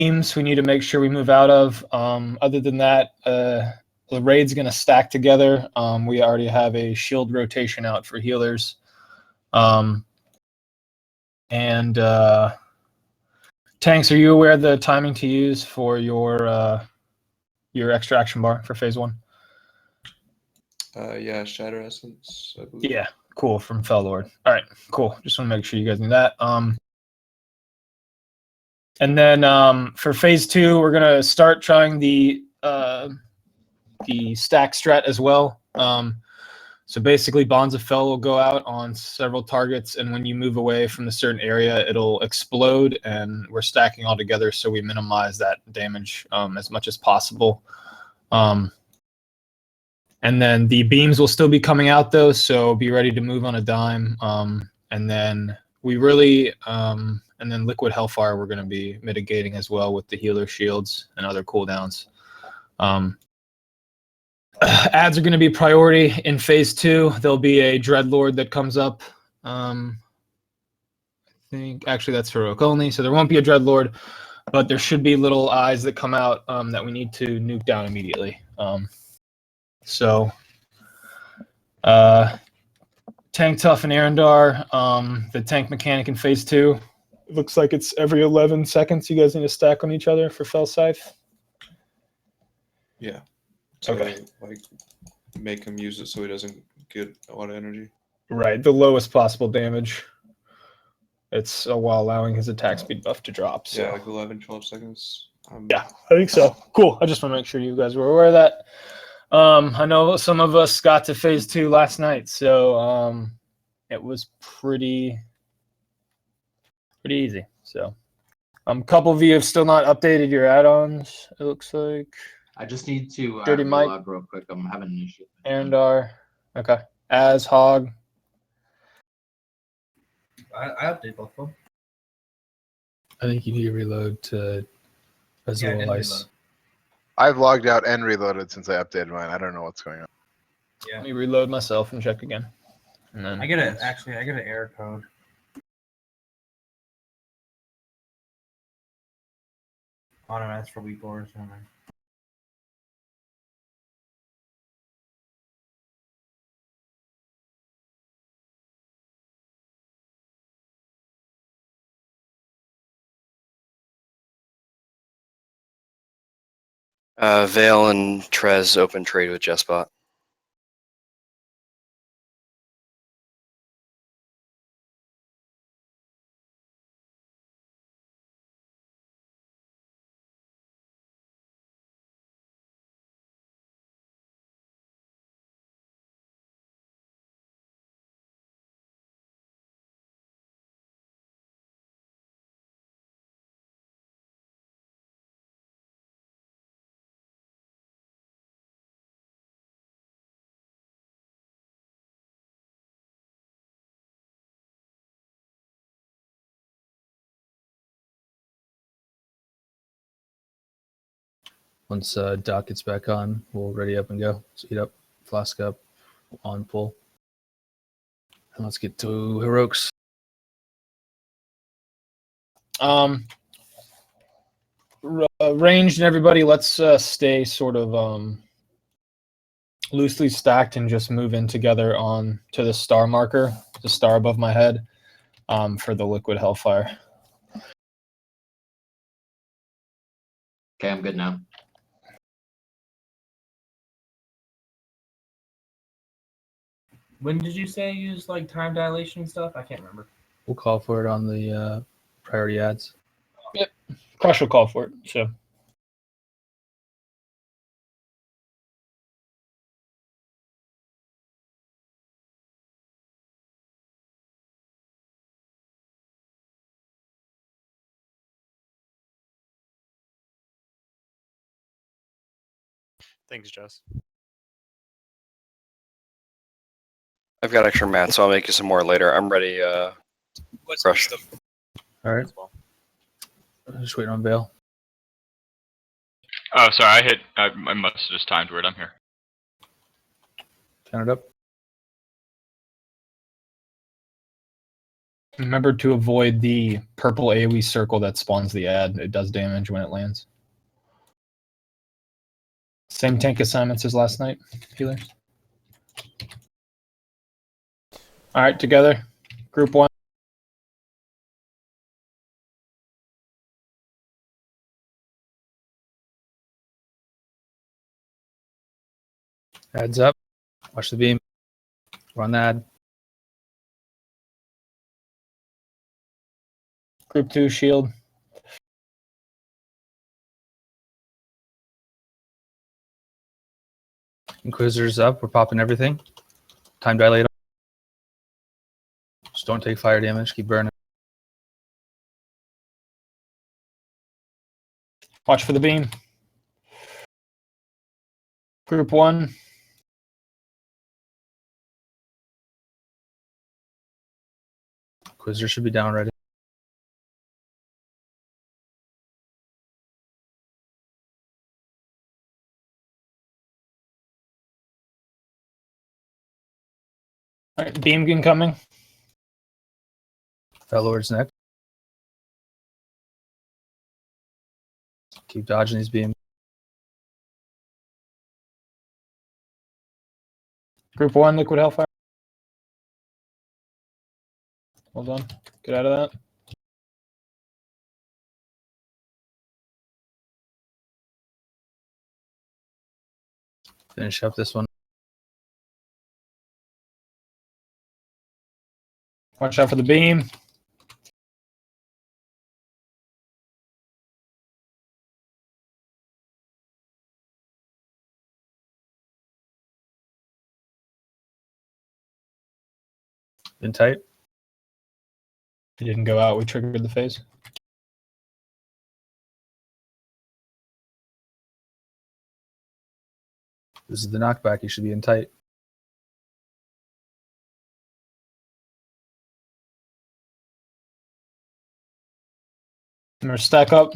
beams we need to make sure we move out of. Other than that, the raid's going to stack together. We already have a shield rotation out for healers. Tanks, are you aware of the timing to use for your extraction bar for phase 1? Yeah, Shatter Essence, I believe. Yeah, cool, from Fellord. All right, cool. Just want to make sure you guys knew that. And then for phase 2, we're gonna start trying the stack strat as well. So basically, Bonds of Fel will go out on several targets, and when you move away from a certain area, it'll explode, and we're stacking all together so we minimize that damage as much as possible. And then the beams will still be coming out, though, so be ready to move on a dime. And then we really, and then Liquid Hellfire we're going to be mitigating as well with the healer shields and other cooldowns. Ads are going to be priority in phase 2. There'll be a Dreadlord that comes up. I think actually that's heroic only, so there won't be a Dreadlord, but there should be little eyes that come out that we need to nuke down immediately. Tank Tough and Arendar, the tank mechanic in phase 2. It looks like it's every 11 seconds you guys need to stack on each other for Fel Scythe. Yeah. So, okay. Like, make him use it so he doesn't get a lot of energy. Right, the lowest possible damage. It's while allowing his attack speed buff to drop. So. Yeah, like 11, 12 seconds. Yeah, I think so. Cool. I just want to make sure you guys were aware of that. I know some of us got to phase 2 last night, so it was pretty easy. So, a couple of you have still not updated your add-ons. It looks like. I just need to Dirty Mike, reload real quick. I'm having an issue. Arendar, okay. As Hog. I update both of them. I think you need to reload to as well as. I've logged out and reloaded since I updated mine. I don't know what's going on. Yeah. Let me reload myself and check again. And then I get an error code. Oh no, that's for weak ores. Vale and Trez open trade with Jespot. Once Doc gets back on, we'll ready up and go. Speed up, flask up, on pull. And let's get to heroics. Ranged and everybody, let's stay sort of loosely stacked and just move in together on to the star marker, the star above my head, for the Liquid Hellfire. Okay, I'm good now. When did you say use like time dilation stuff? I can't remember. We'll call for it on the priority ads. Yep, Crush will call for it. So. Thanks, Jess. I've got extra mats, so I'll make you some more later. I'm ready. Crush. All right. Just waiting on Vale. Oh, sorry. I must have just timed word. I'm here. Count it up. Remember to avoid the purple AoE circle that spawns the ad. It does damage when it lands. Same tank assignments as last night, healers. All right, together. Group 1. Adds up. Watch the beam. Run the ad. Group 2, shield. Inquisitor's up. We're popping everything. Time dilate. Just don't take fire damage. Keep burning. Watch for the beam. Group 1. Inquisitor should be down ready. All right, beam incoming. Felloward's next. Keep dodging these beams. Group 1, liquid hellfire. Hold on. Get out of that. Finish up this one. Watch out for the beam. In tight. He didn't go out. We triggered the phase. This is the knockback. You should be in tight. Remember, stack up.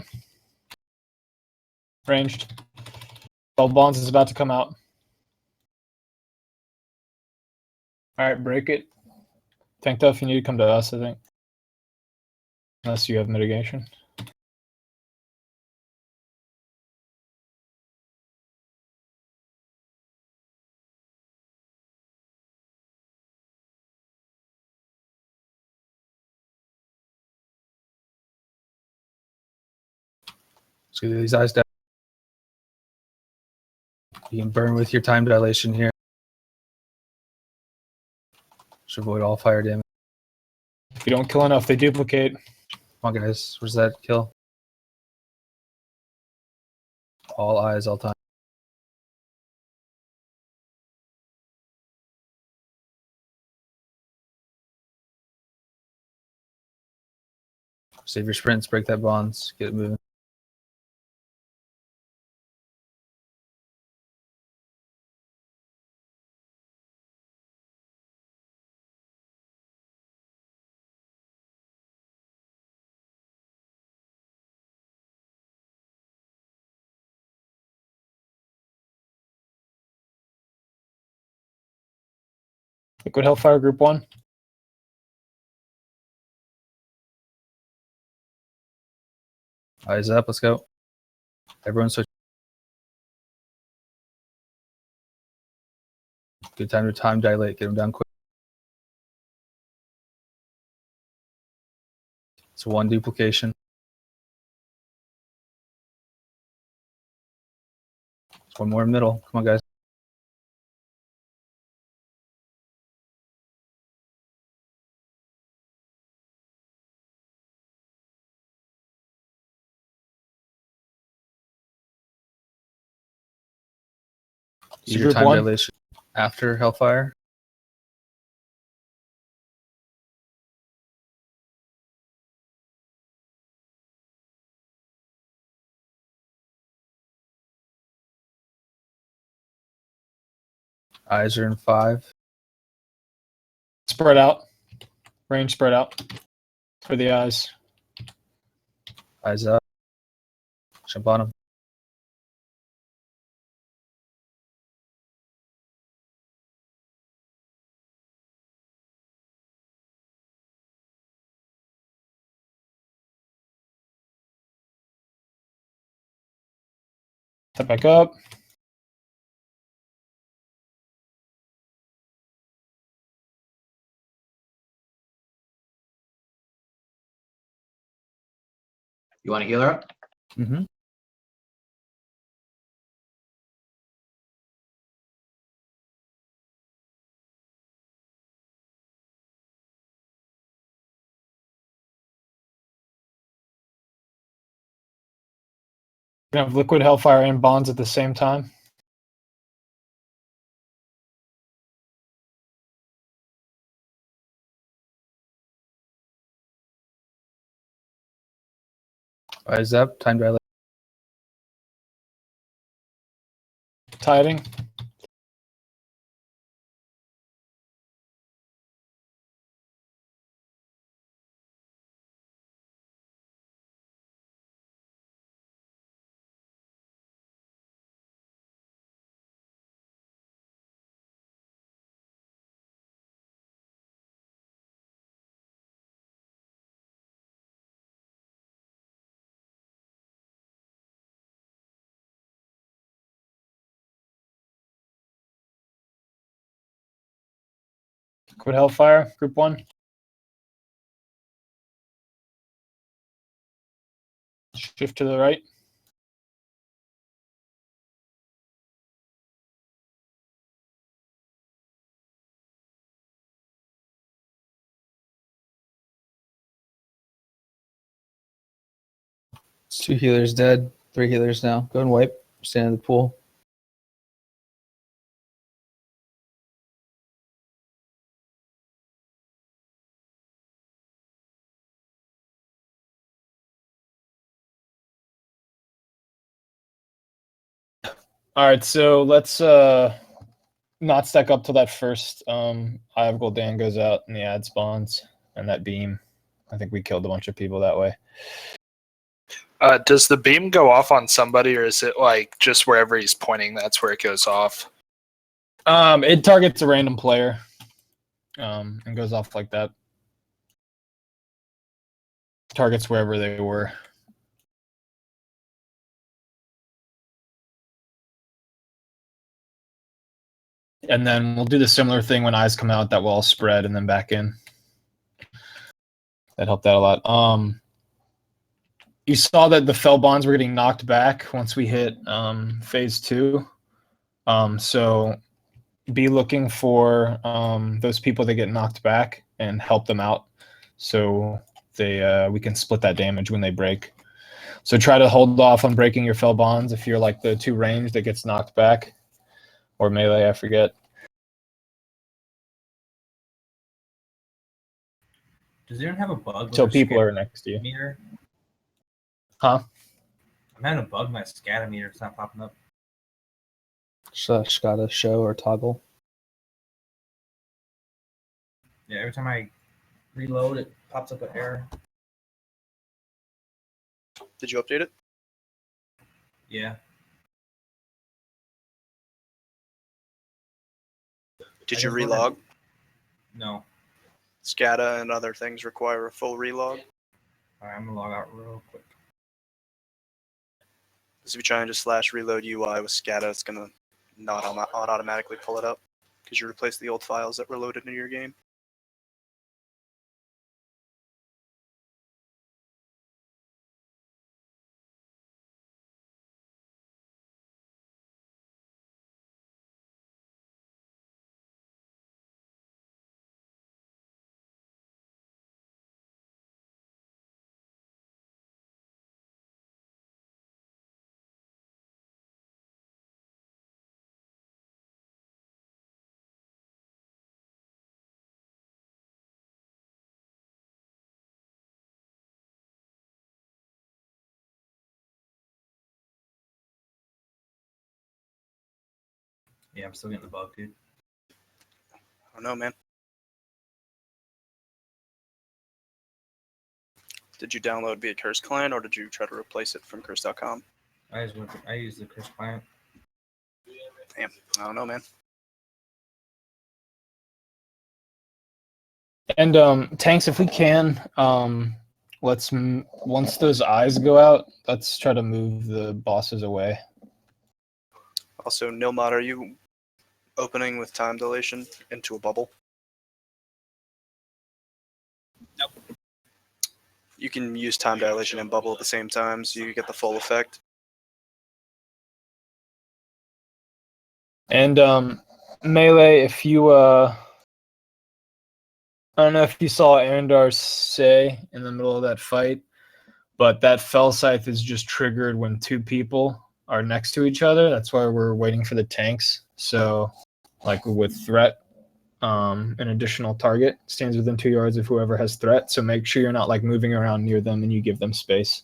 Ranged. 12 bonds is about to come out. All right, break it. Tank tough, you need to come to us, I think. Unless you have mitigation. Let's get these eyes down. You can burn with your time dilation here. Should avoid all fire damage. If you don't kill enough, they duplicate. Come on, guys. Where's that kill? All eyes, all time. Save your sprints, break that bonds, get it moving. Liquid hellfire, group 1. Eyes up, let's go. Everyone switch. Good time to time dilate, get them down quick. It's one duplication. It's one more in middle. Come on, guys. So Use your group time 1. dilation after Hellfire. Eyes are in 5. Spread out. Range spread out. For the eyes. Eyes up. Jump on them. Step back up. You want to heal her up? Mm-hmm. You have liquid hellfire and bonds at the same time. Is that time dilation? Tiding. Liquid hellfire, group 1. Shift to the right. It's 2 healers dead. 3 healers now. Go and wipe. Stand in the pool. All right, so let's not stack up till that first Eye of Gul'dan goes out and the ad spawns and that beam. I think we killed a bunch of people that way. Does the beam go off on somebody, or is it like just wherever he's pointing, that's where it goes off? It targets a random player and goes off like that. Targets wherever they were. And then we'll do the similar thing when eyes come out, that will all spread and then back in. That helped out a lot. You saw that the fell bonds were getting knocked back once we hit phase 2. So be looking for those people that get knocked back and help them out, so we can split that damage when they break. So try to hold off on breaking your fell bonds if you're like the 2 range that gets knocked back, or melee, I forget. Does anyone have a bug? Till people are next to you. Meter? Huh? I'm having a bug. My scatter meter is not popping up. Just gotta show or toggle. Yeah, every time I reload, it pops up an error. Did you update it? Yeah. Did I you just wondered- relog? No. SCADA and other things require a full relog. All right, I'm gonna log out real quick. Because if you try and just /reload UI with SCADA, it's gonna not automatically pull it up because you replace the old files that were loaded into your game. Yeah, I'm still getting the bug, dude. I don't know, man. Did you download via Curse Client, or did you try to replace it from curse.com? I use the Curse client. Damn, I don't know, man. And tanks, if we can, once those eyes go out, let's try to move the bosses away. Also, Nilmod, are you opening with time dilation into a bubble? Nope. You can use time dilation and bubble at the same time, so you get the full effect. And melee, if you I don't know if you saw Arendar say in the middle of that fight, but that fell scythe is just triggered when two people are next to each other. That's why we're waiting for the tanks. So, like with threat, an additional target stands within 2 yards of whoever has threat. So make sure you're not like moving around near them and you give them space.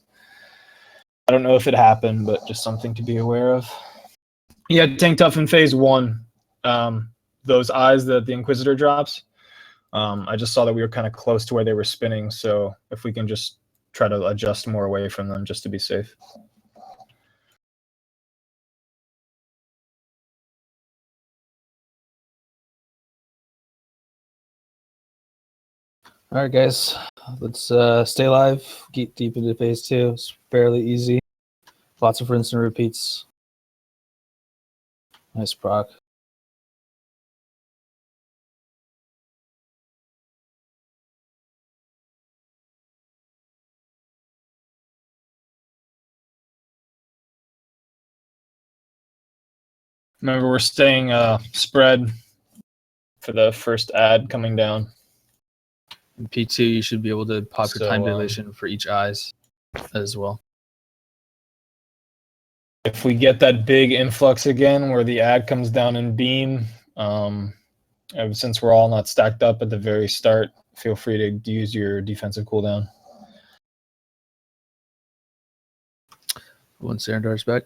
I don't know if it happened, but just something to be aware of. Yeah, tank tough in phase 1. Those eyes that the Inquisitor drops. I just saw that we were kind of close to where they were spinning, so if we can just try to adjust more away from them just to be safe. All right, guys, let's stay alive. Get deep into phase 2. It's fairly easy. Lots of rinse and repeats. Nice proc. Remember, we're staying spread for the first ad coming down. In P2, you should be able to pop your So, time dilation for each eyes as well. If we get that big influx again where the ad comes down in beam, since we're all not stacked up at the very start, feel free to use your defensive cooldown. Once Sarendar's back.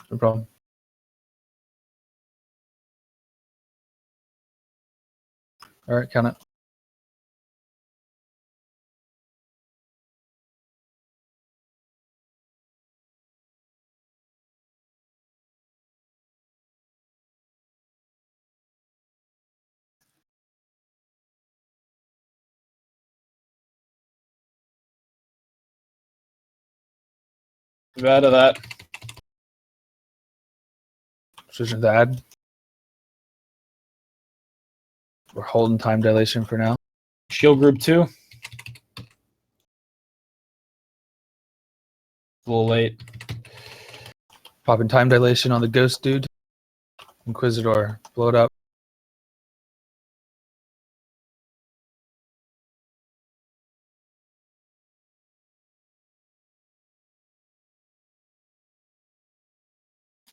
No problem. All right, count it. Out of that. Switching to the ad. We're holding time dilation for now. Shield group 2. A little late. Popping time dilation on the ghost dude. Inquisitor, blow it up.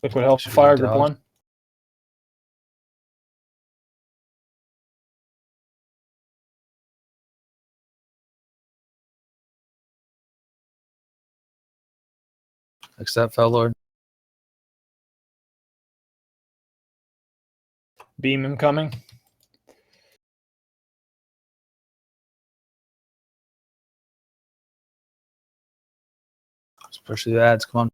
Liquid Health Should be Fire good group dog. 1. Accept, Fell Lord. Beam incoming. Let's push through the ads. Come on.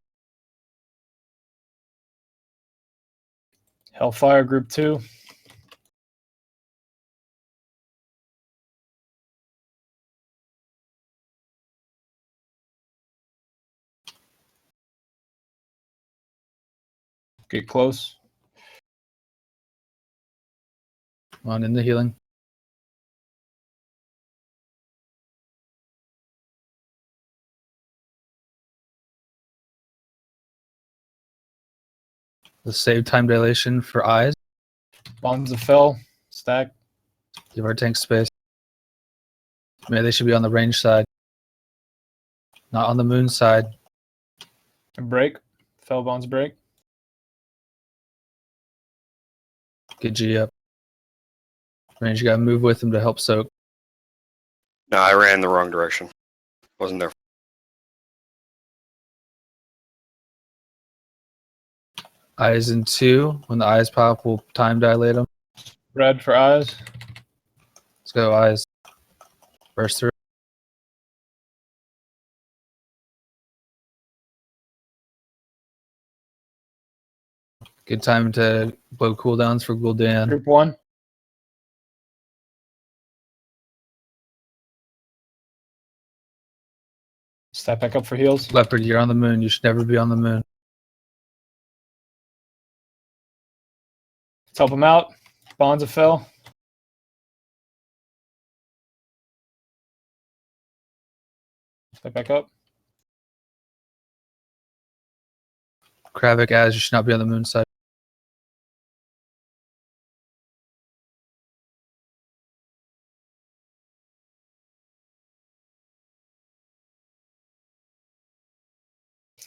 Hellfire group 2. Get close. Come on, in the healing. Let's save time dilation for eyes. Bombs of Fell. Stack. Give our tank space. Maybe they should be on the range side. Not on the moon side. Break. Fell bones break. Get G up. Range, you gotta move with him to help soak. No, I ran in the wrong direction. Wasn't there. Eyes in 2. When the eyes pop, we'll time dilate them. Red for eyes. Let's go, eyes. Burst through. Good time to blow cooldowns for Gul'dan. Group 1. Step back up for heals. Leopard, you're on the moon. You should never be on the moon. Let's help him out. Bonds of Phil. Step back up. Kravik, as you should not be on the moon side.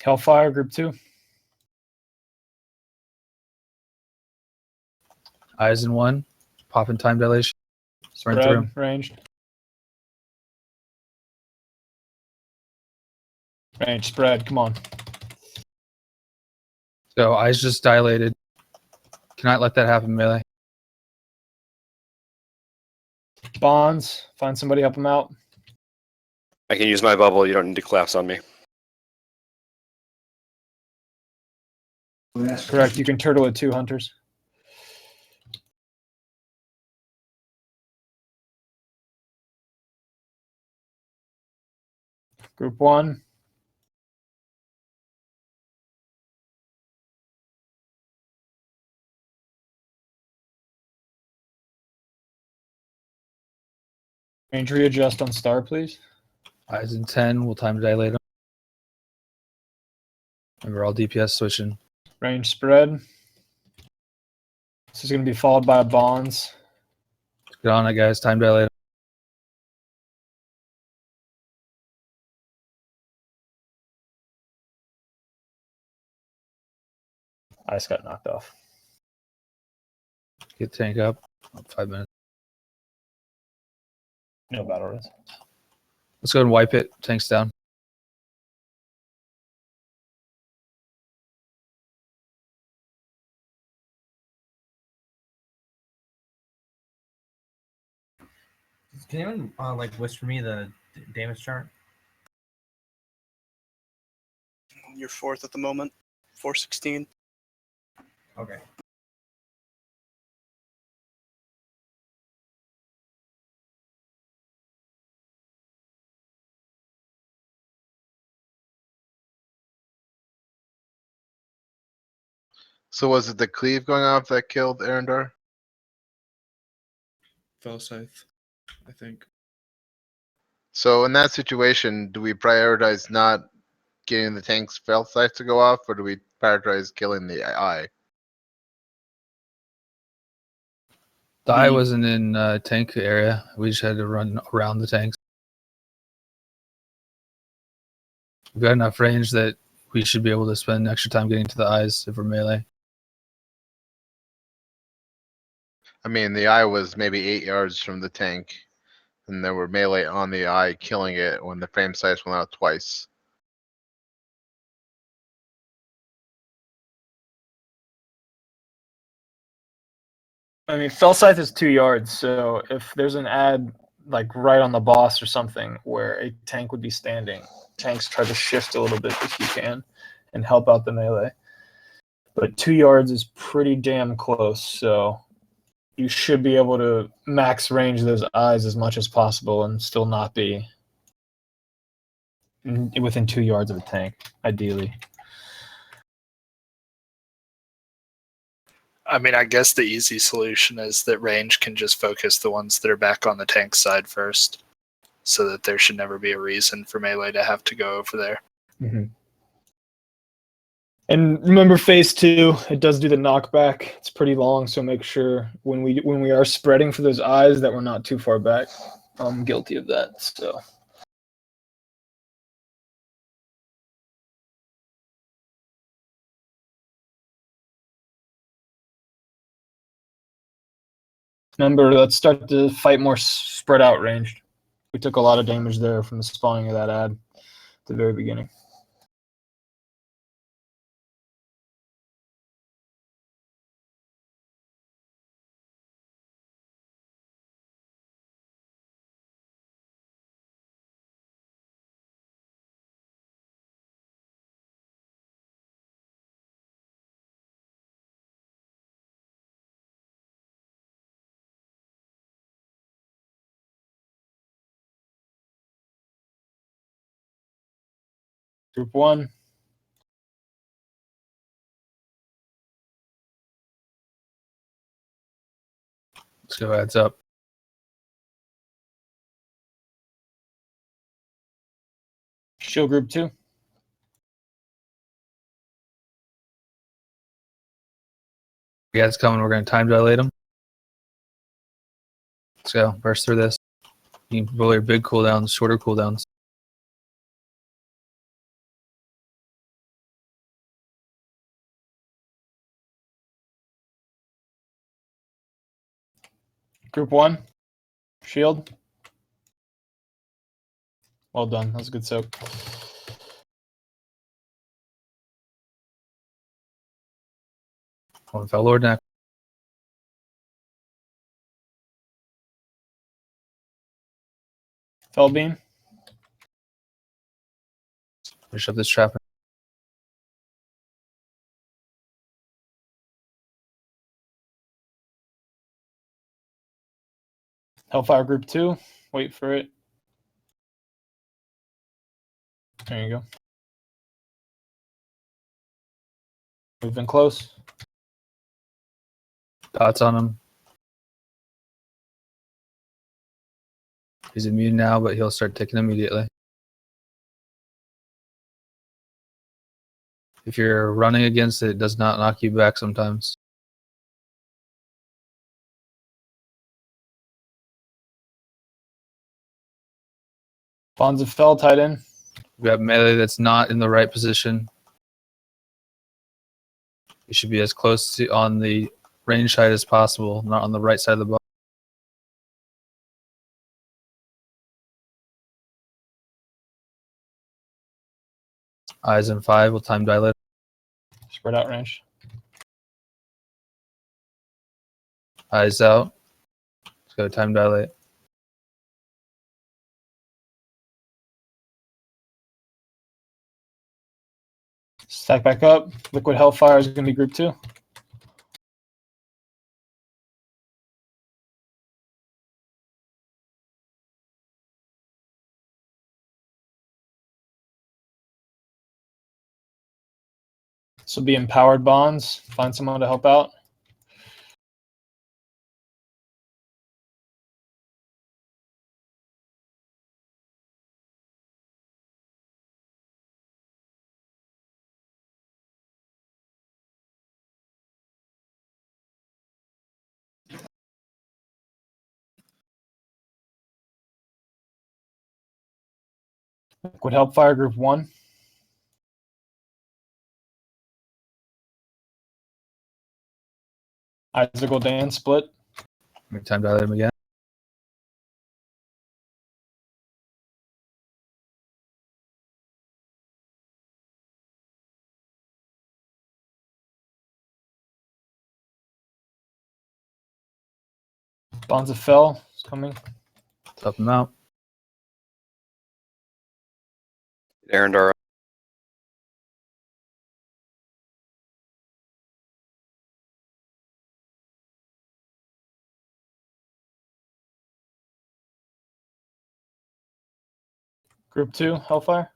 Hellfire, group 2. Eyes in 1. Pop in time dilation. Run through Spread, him. ranged. Range, spread, come on. So eyes just dilated. Cannot let that happen, melee. Bonds, find somebody, help him out. I can use my bubble. You don't need to collapse on me. Correct, you can turtle it too, Hunters. Group 1. Range readjust on star, please. Eyes in 10. We'll time dilate them. And we're all DPS switching. Range spread. This is going to be followed by a bonds. Get on it, guys. Time dilate. I just got knocked off. Get tank up. 5 minutes. No battle res. Let's go and wipe it. Tank's down. Can anyone like whisper me the damage chart? You're fourth at the moment. 416. Okay. So was it the cleave going off that killed Arendar? Fell Scythe, I think. So in that situation, do we prioritize not getting the tank's fell sight to go off, or do we prioritize killing the eye? The eye wasn't in tank area. We just had to run around the tanks. We've got enough range that we should be able to spend extra time getting to the eyes if we're melee. I mean, the eye was maybe 8 yards from the tank, and there were melee on the eye killing it when the frame size went out twice. I mean, fell scythe is 2 yards, so if there's an ad like right on the boss or something where a tank would be standing, tanks try to shift a little bit if you can and help out the melee. But 2 yards is pretty damn close, so you should be able to max range those eyes as much as possible and still not be within 2 yards of a tank, ideally. I mean, I guess the easy solution is that range can just focus the ones that are back on the tank side first, so that there should never be a reason for melee to have to go over there. Mm-hmm. And remember, phase 2, it does do the knockback. It's pretty long, so make sure when we are spreading for those eyes that we're not too far back. I'm guilty of that, so. Remember, let's start to fight more spread out ranged. We took a lot of damage there from the spawning of that ad at the very beginning. Group 1. Let's go heads up. Shield Group 2. Yeah, it's coming. We're going to time dilate them. Let's go. Burst through this. You can roll your big cooldowns, shorter cooldowns. Group 1. Shield. Well done. That was a good soak. One fell Lord next. Fell Beam. Finish up this trap. Hellfire Group 2. Wait for it. There you go. Moving close. Dots on him. He's immune now, but he'll start ticking immediately. If you're running against it, it does not knock you back sometimes. Bonds of Fell tied in. You have melee that's not in the right position. You should be as close to on the range side as possible, not on the right side of the box. Eyes in 5 will time dilate. Spread out range. Eyes out. Let's go time dilate. Stack back up. Liquid Hellfire is going to be Group 2. This will be Empowered Bonds. Find someone to help out. Liquid Hellfire Group 1. Isaac will dance split. Time dilate him again. Bonds of Fell is coming. Tough him out. Arendar. Group 2, Hellfire.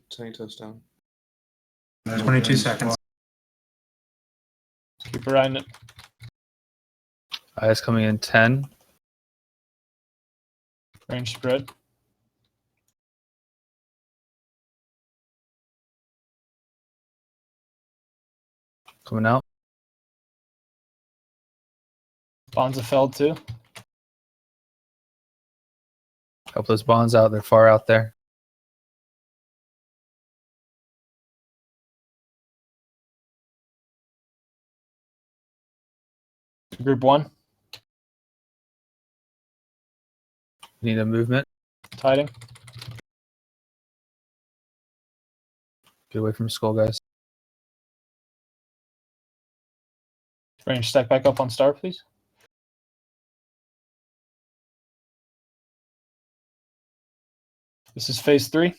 Tiny toes down. 22 seconds. Keep riding it. Eyes coming in 10. Range spread. Coming out. Bonds of Fell 2. Help those bonds out. They're far out there. Group 1. Need a movement. Tiding. Get away from skull, guys. Range stack back up on Star, please. This is phase 3.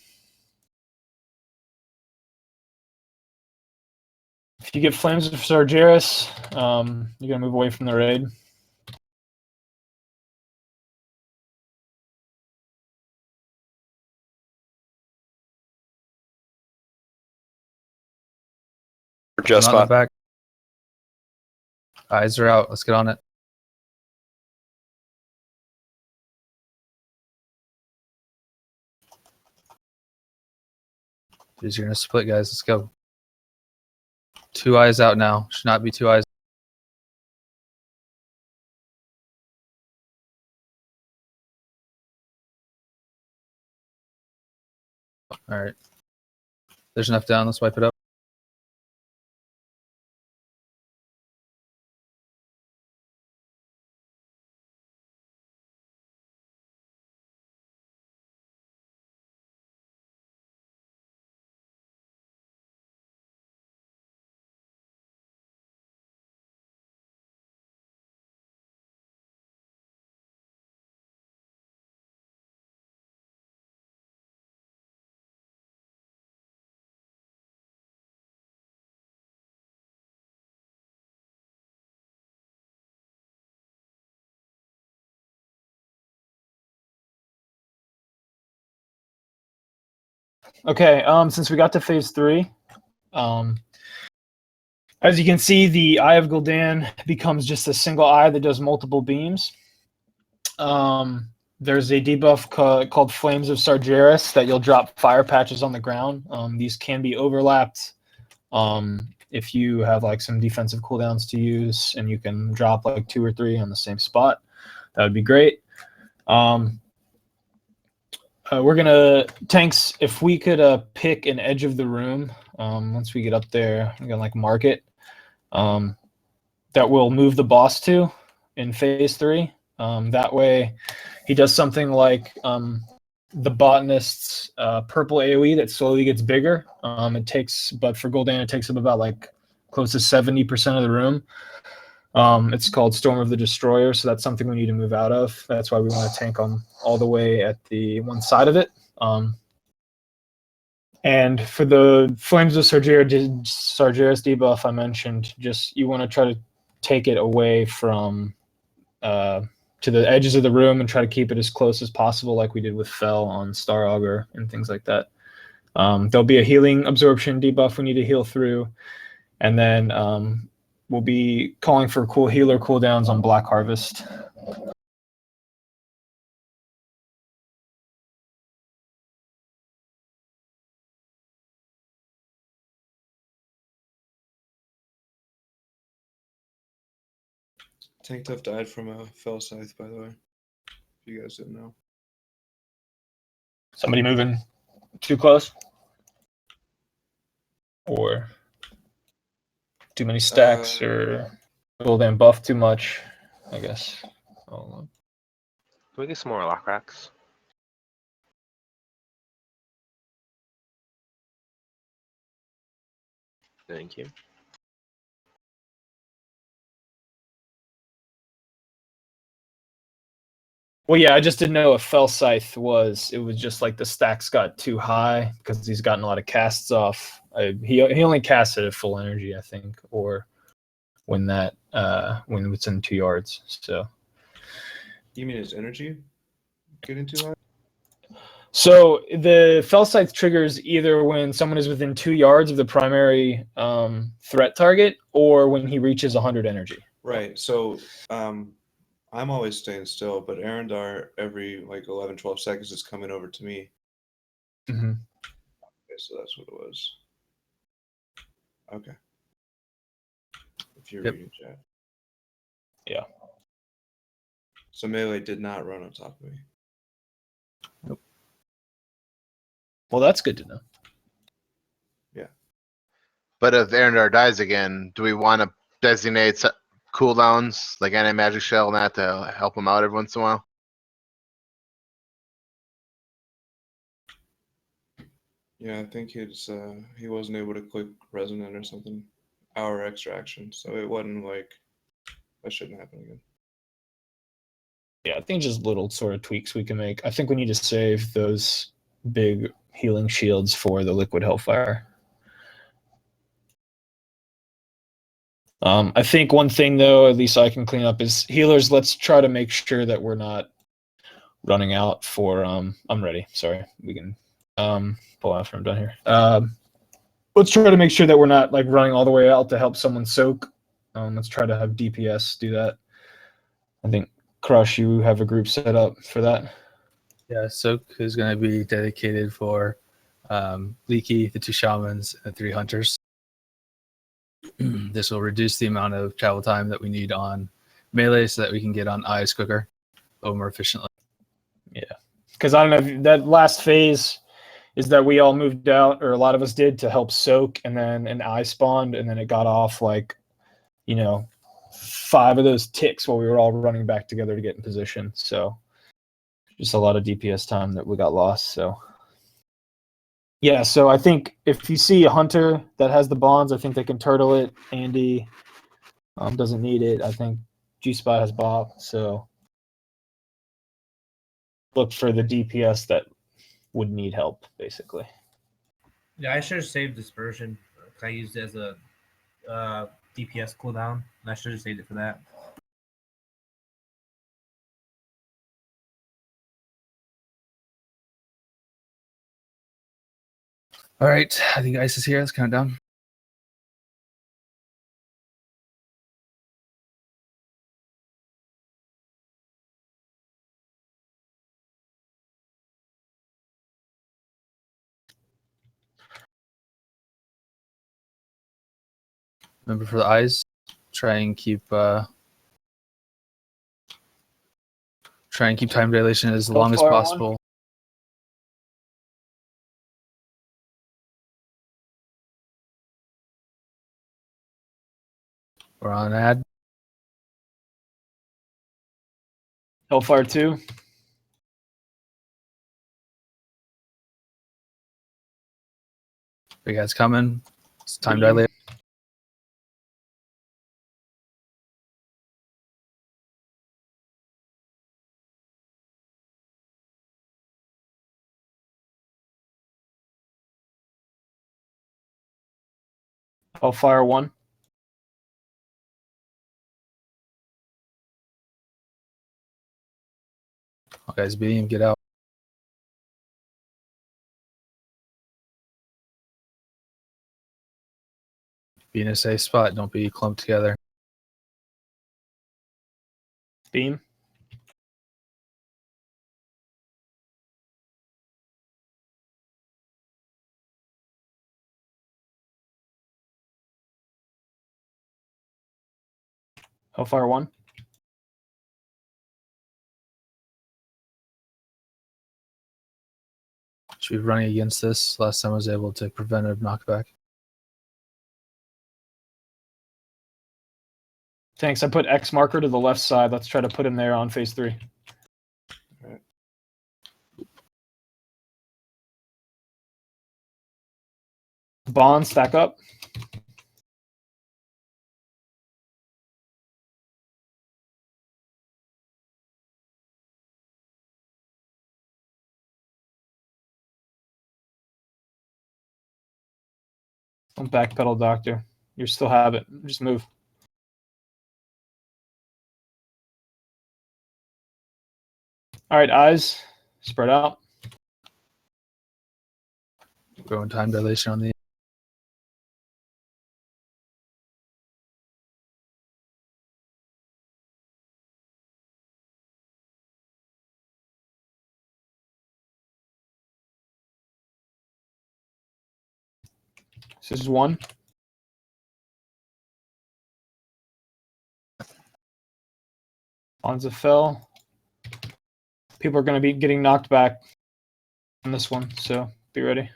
If you get Flames of Sargeras, you're going to move away from the raid. just Not in the fine. back. Eyes are out. Let's get on it. Jeez, you're gonna split, guys. Let's go. 2 eyes out now. Should not be 2 eyes. All right. There's enough down. Let's wipe it up. Okay, since we got to phase 3, as you can see, the Eye of Gul'dan becomes just a single eye that does multiple beams. There's a debuff called Flames of Sargeras that you'll drop fire patches on the ground. These can be overlapped if you have like some defensive cooldowns to use, and you can drop like 2 or 3 on the same spot. That would be great. We're gonna tanks. If we could pick an edge of the room, once we get up there, I'm gonna like mark it. That will move the boss to in phase 3. That way, he does something like the botanist's purple AOE that slowly gets bigger. It takes, but for Gul'dan, it takes up about like close to 70% of the room. It's called Storm of the Destroyer, so that's something we need to move out of. That's why we want to tank them all the way at the one side of it. And for the Flames of Sargeras debuff I mentioned, just you want to try to take it away from to the edges of the room and try to keep it as close as possible, like we did with Fel on Star Augur and things like that. There'll be a healing absorption debuff we need to heal through, and then we'll be calling for cool healer cooldowns on Black Harvest. Tank Tough died from a fell scythe, by the way. If you guys didn't know. Somebody moving too close? Or too many stacks, or Gul'dan buff too much, I guess. Can we get some more lock racks? Thank you. Well, yeah, I just didn't know if Fel Scythe was. It was just like the stacks got too high because he's gotten a lot of casts off. He only casts it at full energy, I think, or when it's in 2 yards. So. You mean his energy getting too high? So the Fel Scythe triggers either when someone is within 2 yards of the primary threat target, or when he reaches 100 energy. Right. So I'm always staying still, but Arendar every like 11, 12 seconds is coming over to me. Mm-hmm. Okay, so that's what it was. Okay. If you're reading chat. Yeah. So melee did not run on top of me. Nope. Well, that's good to know. Yeah. But if Arendar dies again, do we want to designate cooldowns like anti-magic shell and that to help him out every once in a while? Yeah, I think he wasn't able to click resonant or something. Hour extraction, so it wasn't like that shouldn't happen again. Yeah, I think just little sort of tweaks we can make. I think we need to save those big healing shields for the liquid hellfire. I think one thing though, at least I can clean up, is healers. Let's try to make sure that we're not running out for. I'm ready. Sorry, we can pull out from done here. let's try to make sure that we're not like running all the way out to help someone soak. Let's try to have DPS do that. I think Crush, you have a group set up for that. Yeah, Soak is going to be dedicated for Leaky, the 2 shamans, and 3 hunters. This will reduce the amount of travel time that we need on melee so that we can get on eyes quicker or more efficiently. Yeah, because I don't know if that last phase is that we all moved out, or a lot of us did, to help soak, and then an eye spawned, and then it got off like, 5 of those ticks while we were all running back together to get in position. So just a lot of DPS time that we got lost. So yeah, so I think if you see a hunter that has the bonds, I think they can turtle it. Andy doesn't need it. I think G-Spot has Bob, so look for the DPS that would need help, basically. Yeah, I should have saved dispersion. I used it as a DPS cooldown, and I should have saved it for that. All right, I think Ice is here. Let's count down. Remember, for the eyes, try and keep time dilation as long as Fire one. possible. We're on ad. Hellfire 2. Big guys coming. It's time Beam. dilate. Hellfire 1. Guys, beam, get out. Be in a safe spot. Don't be clumped together. Beam. Hellfire 1. Should be running against this. Last time I was able to preventive knockback. Thanks. I put X marker to the left side. Let's try to put him there on phase 3. Alright. Bond, stack up. Don't backpedal, Doctor. You still have it. Just move. All right, eyes. Spread out. Going time dilation on the. This is 1. Bonds fell. People are going to be getting knocked back on this one, so be ready.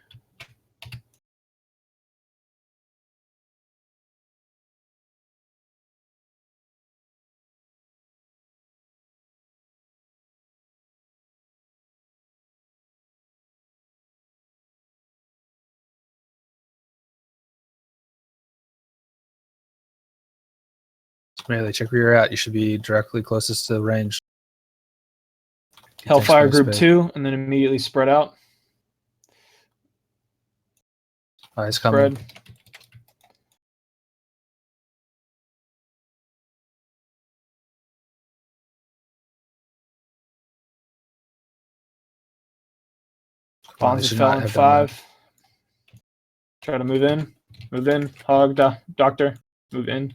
Melee, check where you're at. You should be directly closest to the range. Hellfire Thanks, group Space. 2, and then immediately spread out. Eyes coming. Spread. Come on, they Bonds should fell not in have done that. 5. Try to move in. Move in. Hog, doctor. Move in.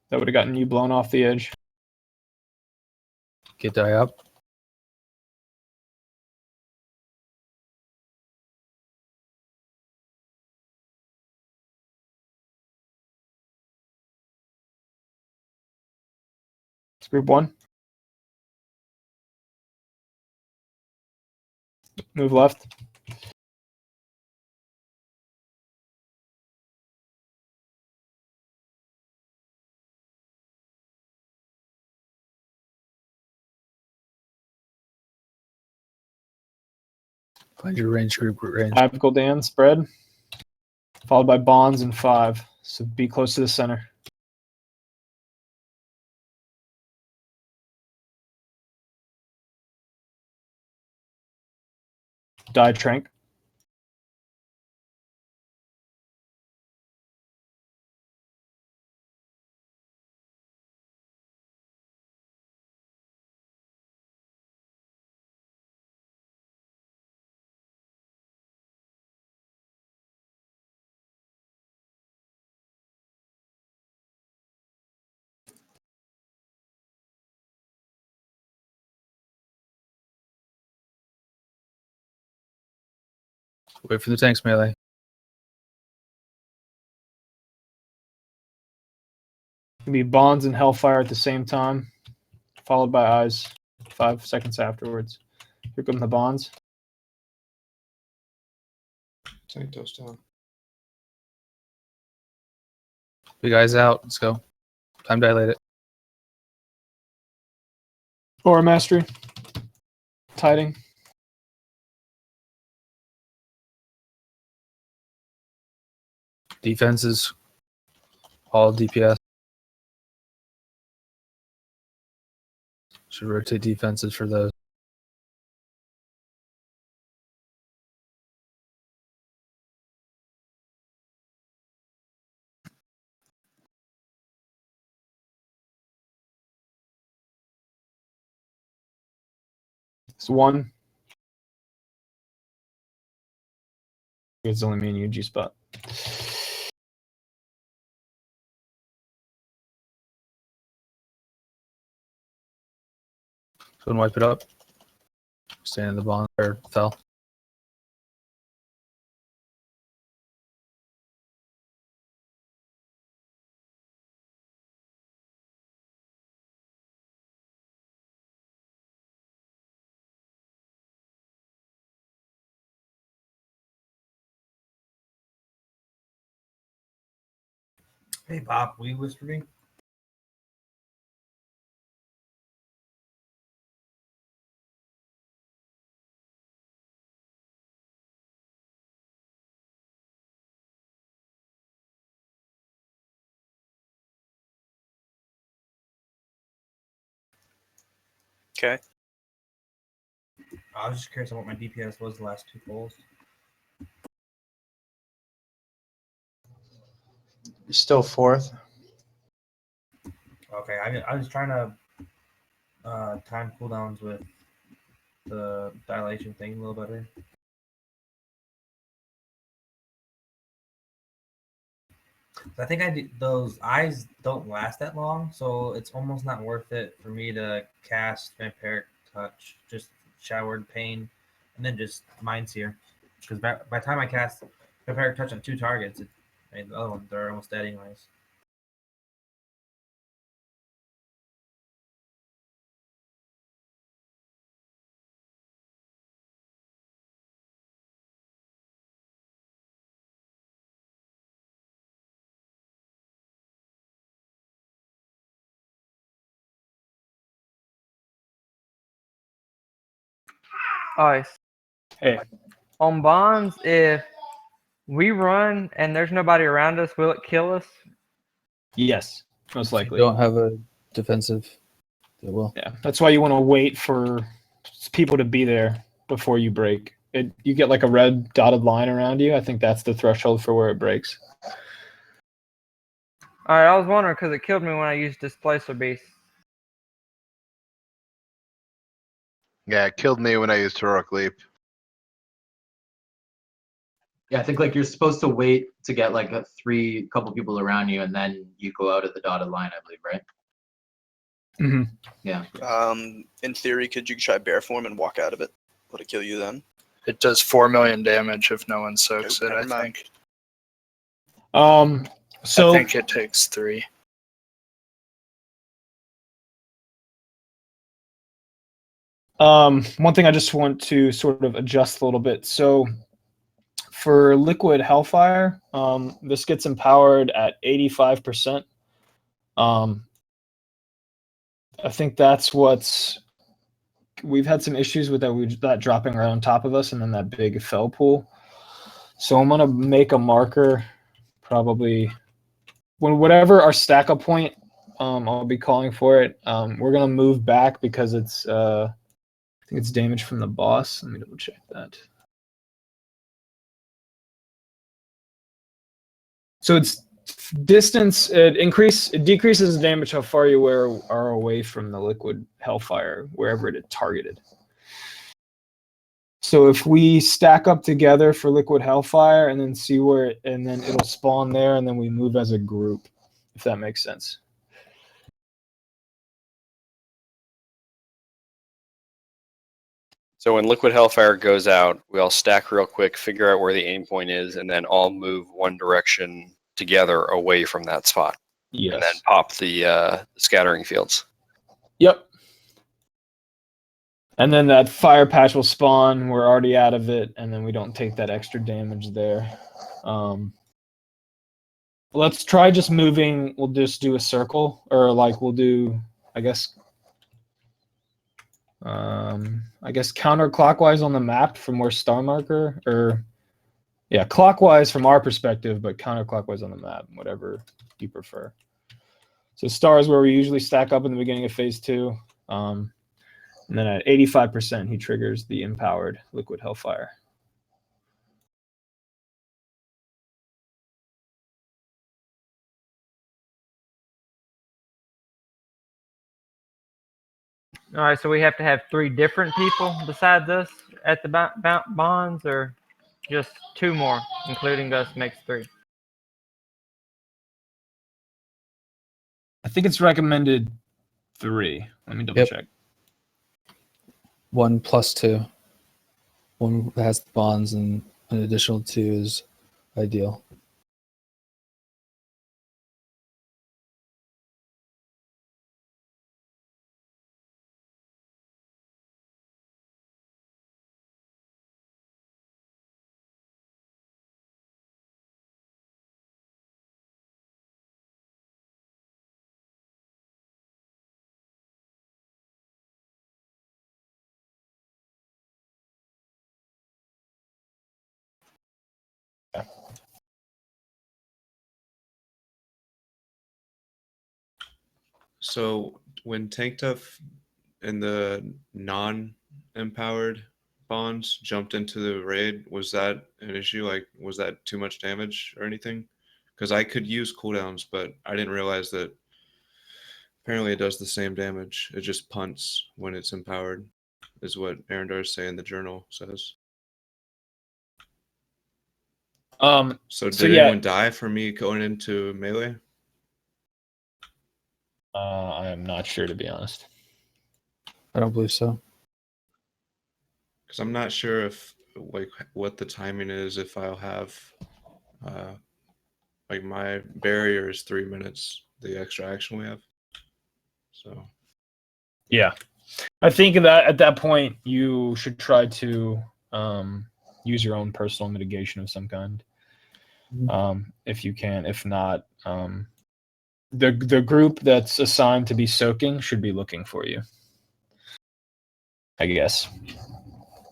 That would have gotten you blown off the edge. Get die up. It's group 1. Move left. Find your range group range. Apical Dan, spread. Followed by bonds and 5. So be close to the center. Die Trank. Wait for the tanks melee. Can be bonds and hellfire at the same time, followed by eyes 5 seconds afterwards. Here come the bonds. Tank toast down. Big eyes out. Let's go. Time dilate it. Aura mastery. Tiding. Defenses. All DPS. Should rotate defenses for those. It's 1. It's only me and you, G spot. Someone wipe it up. Stand in the bond or fell. Hey, Bob, will you whisper me? Okay. I was just curious on what my DPS was the last 2 polls. You're still 4th. Okay, I was trying to time cooldowns with the dilation thing a little better. I think those eyes don't last that long, so it's almost not worth it for me to cast Vampiric Touch, just Showered Pain, and then just Mind Seer. Because by the time I cast Vampiric Touch on 2 targets, the other ones they're almost dead anyways. Ice. Hey. On bonds, if we run and there's nobody around us, will it kill us? Yes, most If you likely. don't have a defensive, it will. Yeah, that's why you want to wait for people to be there before you break. You get like a red dotted line around you. I think that's the threshold for where it breaks. All right, I was wondering because it killed me when I used Displacer Beast. Yeah, it killed me when I used Heroic Leap. Yeah, I think like you're supposed to wait to get like a couple people around you, and then you go out of the dotted line, I believe, right? Mhm. Yeah. In theory, could you try bear form and walk out of it? Would it kill you then? It does 4 million damage if no one soaks Okay, it, I never mind. think. So I think it takes 3. one thing I just want to sort of adjust a little bit. So for liquid hellfire, this gets empowered at 85%. I think that's what's we've had some issues with that dropping right on top of us, and then that big fell pool. So I'm gonna make a marker, probably whatever our stack up point. I'll be calling for it. We're gonna move back because it's I think it's damage from the boss. Let me double check that. So it's distance. It decreases the damage how far you are away from the liquid hellfire, wherever it targeted. So if we stack up together for liquid hellfire and then see where, and then it'll spawn there, and then we move as a group, if that makes sense. So when liquid hellfire goes out, we all stack real quick, figure out where the aim point is, and then all move one direction together away from that spot. Yes. And then pop the scattering fields. Yep. And then that fire patch will spawn. We're already out of it, and then we don't take that extra damage there. Let's try just moving. We'll just do a circle, or like we'll do, I guess counterclockwise on the map from where star marker, or yeah, clockwise from our perspective, but counterclockwise on the map, whatever you prefer. So star is where we usually stack up in the beginning of phase 2. And then at 85%, he triggers the empowered liquid hellfire. All right, so we have to have 3 different people besides us at the bonds, or just 2 more, including us, makes 3. I think it's recommended 3. Let me double check. 1 plus 2. 1 that has the bonds, and an additional 2 is ideal. So when Tank Tough and the non-empowered bonds jumped into the raid, was that an issue? Like, was that too much damage or anything? Because I could use cooldowns, but I didn't realize that apparently it does the same damage. It just punts when it's empowered, is what Arendar's saying the journal says. So did anyone die for me going into melee? I am not sure, to be honest. I don't believe so. Because I'm not sure if like what the timing is. If I'll have like my barrier is 3 minutes, the extra action we have. So Yeah, I think that at that point you should try to use your own personal mitigation of some kind, if you can. If not, the group that's assigned to be soaking should be looking for you, I guess,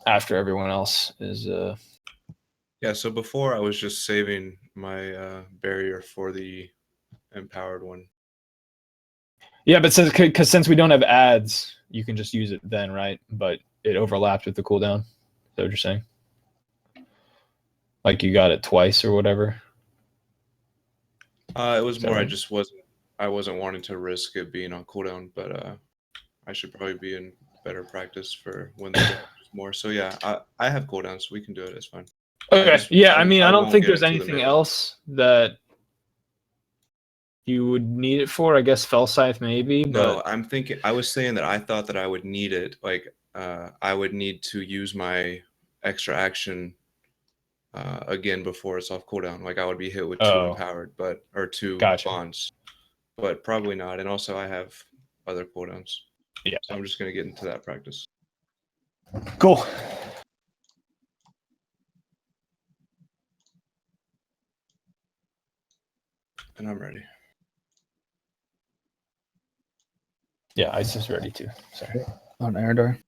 after everyone else is. yeah. So before I was just saving my barrier for the empowered one. Yeah, but since we don't have ads, you can just use it then, right? But it overlapped with the cooldown. Is that what you're saying? Like you got it twice or whatever? It was more right? I wasn't wanting to risk it being on cooldown, but I should probably be in better practice for when the damage is more. So yeah, I have cooldowns, so we can do it. It's fine. Okay. Yeah, I mean, I don't won't think get there's into the anything melee. else that you would need it for. I guess Fell Scythe maybe, No, but I was saying that I thought that I would need it. Like, I would need to use my extra action again before it's off cooldown. Like, I would be hit with 2 Oh. empowered, or 2 Gotcha. bonds, but probably not. And also, I have other cooldowns. Yeah. So I'm just gonna get into that practice. Cool. And I'm ready. Yeah, Ice is ready too. Sorry. On Aradar.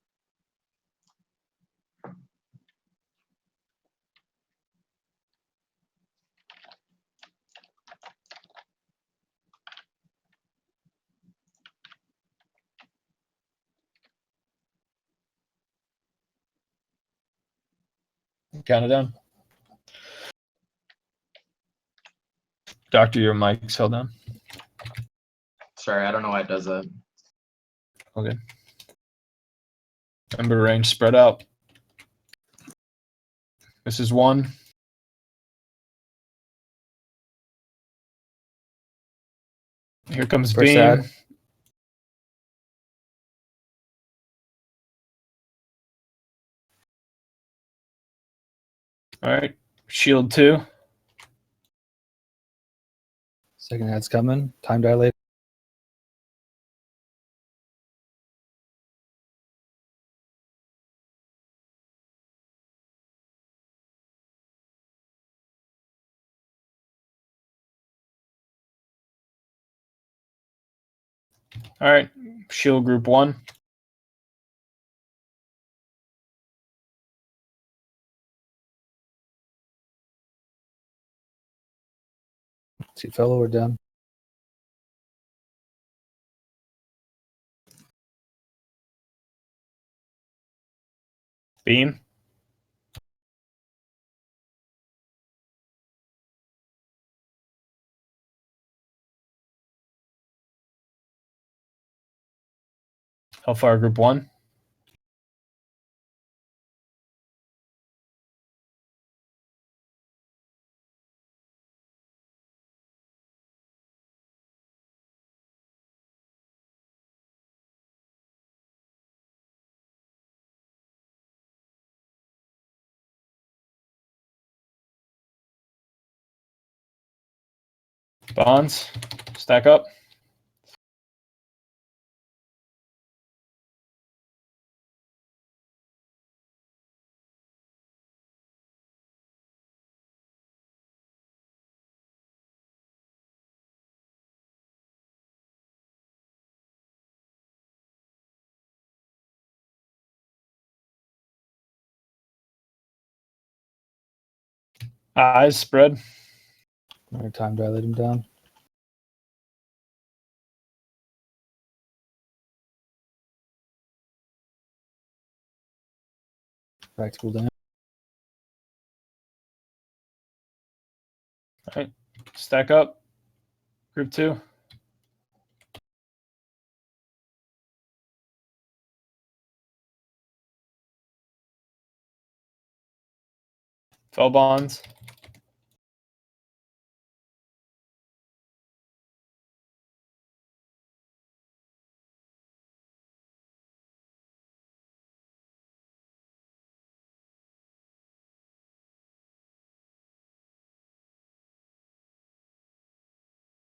Count it down. Doctor, your mic's held down. Sorry, I don't know why it does that. Okay. Remember, range spread out. This is 1. Here comes First Beam. ad. All right. Shield 2. Second ad's coming. Time dilate. All right. Shield group 1. See fellow or down. Beam. Hellfire group 1. Bonds. Stack up. Eyes spread. All right, time dilate him down. Back to cool down. All right. Stack up. Group 2. Fell bonds.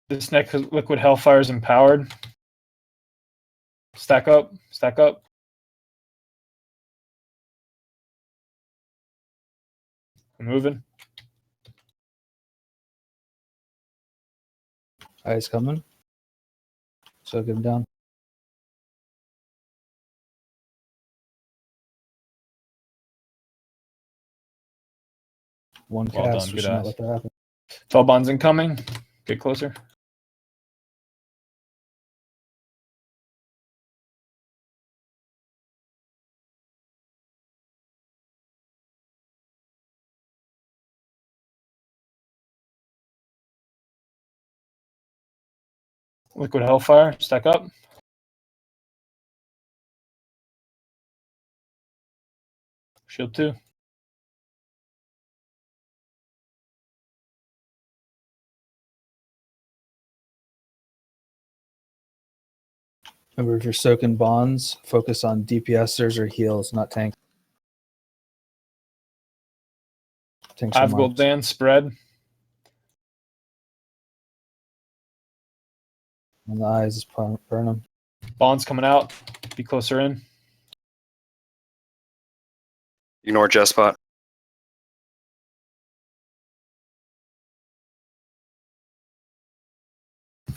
This next liquid hellfire is empowered. Stack up. Stack up. I'm moving. Eyes coming. So get him down. One Well cast. done, We good should not eyes. let that happen. Fell bonds incoming. Get closer. Liquid hellfire. Stack up. Shield 2. Remember, if you're soaking bonds, focus on DPSers or heals, not tanks. Tanks are 5 gold marked. Dan, spread. On the eyes, just burn them. Bonds coming out. Be closer in. Ignore Jet Spot.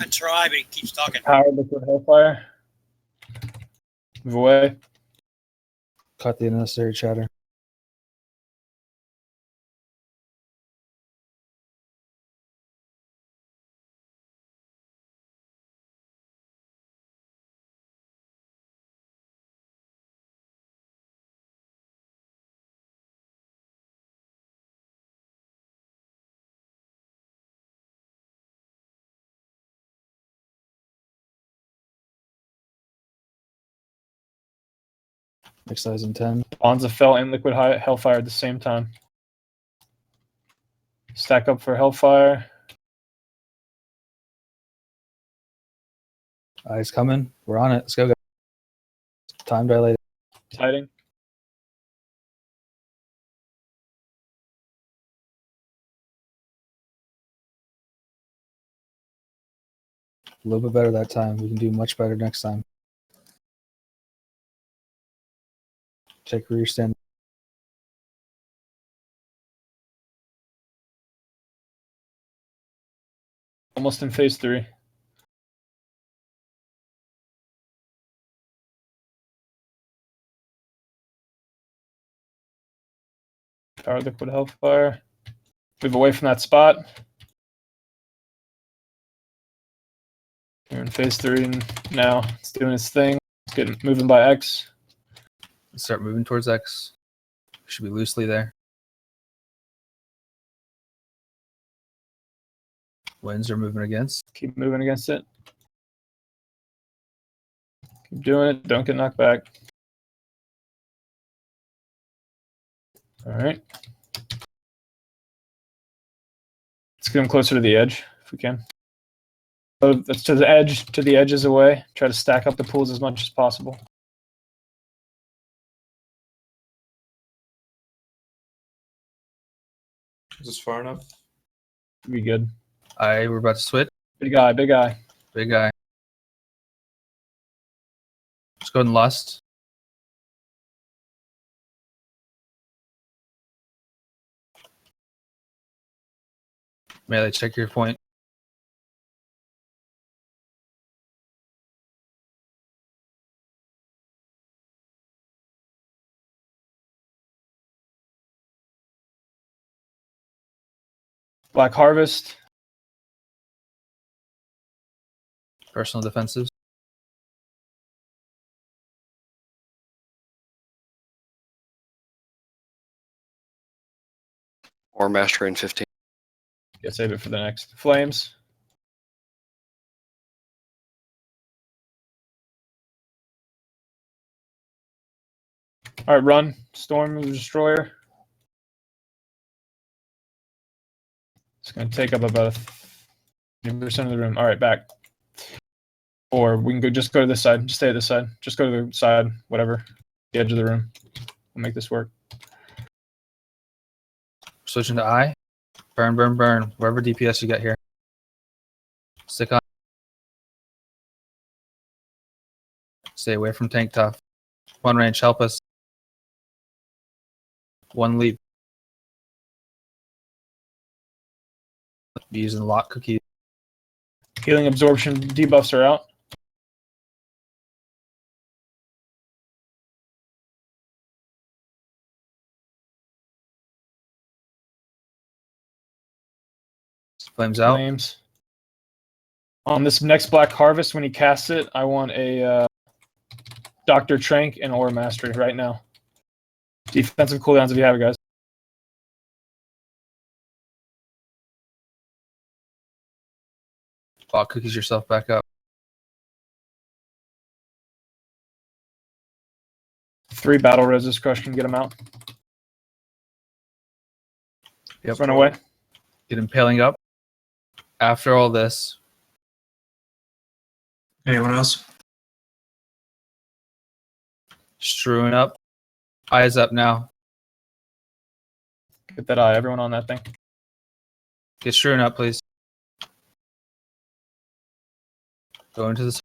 I try, but he keeps talking. Power, liquid, hellfire. Move away. Cut the unnecessary chatter. Next size in 10. Bonds of Fel and liquid hellfire at the same time. Stack up for hellfire. Eyes coming. We're on it. Let's go, guys. Time dilated. Tiding. A little bit better that time. We can do much better next time. Check where you're standing. Almost in phase 3. Power, liquid, hellfire. Move away from that spot. We're in phase 3 now. It's doing its thing. It's getting moving by X. Let's start moving towards X. Should be loosely there. Winds are moving against. Keep moving against it. Keep doing it. Don't get knocked back. All right. Let's get them closer to the edge if we can. So that's to the edges away. Try to stack up the pools as much as possible. Is this far enough? Be good. We're about to switch. Big guy, big guy. Big guy. Let's go ahead and lust. Melee, check your point. Black Harvest. Personal defensives. Or Master in 15. Yeah, save it for the next. Flames. All right, run. Storm the Destroyer. It's going to take up about 50% of the room. All right, back. Or we can go. Just go to this side. Just stay at this side. Just go to the side. Whatever. The edge of the room. We'll make this work. Switching to I. Burn, burn, burn. Wherever DPS you got here. Stick on. Stay away from tank tough. One range, help us. One leap. Be using lock cookies. Healing absorption debuffs are out. Flames out. Flames. On this next Black Harvest, when he casts it, I want a Dr. Trank and Aura Mastery right now. Defensive cooldowns if you have it, guys. Lock cookies yourself back up. 3 battle resist crush can get him out. Yep. Run away. Get impaling up. After all this, Anyone else? Strewing up. Eyes up now. Get that eye. Everyone on that thing. Get strewing up, please. Go into this.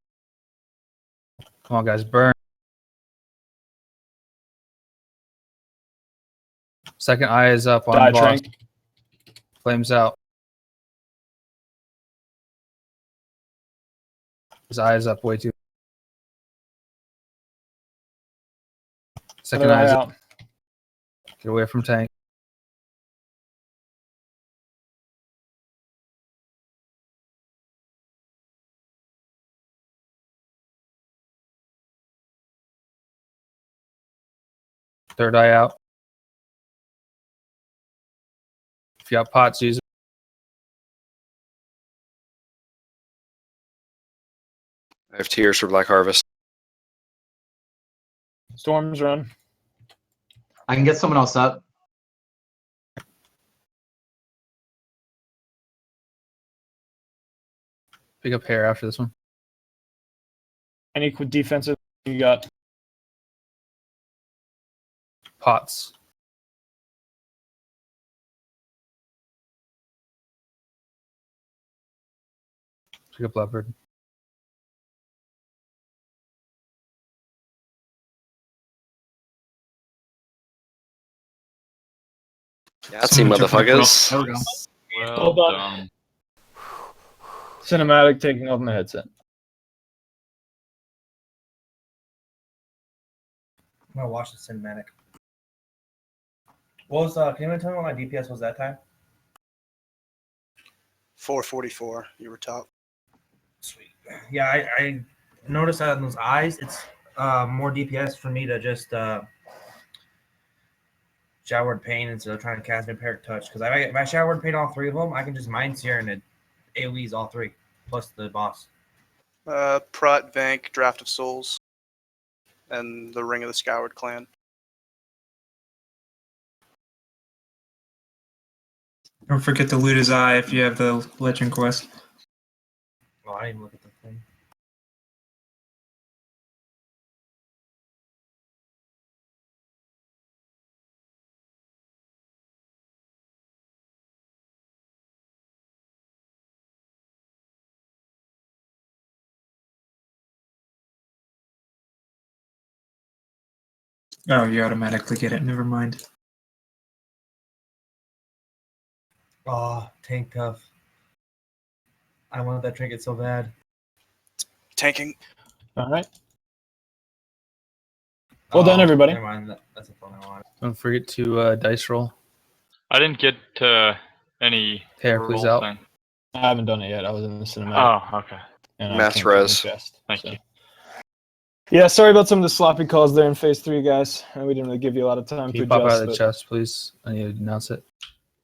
Come on, guys. Burn. Second eye is up on Die boss. trank. Flames out. His eye is up way too. Second Other eye eye is out. up. Get away from tank. Third eye out. If you got pots, use it. I have tears for Black Harvest. Storms run. I can get someone else up. Pick up hair after this one. Any defensive you got? Pots. Pick up leopard. Yahtzee, motherfuckers. There we go. Well Hold on. done. Cinematic taking off my headset. I'm gonna watch the cinematic. What was can anyone tell me what my DPS was that time? 444. You were top. Sweet. Yeah, I noticed that in those eyes, it's more DPS for me to just showered pain instead of trying to cast Vampiric Touch. Because if I showered pain all three of them, I can just Mind Sear and it AoEs all three, plus the boss. Prot, Vank, Draft of Souls, and the Ring of the Scoured Clan. Don't forget to loot his eye if you have the Legend Quest. Oh, I didn't even look at the thing. Oh, you automatically get it. Never mind. Oh, tank tough. I wanted that trinket so bad. Tanking. All right. Well done, everybody. Never mind. That's the phone I wanted. Don't forget to dice roll. I didn't get any Hair, please roll out. thing. I haven't done it yet. I was in the cinematic. Oh, okay. And I Mass can't get in the res. chest, Thank so. you. Yeah, sorry about some of the sloppy calls there in phase 3, guys. We didn't really give you a lot of time Can to you pop out adjust. of the but- chest, please? I need to announce it.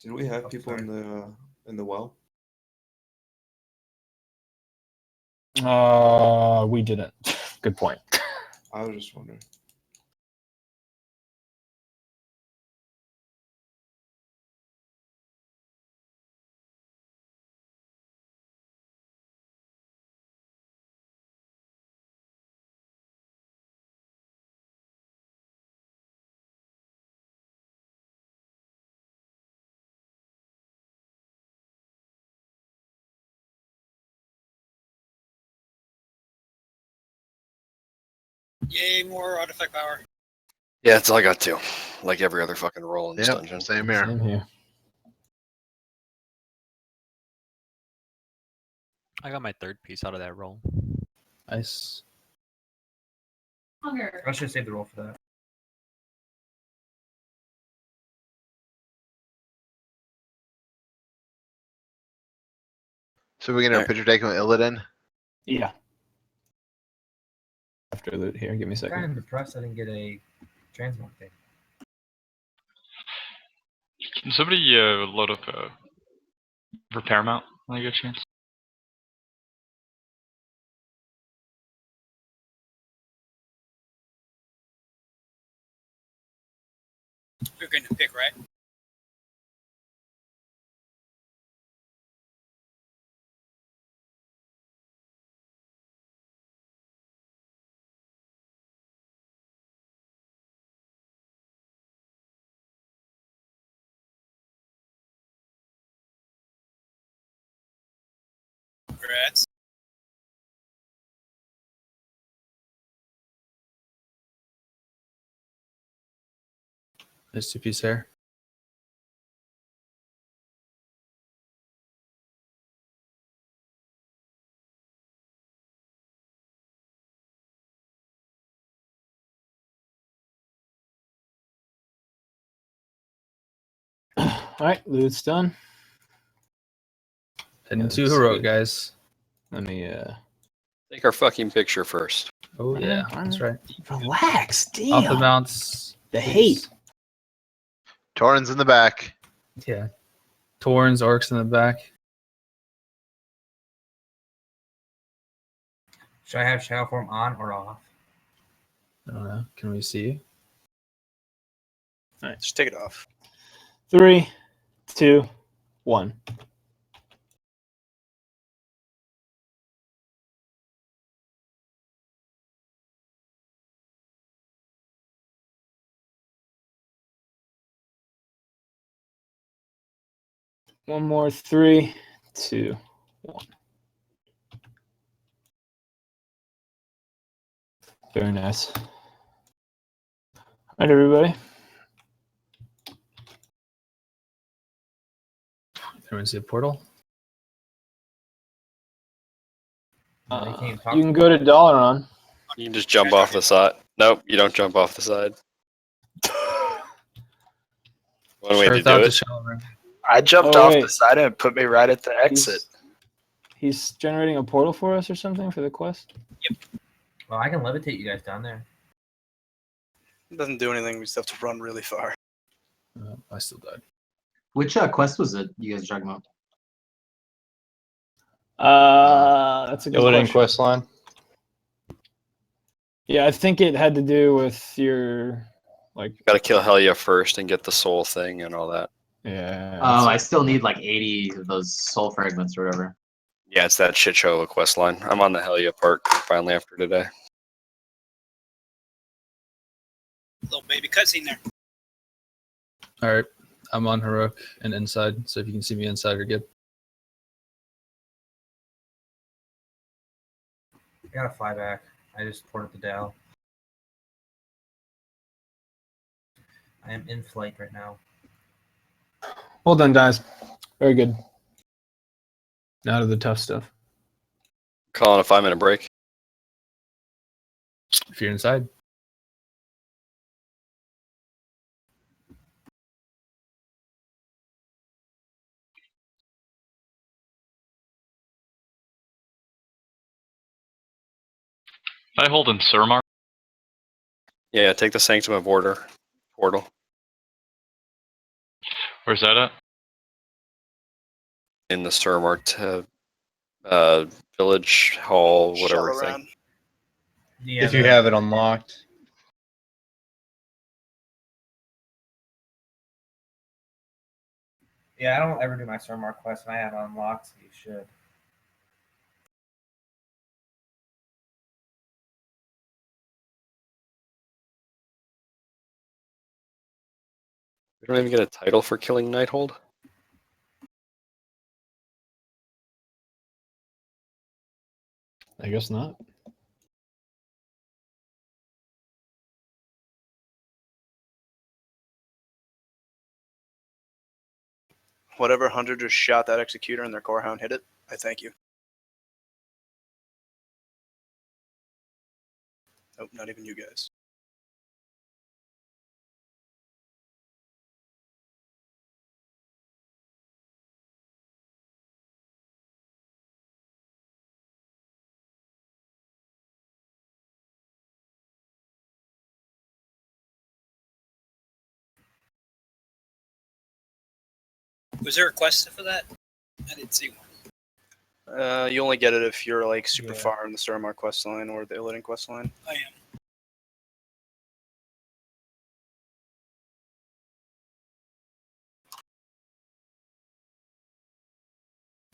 Did we have people in the well? We didn't. Good point. I was just wondering. Yay, more artifact power. Yeah, that's all I got too. Like every other fucking roll in this Yep, dungeon. same here. Same here. I got my third piece out of that roll. Nice. I should save the roll for that. So we're gonna picture taking with Illidan. Yeah. After loot here, give me a I'm kind second. of depressed I didn't get a transmog thing. Can somebody load up a repair mount when I get a chance? You're going to pick, right? Congrats. Nice 2-piece hair. All right, loot's done. Heading to let's heroic, see. guys. Let me Take our fucking picture first. Oh yeah, that's right. relax. Off the Damn. bounce. The please. hate. Torrens in the back. Yeah. Torns, orcs in the back. Should I have shadow form on or off? I don't know. Can we see? All right. Just take it off. 3, 2, 1. One more. 3, 2, 1. Very nice. All right, everybody. Everyone see a portal? You can go to Dalaran. You can just jump off the side. Nope, you don't jump off the side. One way to do it. I jumped Oh, off wait. the side and it put me right at the exit. He's generating a portal for us or something for the quest? Well, I can levitate you guys down there. It doesn't do anything. We just have to run really far. I still died. Which quest was it you guys are talking about? That's a good Building question. quest line. Yeah, I think it had to do with your Gotta kill Helia first and get the soul thing and all that. Yeah. Oh, I still need like 80 of those soul fragments or whatever. Yeah, it's that shit show of a quest line. I'm on the Helia part finally after today. Little baby cutscene there. All right. I'm on heroic and inside, so if you can see me inside, you're good. I gotta fly back. I just ported the Dow. I am in flight right now. Well done, guys. Very good. Now to the tough stuff. Calling a 5-minute break. If you're inside. I hold in Surmar. Yeah, take the Sanctum of Order portal. Where's that at? In the Surmar village hall, whatever thing. If you have it unlocked. Yeah, I don't ever do my Surmar quest, and I have it unlocked, so you should. We don't even get a title for killing NIghthold. I guess not. Whatever hunter just shot that executor and their core hound hit it, I thank you. Nope, not even you guys. Was there a quest for that? I didn't see one. You only get it if you're like super Yeah. far in the Suramar quest line or the Illidan quest line. I am.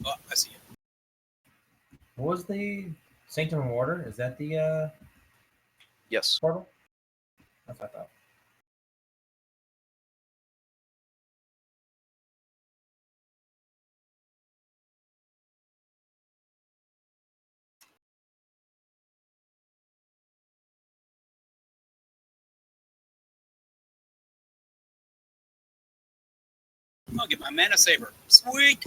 Oh, I see it. What was the Sanctum of Order? Is that the Yes. portal? That's what I thought. I'll get my mana saber. Sweet.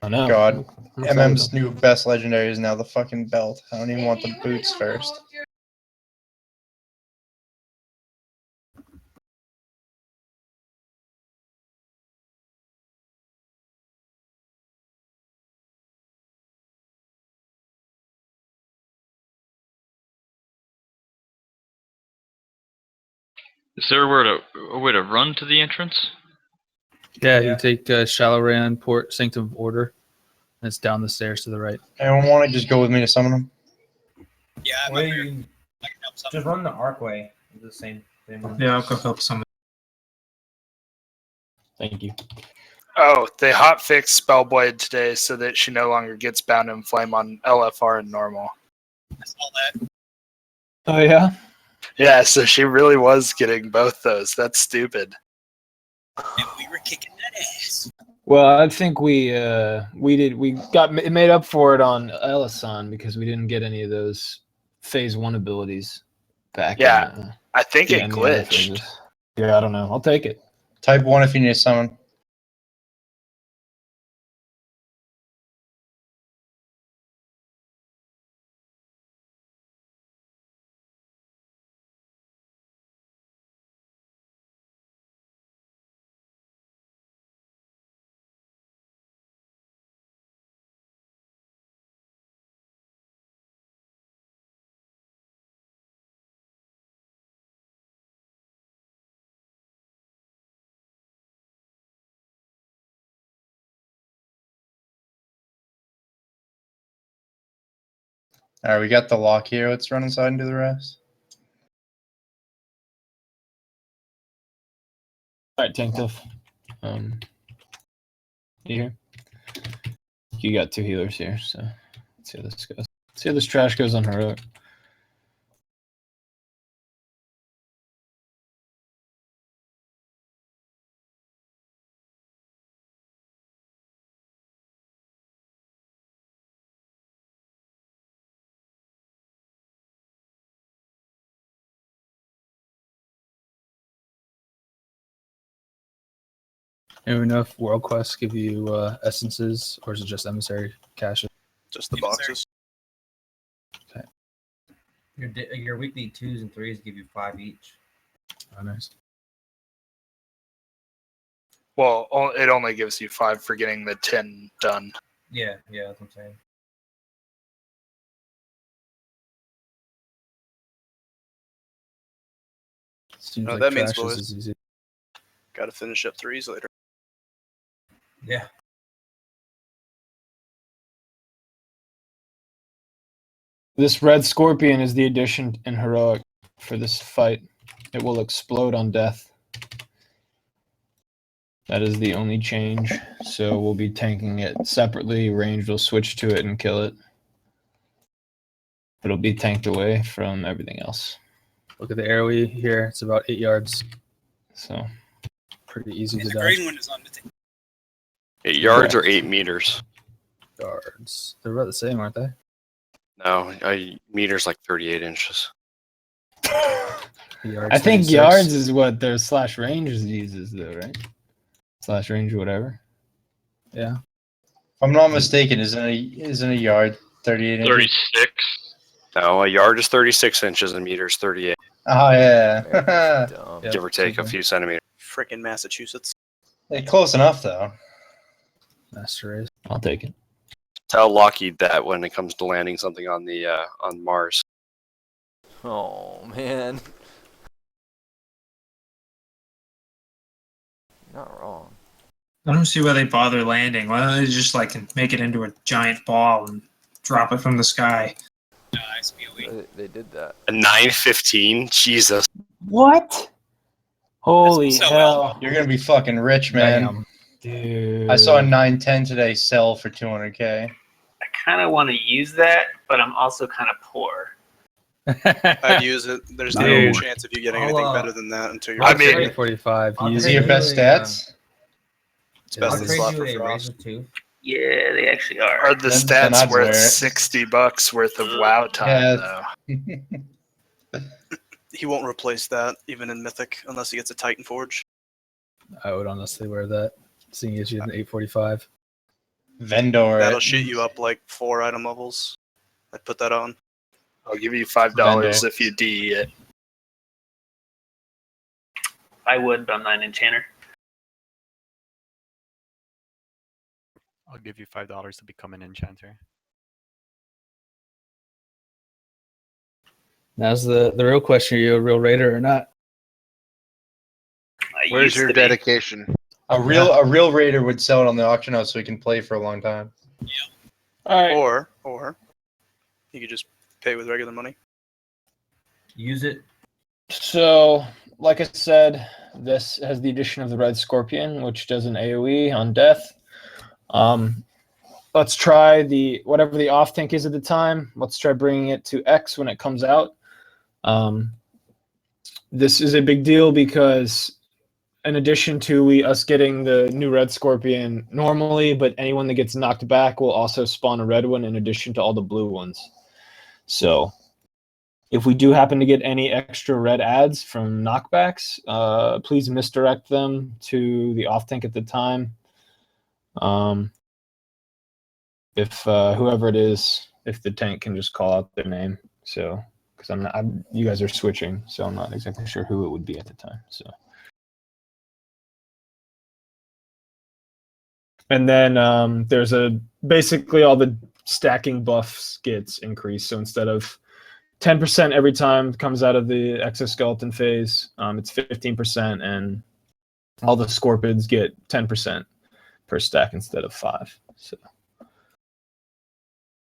I know. God, I'm excited MM's about new best legendary is now the fucking belt. I don't even want the boots first. Is there a way to run to the entrance? Yeah, you take Shallow Ran, Port, Sanctum of Order, and it's down the stairs to the right. Anyone want to just go with me to summon them? Yeah, I'm Or up here. you I can help just someone. run the Arcway. It's the same thing. Yeah, I'll go help someone. Thank you. Oh, they hotfixed Spellblade today so that she no longer gets Bound in Flame on LFR and normal. I saw that. Oh yeah. Yeah, so she really was getting both those. That's stupid. And we were kicking that ass. Well, I think we got it made up for it on Ellison because we didn't get any of those phase 1 abilities back. Yeah, in, I think it in the other glitched. phases. Yeah, I don't know. I'll take it. Type 1 if you need to summon. Alright, we got the lock here. Let's run inside and do the rest. All right, Tank Tough. You here? You got 2 healers here, so let's see how this goes. Let's see how this trash goes on heroic. Anyone know if World Quests give you essences, or is it just emissary caches? Just the boxes. Okay. Your weekly 2s and 3s give you 5 each. Oh, nice. Well, it only gives you 5 for getting the 10 done. Yeah, that's what I'm saying. Seems No, like that means, trash boys, is easy. gotta finish up 3s later. Yeah. This red scorpion is the addition in heroic for this fight. It will explode on death. That is the only change. So we'll be tanking it separately. Ranged will switch to it and kill it. It'll be tanked away from everything else. Look at the AoE here. It's about 8 yards. So pretty easy to The dodge. green one is on the thing. 8 yards or Correct. 8 meters? Yards. They're about the same, aren't they? No, a meter's like 38 inches. Yards, I think 36. yards is what their slash range uses, though, right? Slash range, whatever. Yeah. If I'm not mistaken, isn't a yard 38 inches? 36. No, a yard is 36 inches and meters 38. Oh yeah. Yep, Give or take a super. few centimeters. Frickin' Massachusetts. Hey, close enough though. Master race. I'll take it. Tell Lockheed that when it comes to landing something on the on Mars. Oh man. Not wrong. I don't see why they bother landing. Why don't they just like make it into a giant ball and drop it from the sky? Nice, BOE. They did that. A 915? Jesus. What? Holy So hell. You're gonna be fucking rich, man. Damn. Dude. I saw a 910 today sell for 200K. I kind of want to use that, but I'm also kind of poor. I'd use it. There's no Dude. chance of you getting I'll, anything better than that until you're. I mean, 45. I'll Is Use he trade your it. you best a, stats? It's best I'll in trade slot you for a Frost. Razor tooth. Yeah, they actually are. Are the Then stats I'd worth wear it. $60 worth of WoW time though? He won't replace that even in Mythic unless he gets a Titan Forge. I would honestly wear that, seeing as you had an 845. Vendor. That'll shoot you up like 4 item levels. I'd put that on. I'll give you $5 Vendor. if you DE it. I would, but I'm not an enchanter. I'll give you $5 to become an enchanter. Now's the real question: are you a real raider or not? I Where's used your to be. dedication? A real raider would sell it on the auction house so he can play for a long time. All right. Or you could just pay with regular money. Use it. So, like I said, this has the addition of the Red Scorpion, which does an AoE on death. Let's try whatever the off tank is at the time. Let's try bringing it to X when it comes out. This is a big deal because in addition to us getting the new Red Scorpion normally, but anyone that gets knocked back will also spawn a red one in addition to all the blue ones. So if we do happen to get any extra red ads from knockbacks, please misdirect them to the off tank at the time. If whoever it is, if the tank can just call out their name. So, because you guys are switching, so I'm not exactly sure who it would be at the time. So, and then there's basically all the stacking buffs gets increased. So instead of 10% every time it comes out of the exoskeleton phase, it's 15%, and all the scorpids get 10% per stack instead of 5. So,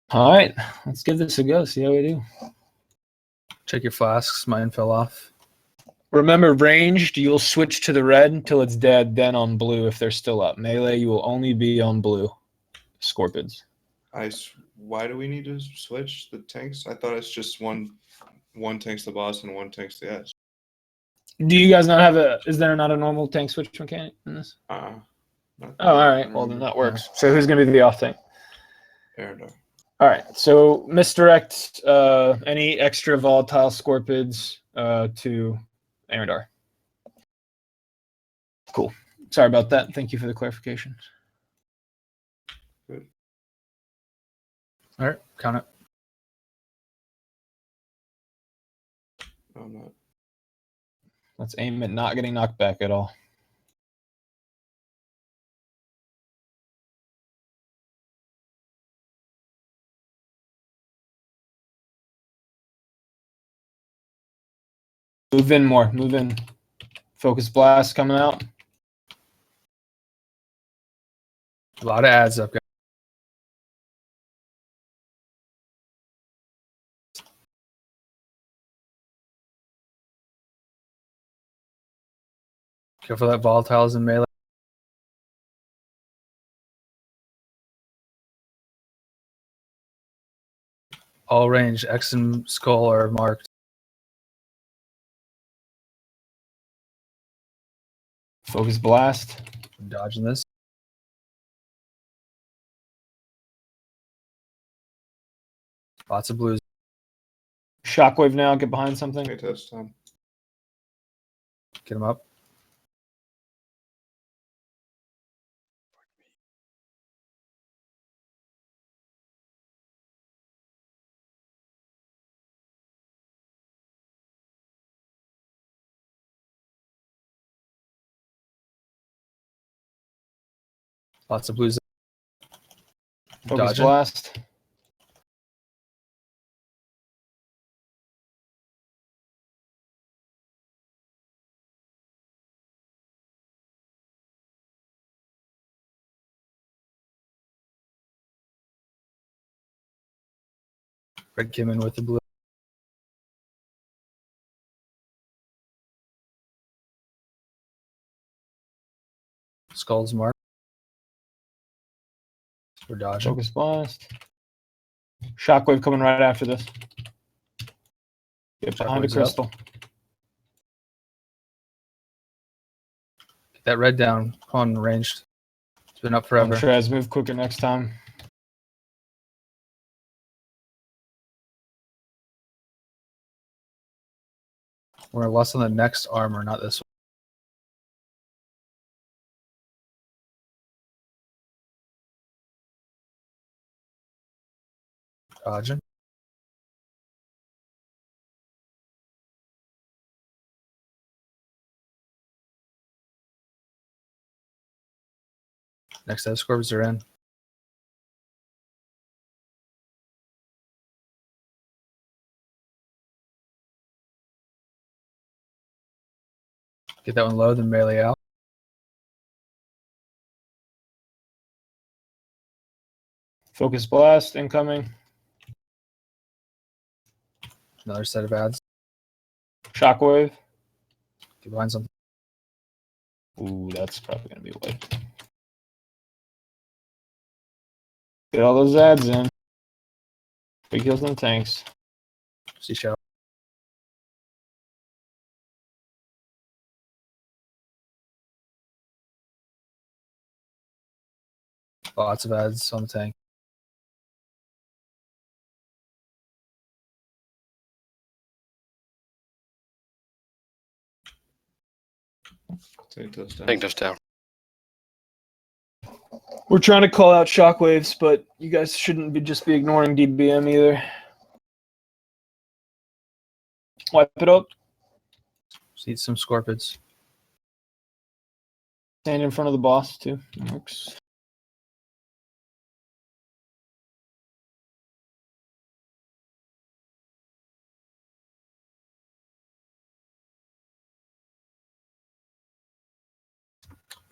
all right, let's give this a go. See how we do. Check your flasks. Mine fell off. Remember, ranged, you'll switch to the red until it's dead, then on blue if they're still up. Melee, you will only be on blue. Scorpids. Why do we need to switch the tanks? I thought it's just one tank's the boss and one tank's the S. Do you guys not have is there not a normal tank switch mechanic in this? Oh, all right. Well, then that works. So who's going to be the off tank? Arendar. All right. So misdirect any extra volatile scorpids to Arendar. Cool. Sorry about that. Thank you for the clarification. Good. All right, count it. No, I'm not. Let's aim at not getting knocked back at all. Move in more. Move in. Focus blast coming out. A lot of ads up, guys. Careful that volatiles in melee. All range, X and skull are marked. Focus blast. I'm dodging this. Lots of blues. Shockwave now. Get behind something. Okay, test time. Get him up. Lots of blues. Focus Dodging. blast. Red came in with the blue. Skull's marked. We're dodging. Focus blast. Shockwave coming right after this. Get behind a Shockwave's crystal. up. Get that red down. On ranged. It's been up forever. Trez, move quicker next time. We're less on the next armor, not this one. Dodging. Next set of scorpions are in. Get that one low, then melee out. Focus blast incoming. Another set of ads. Shockwave. Get behind something. Ooh, that's probably gonna be white. Get all those ads in. Big heals on tanks. See shell. Lots of ads on the tank. Take those down. Take those down. We're trying to call out shockwaves, but you guys shouldn't be just be ignoring DBM either. Wipe it up. See some scorpions. Stand in front of the boss too. Works.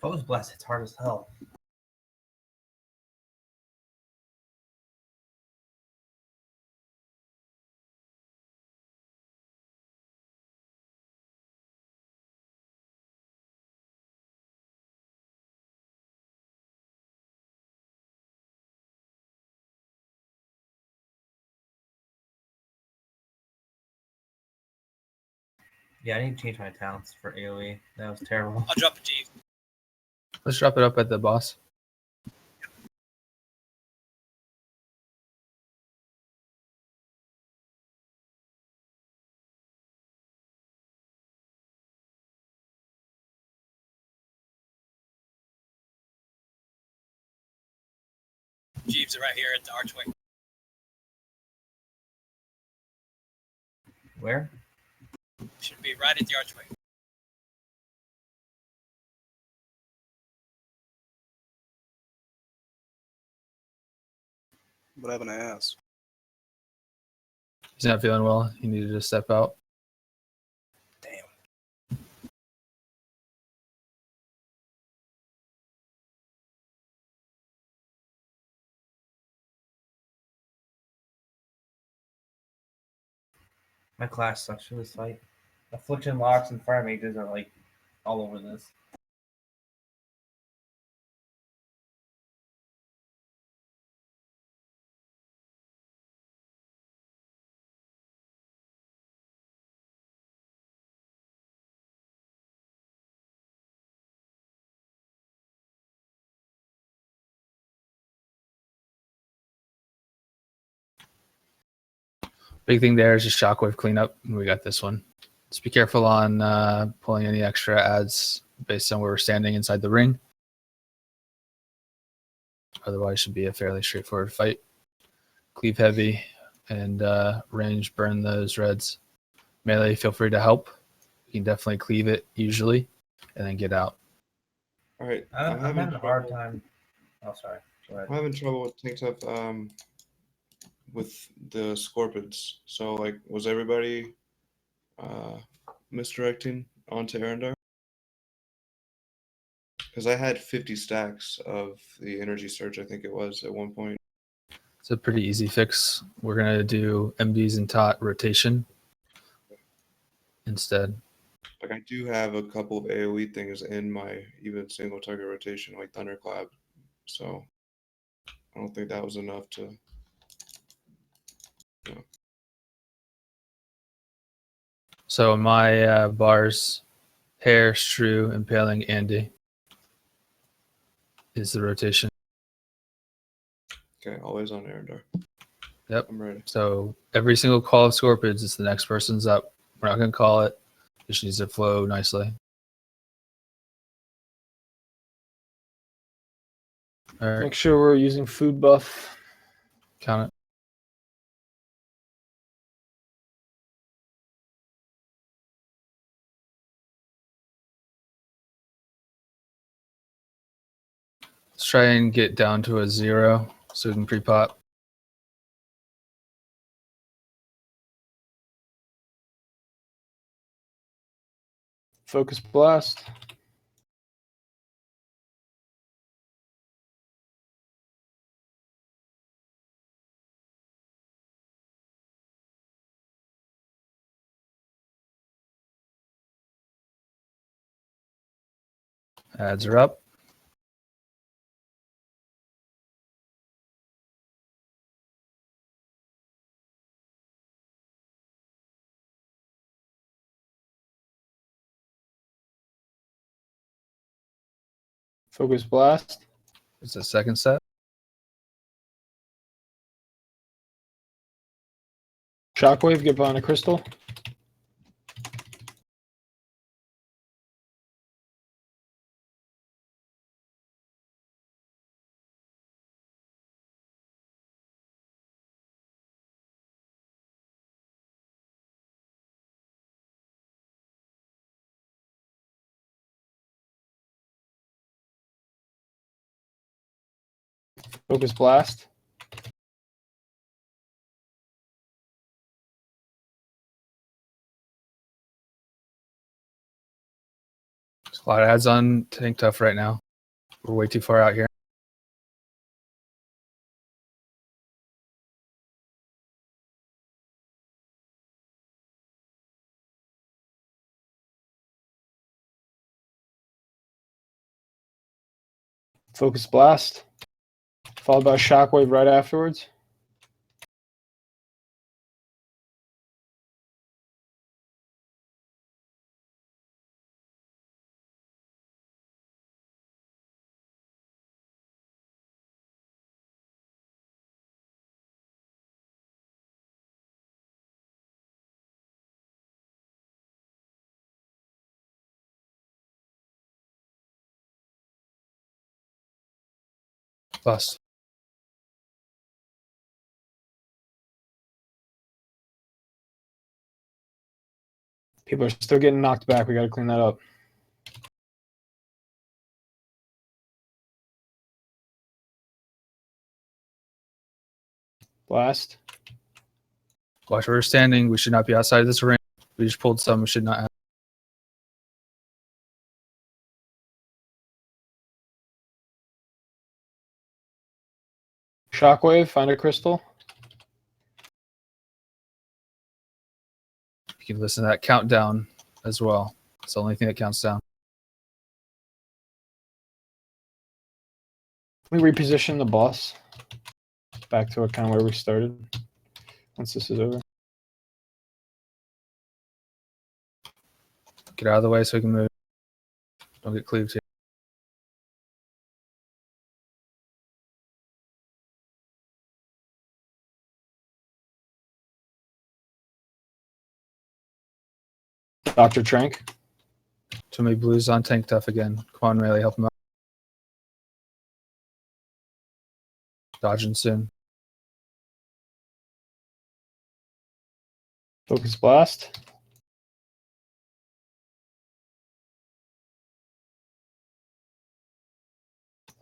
Focus blast hits hard as hell. Yeah, I need to change my talents for AoE. That was terrible. I'll drop it to you. Let's drop it up at the boss. Jeeves are right here at the archway. Where? Should be right at the archway. What happened to ass? He's not feeling well. He needed to step out. My class sucks for this fight. Affliction locks and fire mages are like all over this. Big thing there is just shockwave cleanup. We got this one. Just be careful on pulling any extra ads based on where we're standing inside the ring. Otherwise, it should be a fairly straightforward fight. Cleave heavy and range burn those reds. Melee, feel free to help. You can definitely cleave it usually and then get out. All right. I'm having a hard time. Oh, sorry. Go ahead. I'm having trouble with tank stuff with the scorpions. So like, was everybody misdirecting onto Arendar? Because I had 50 stacks of the energy surge, I think it was at one point. It's a pretty easy fix. We're going to do MDs and tot rotation instead. Like I do have a couple of AoE things in my even single target rotation, like Thunderclap. So I don't think that was enough to. You know. So my bars, hair, Shrew, Impaling, Andy is the rotation. Okay, always on Arendar. Yep. I'm ready. So every single call of Scorpions, it's the next person's up. We're not going to call it. It just needs to flow nicely. All right. Make sure we're using food buff. Count it. Let's try and get down to a 0 so we can pre-pop. Focus blast. Ads are up. Focus blast. It's the second set. Shockwave, get behind a crystal. Focus blast. There's a lot of ads on Tank Tough right now. We're way too far out here. Focus blast. Followed by shockwave right afterwards. Bust. People are still getting knocked back. We got to clean that up. Blast. Watch where we're standing. We should not be outside of this ring. We just pulled some. We should not have. Shockwave, find a crystal. You can listen to that countdown as well. It's the only thing that counts down. We reposition the boss back to kind of where we started once this is over. Get out of the way so we can move. Don't get cleaved here. Dr. Trank. Too many blues on Tank Tough again. Come on, Melee, help him out. Dodging soon. Focus blast.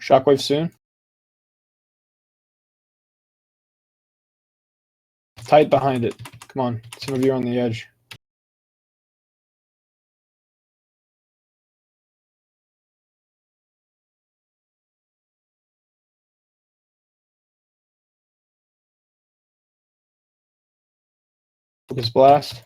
Shockwave soon. Tight behind it. Come on. Some of you are on the edge. Focus blast.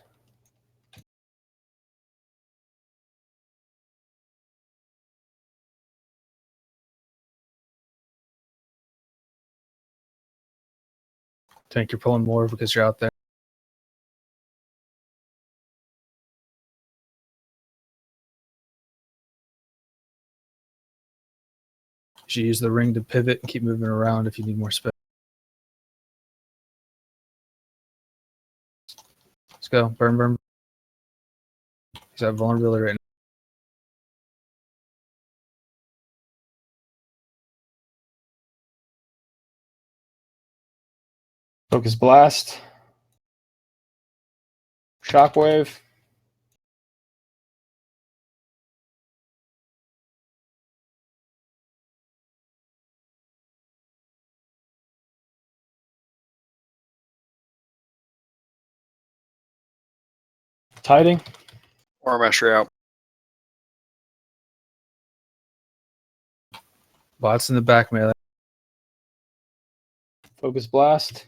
Tank, you're pulling more because you're out there. You should use the ring to pivot and keep moving around if you need more space. Let's go. Burn, burn. He's at vulnerability right now. Focus blast. Shockwave. Tiding. Or mastery out. Bots in the back melee. Focus blast.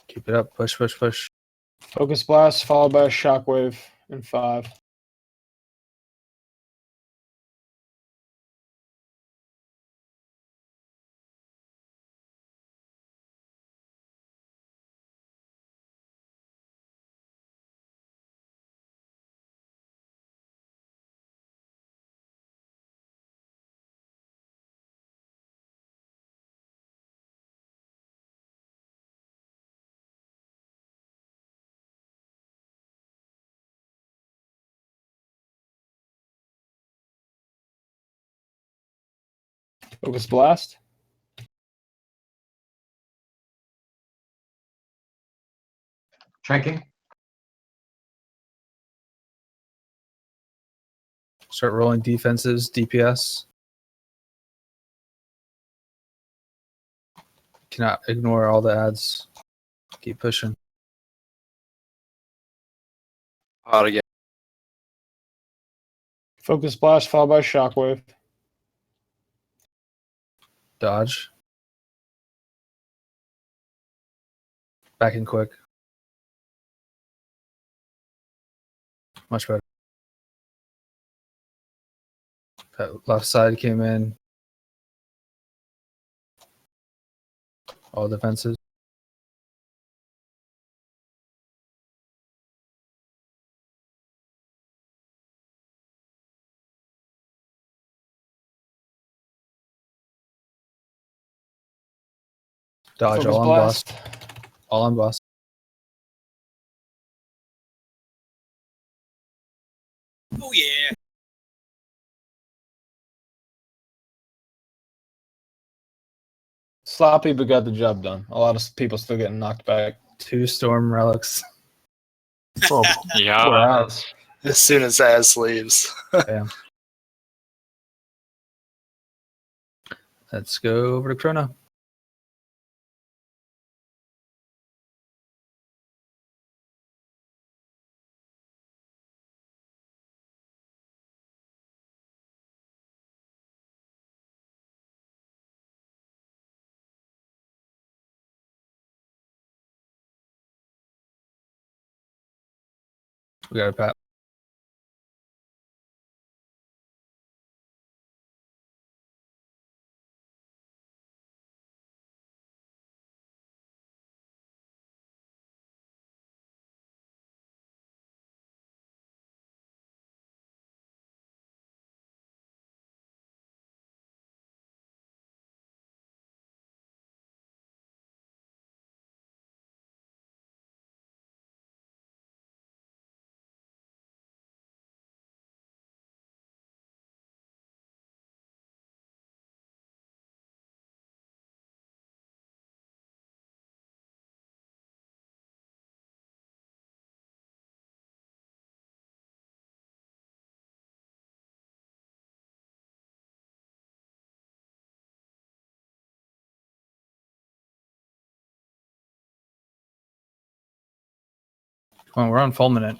Keep it up. Push, push, push. Focus blast followed by a shockwave in 5. Focus blast. Checking. Start rolling defenses, DPS. Cannot ignore all the ads. Keep pushing. Hot again. Focus blast followed by shockwave. Dodge. Back in quick. Much better. That left side came in. All defenses. Dodge, Focus all on boss. blast. All on boss. Oh yeah. Sloppy, but got the job done. A lot of people still getting knocked back. 2 storm relics. Oh, Yeah. poor Az. As soon as Az leaves. Yeah. Let's go over to Chrono. We got a Pat. Come on, we're on full minute.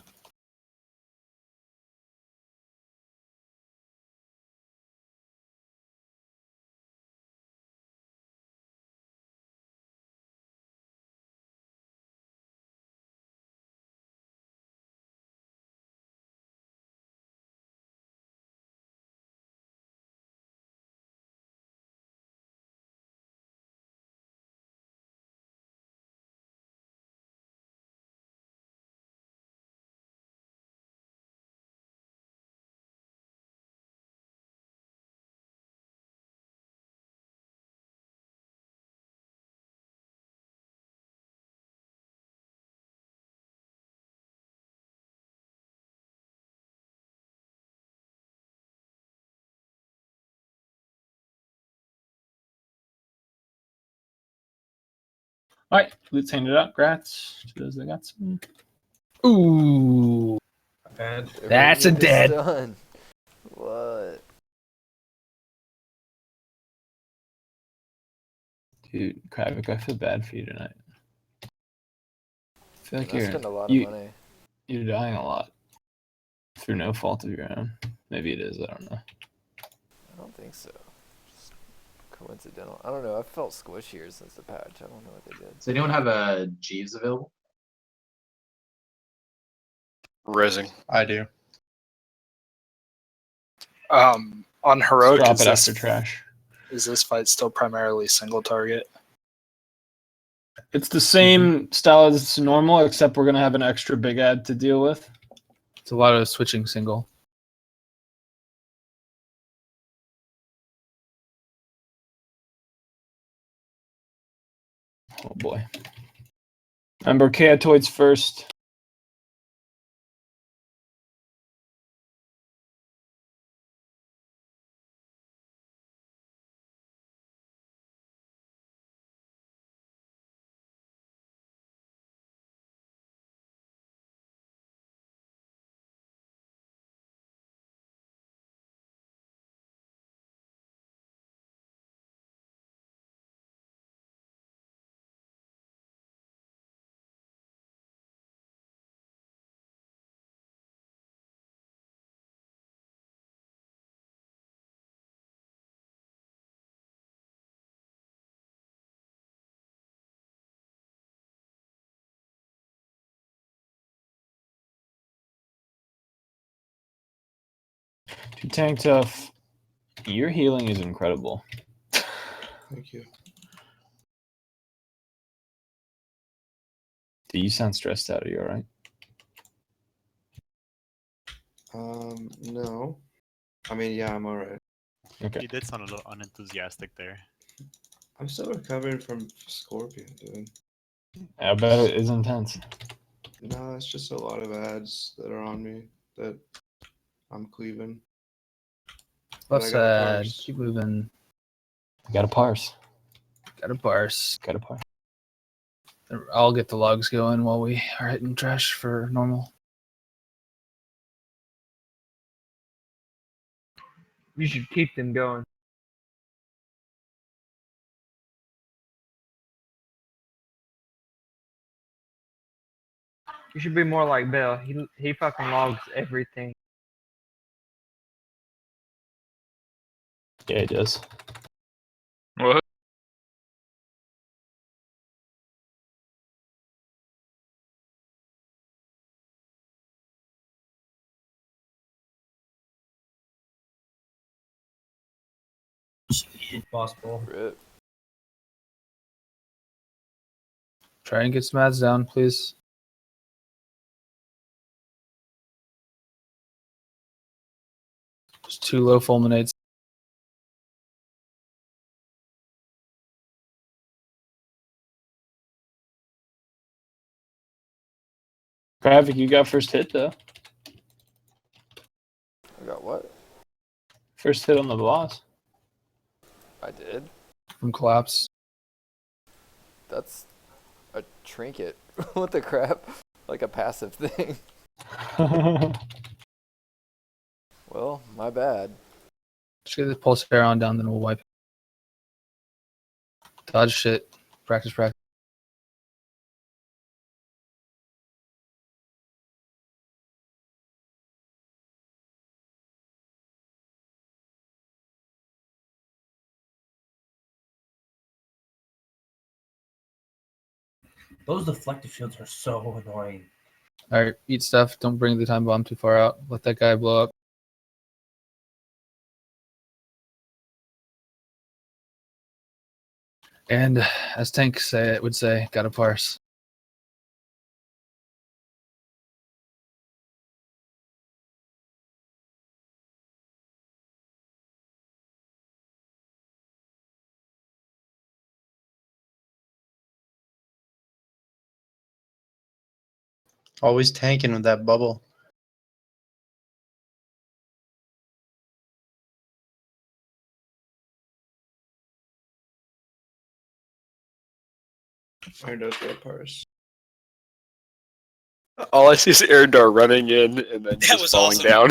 All right, let's hand it up. Grats to those that got some. Ooh, Bad. that's a Everything is dead. Done. What? Dude, Kravik, I feel bad for you tonight. I feel like I spend a lot of money. you're dying a lot through no fault of your own. Maybe it is. I don't know. I don't think so. Just coincidental. I don't know. I've felt squishier since the patch. I don't know what they did. Does anyone have a Jeeves available? Rising. I do. On heroic, Drop it after trash. is this fight still primarily single target? It's the same style as normal, except we're gonna have an extra big ad to deal with. It's a lot of switching single. Oh boy. Remember, Chaotoids first. Tank Tough, your healing is incredible. Thank you. Do you sound stressed out? Are you all right? No. I mean, yeah, I'm alright. Okay. You did sound a little unenthusiastic there. I'm still recovering from Scorpion, dude. I bet it is intense. No, it's just a lot of ads that are on me that I'm cleaving. But Left I gotta side. parse. Keep moving. Got to parse. Got to parse. Got to parse. I'll get the logs going while we are hitting trash for normal. You should keep them going. You should be more like Bill. He fucking logs everything. Yeah, it does. What? Possible. Rip. Try and get some ads down, please. Just 2 low fulminates. Gravik, you got first hit though. I got what? First hit on the boss. I did. From collapse. That's a trinket. What the crap? Like a passive thing. Well, my bad. Just get the pulse hair on down, then we'll wipe. Dodge shit. Practice, practice. Those deflective shields are so annoying. Alright, eat stuff. Don't bring the time bomb too far out. Let that guy blow up. And as Tank would say, gotta parse. Always tanking with that bubble. Arendar's got a purse. All I see is Arendar running in and then just was falling awesome. down.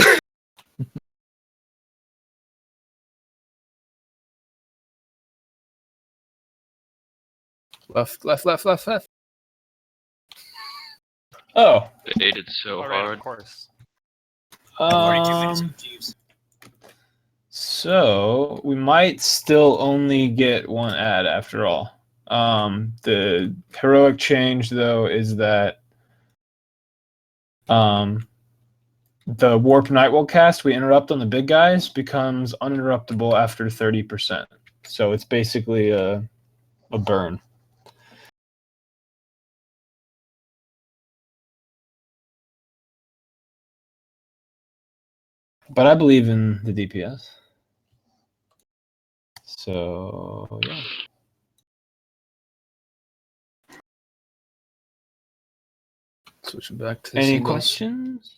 Left, left, left, left, left. Oh. Baited so All right, hard. of course. So we might still only get one ad after all. The heroic change though is that the Warp Nightwell cast we interrupt on the big guys becomes uninterruptible after 30%. So it's basically a burn. But I believe in the DPS. So yeah. Switching back to Any singles. questions?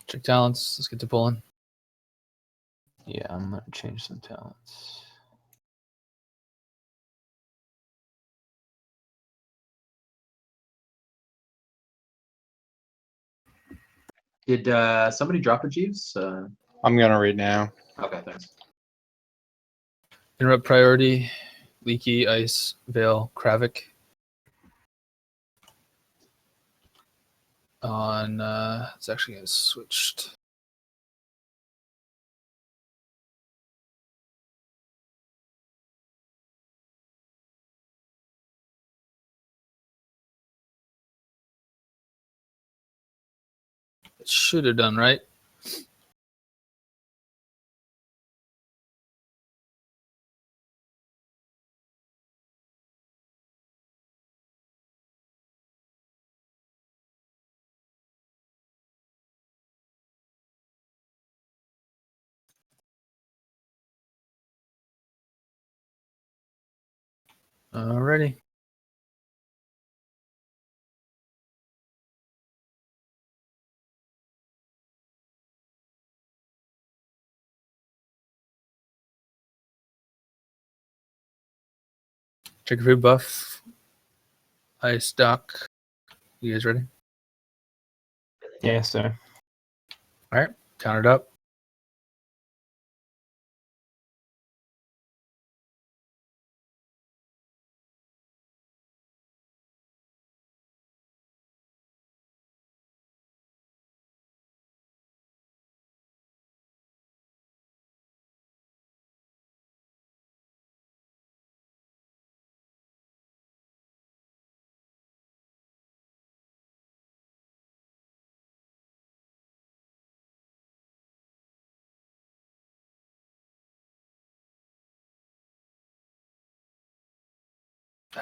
Check talents. Let's get to pulling. Yeah, I'm gonna change some talents. Did somebody drop a Jeeves? I'm gonna read now. Okay, thanks. Interrupt priority. Leaky, Ice, Veil, Kravik. On it's actually gonna switched. It should have done right. Alrighty. Trigger food buff. Ice dock. You guys ready? Yes, sir. Alright, count it up.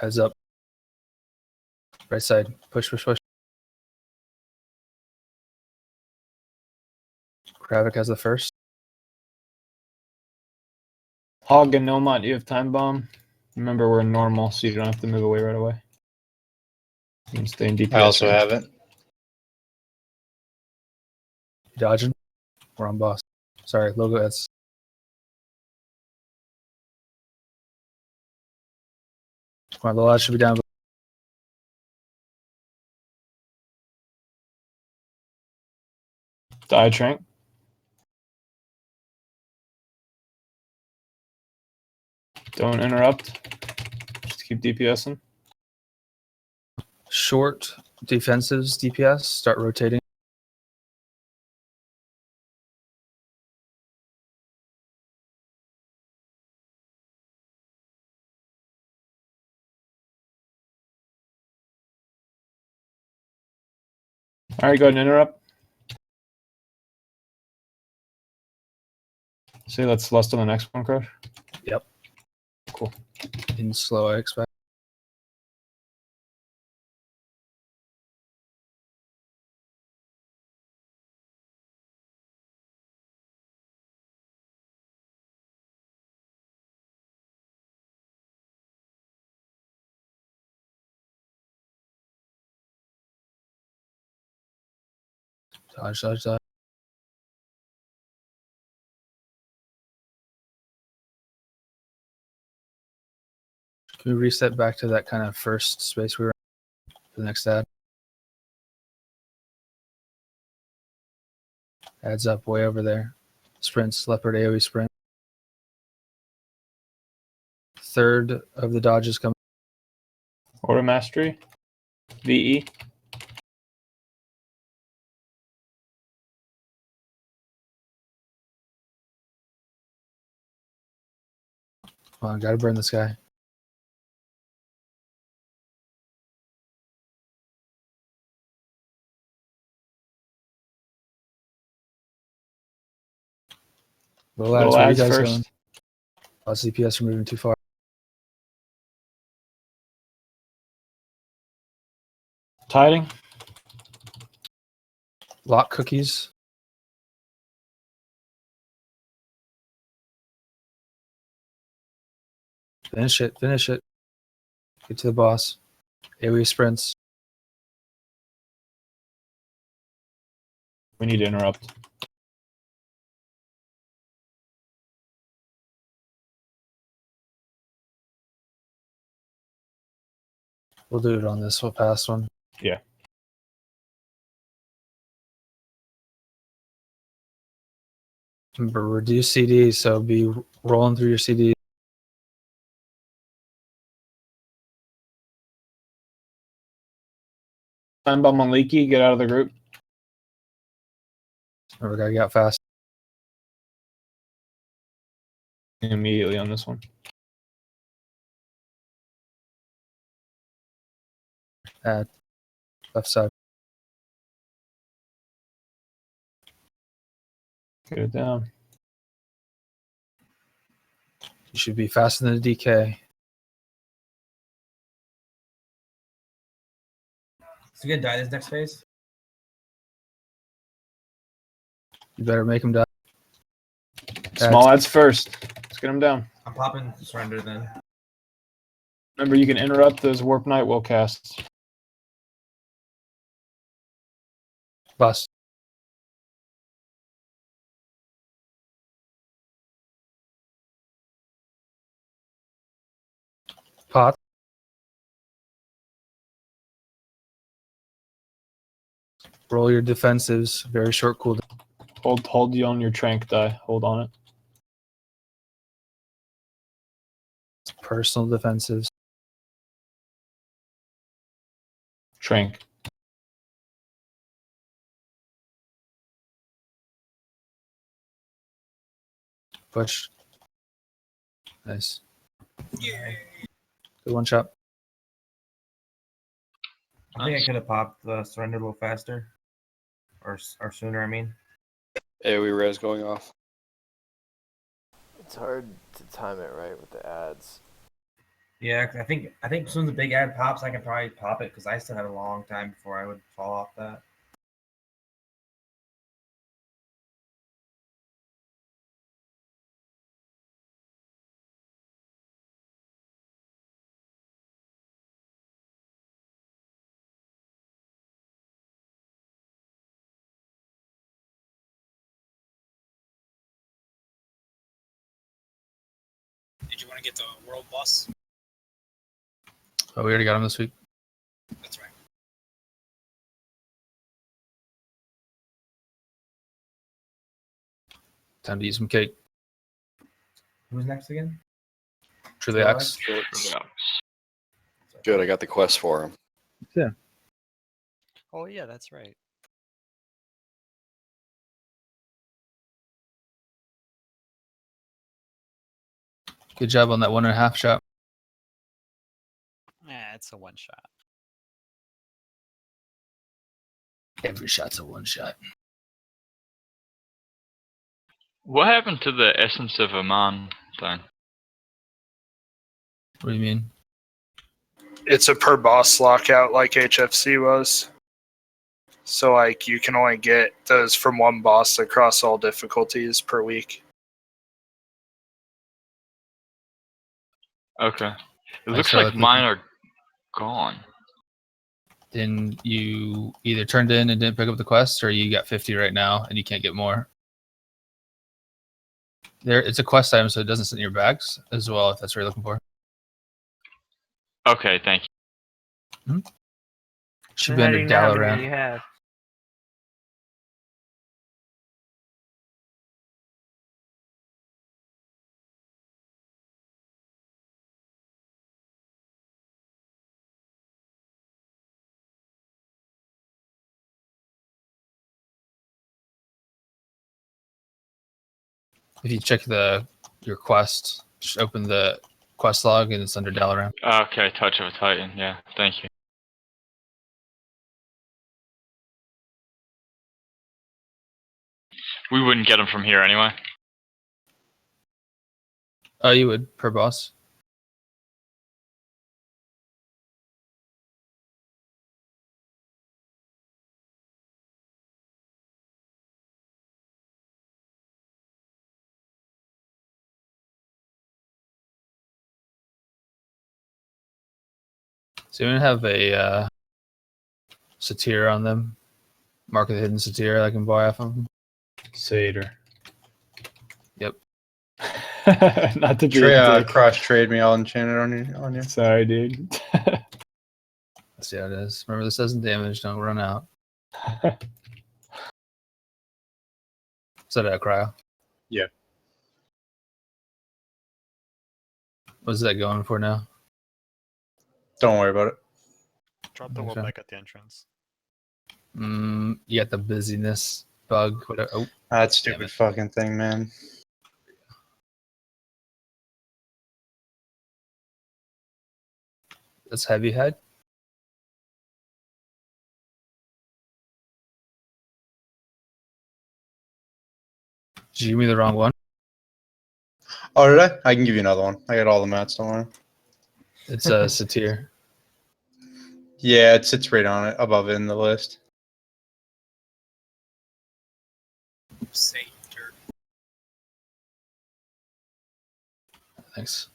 Heads up. Right side. Push, push, push. Kravik has the first. Hog and Nomad, you have time bomb. Remember, we're normal, so you don't have to move away right away. You can stay in DPS. I also range. have it. Dodging. We're on boss. Sorry, logo S. Come on, the last should be down. Die Trank. Don't interrupt. Just keep DPSing. Short defensives DPS. Start rotating. All right, go ahead and interrupt. See, let's lust on the next one, Crush. Yep. Cool. In slow, I expect. Dodge, dodge, dodge. Can we reset back to that kind of first space we were in for the next ad? Adds up way over there. Sprints, leopard AoE sprint. Third of the dodges come. Order mastery. VE. Come on, gotta burn this guy. Low lads, where you ads guys first. going? CPS are moving too far. Tiding. Lock cookies. Finish it, finish it. Get to the boss. AoE sprints. We need to interrupt. We'll do it on this past one. Yeah. Remember, reduce CD, so be rolling through your CD. Time bomb on Leaky. Get out of the group. Remember, gotta get out fast. Immediately on this one. Add. Left side. Get it down. You should be faster than a DK. Is he gonna die this next phase? You better make him die. Small ads first. Let's get him down. I'm popping surrender then. Remember, you can interrupt those Warp Night will casts. Bust. Pot. Roll your defensives. Very short cooldown. Hold you on your trank die. Hold on it. Personal defensives. Trank. Push. Nice. Good one shot. I think I could have popped the surrender a little faster, or sooner. I mean. AoE res going off. It's hard to time it right with the ads. Yeah, 'cause I think as soon as the big ad pops, I can probably pop it because I still had a long time before I would fall off that. Did you want to get the world boss? Oh, we already got him this week. That's right. Time to eat some cake. Who's next again? Truly X. Good, I got the quest for him. Yeah. Oh yeah, that's right. Good job on that 1.5 shot. It's a one shot. Every shot's a one shot. What happened to the Essence of Aman thing? What do you mean? It's a per boss lockout like HFC was. So like you can only get those from one boss across all difficulties per week. Okay. It I looks saw like that mine are gone. Then you either turned in and didn't pick up the quest, or you got 50 right now and you can't get more. It's a quest item, so it doesn't sit in your bags as well, if that's what you're looking for. Okay, thank you. Should So be how do under you know how many Dalaran. you have? If you check your quest, just open the quest log and it's under Dalaran. Okay, Touch of a Titan. Yeah, thank you. We wouldn't get him from here anyway. Oh, you would per boss. So you don't have a satyr on them. Mark of the hidden satyr I can buy off of them. Satyr. Yep. Not to be a dick. Cross trade me all enchanted on you. Sorry, dude. Let's see how it is. Remember, this doesn't damage. Don't run out. Is that a cryo? Yeah. What's that going for now? Don't worry about it. Drop the Okay. wall back at the entrance. You got the busyness bug. Whatever. Oh, That stupid fucking thing, man. that's heavy head. Did you give me the wrong one? Oh, did I? I can give you another one. I got all the mats, don't worry. It's a satyr. Yeah, it sits right on it, above it in the list. Satyr. Thanks.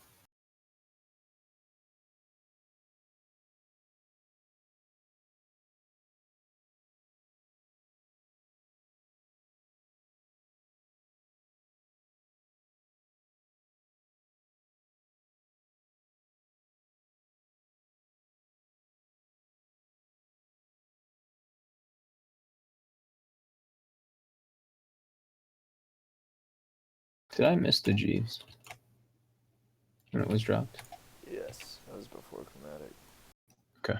Did I miss the G's when it was dropped? Yes, that was before chromatic. Okay.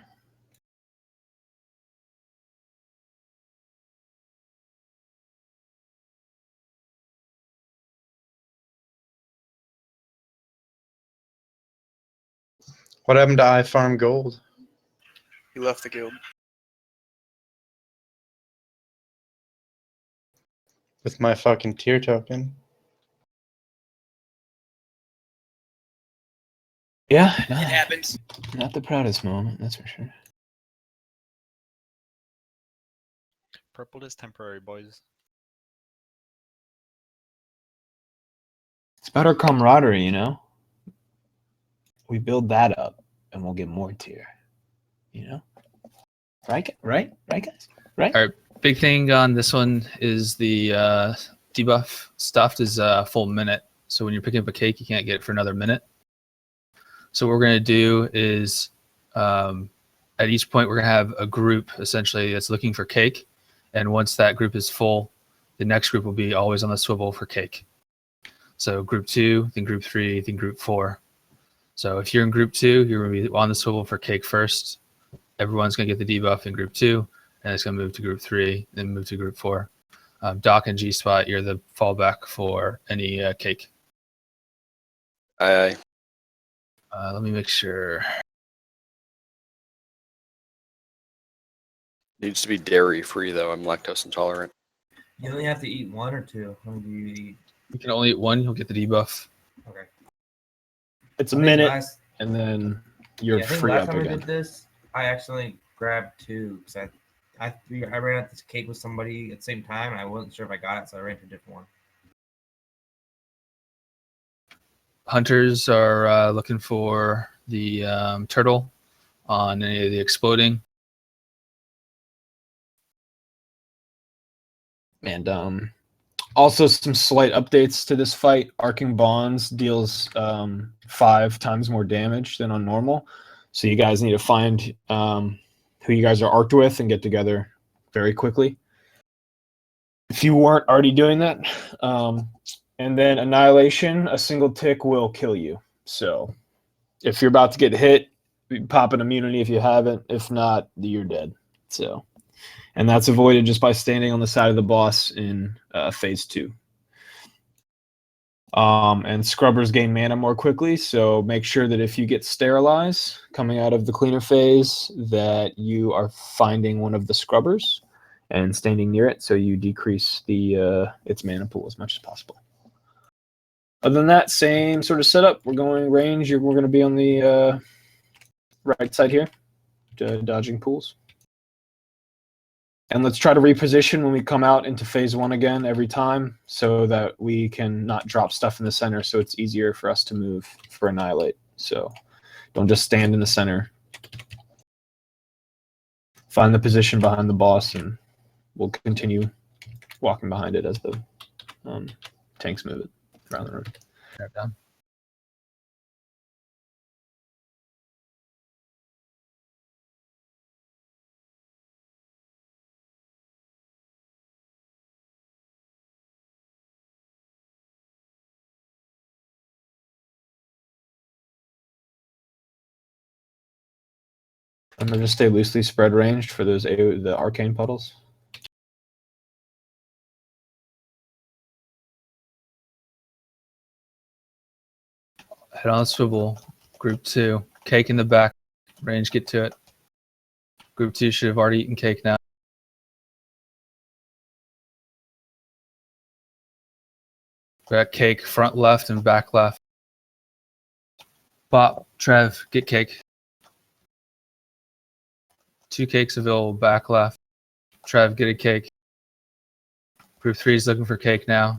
What happened to I Farm Gold? He left the guild. With my fucking tier token. Yeah, It happens. not the proudest moment, that's for sure. Purple is temporary, boys. It's about our camaraderie, you know? We build that up and we'll get more tier. You know? Right, guys? Right? All right. Big thing on this one is the debuff stuffed is a full minute. So when you're picking up a cake, you can't get it for another minute. So what we're going to do is at each point, we're going to have a group essentially that's looking for cake. And once that group is full, the next group will be always on the swivel for cake. So group 2, then group 3, then group 4. So if you're in group 2, you're going to be on the swivel for cake first. Everyone's going to get the debuff in group 2, and it's going to move to group 3, then move to group 4. Doc and G spot, you're the fallback for any cake. Aye. Let me make sure. Needs to be dairy free though. I'm lactose intolerant. You only have to eat one or two. How many do you eat? You can only eat one, you'll get the debuff. Okay. It's a I think minute, and then you're I think free last up time I again. did this, I accidentally grabbed two because I ran out this cake with somebody at the same time, and I wasn't sure if I got it, so I ran to a different one. Hunters are looking for the turtle on any of the exploding. And also some slight updates to this fight. Arcing Bonds deals 5 times more damage than on normal. So you guys need to find who you guys are arced with and get together very quickly. If you weren't already doing that, and then annihilation, a single tick will kill you. So if you're about to get hit, pop an immunity if you haven't. If not, you're dead. So, and that's avoided just by standing on the side of the boss in phase 2. And scrubbers gain mana more quickly, so make sure that if you get sterilized coming out of the cleaner phase, that you are finding one of the scrubbers and standing near it, so you decrease the its mana pool as much as possible. Other than that, same sort of setup. We're going range. We're going to be on the right side here, dodging pools. And let's try to reposition when we come out into phase 1 again every time so that we can not drop stuff in the center so it's easier for us to move for Annihilate. So don't just stand in the center. Find the position behind the boss and we'll continue walking behind it as the tanks move it around the room. Down. I'm going to stay loosely spread ranged for those the arcane puddles. Head on swivel. Group 2. Cake in the back. Range, get to it. Group 2 should have already eaten cake now. Got cake front left and back left. Pop, Trev, get cake. 2 cakes available back left. Trev, get a cake. Group 3 is looking for cake now.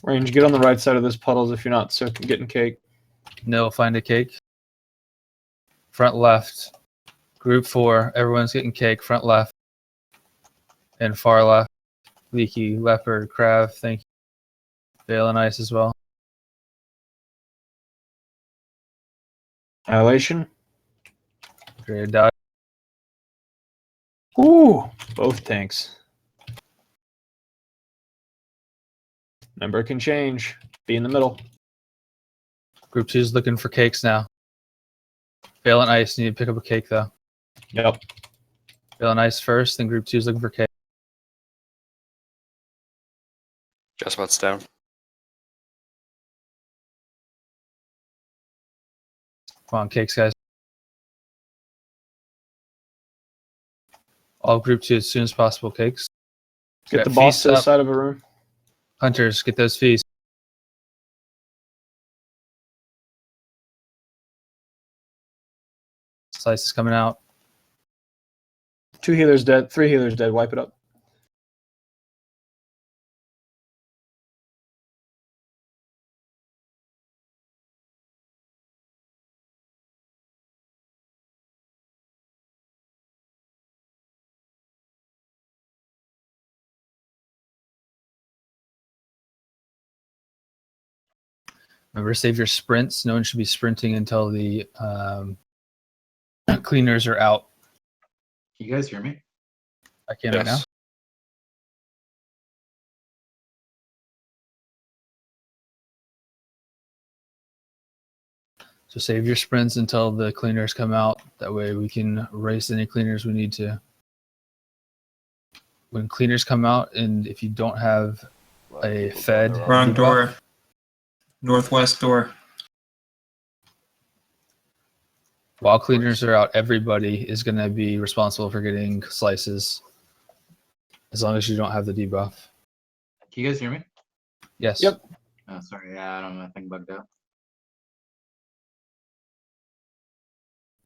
Range, get on the right side of those puddles if you're not getting cake. No, find a cake. Front left. Group 4, everyone's getting cake. Front left. And far left. Leaky, Leopard, Crab, thank you. Veil and Ice as well. Annihilation. Great dodge. Ooh, both tanks. Number can change. Be in the middle. Group 2 is looking for cakes now. Veil and Ice, need to pick up a cake though. Yep. Veil and Ice first, then Group 2 is looking for cake. Just what's down. Come on, cakes, guys. All Group 2 as soon as possible, cakes. Get Got the boss feasts to the up. side of a room. Hunters, get those feasts. Slice is coming out. 2 healers dead. 3 healers dead. Wipe it up. Remember, save your sprints. No one should be sprinting until the cleaners are out. Can you guys hear me? I can right now. So save your sprints until the cleaners come out. That way we can race any cleaners we need to. When cleaners come out, and if you don't have a fed Wrong debuff, door. Northwest door. while cleaners are out, everybody is going to be responsible for getting slices, as long as you don't have the debuff. Can you guys hear me? Yes. Yep. Oh, sorry. Yeah, I don't know. I think bugged out.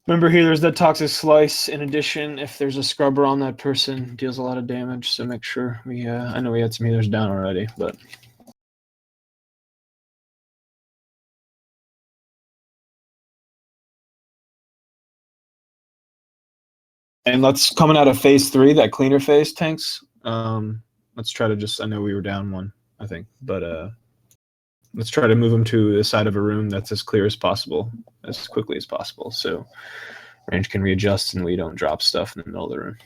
Remember, healers that toxic slice. In addition, if there's a scrubber on that person, deals a lot of damage. So make sure we. I know we had some healers down already, but. And let's coming out of phase 3, that cleaner phase tanks. Let's try to just. I know we were down 1, I think, but let's try to move them to the side of a room that's as clear as possible, as quickly as possible, so range can readjust and we don't drop stuff in the middle of the room.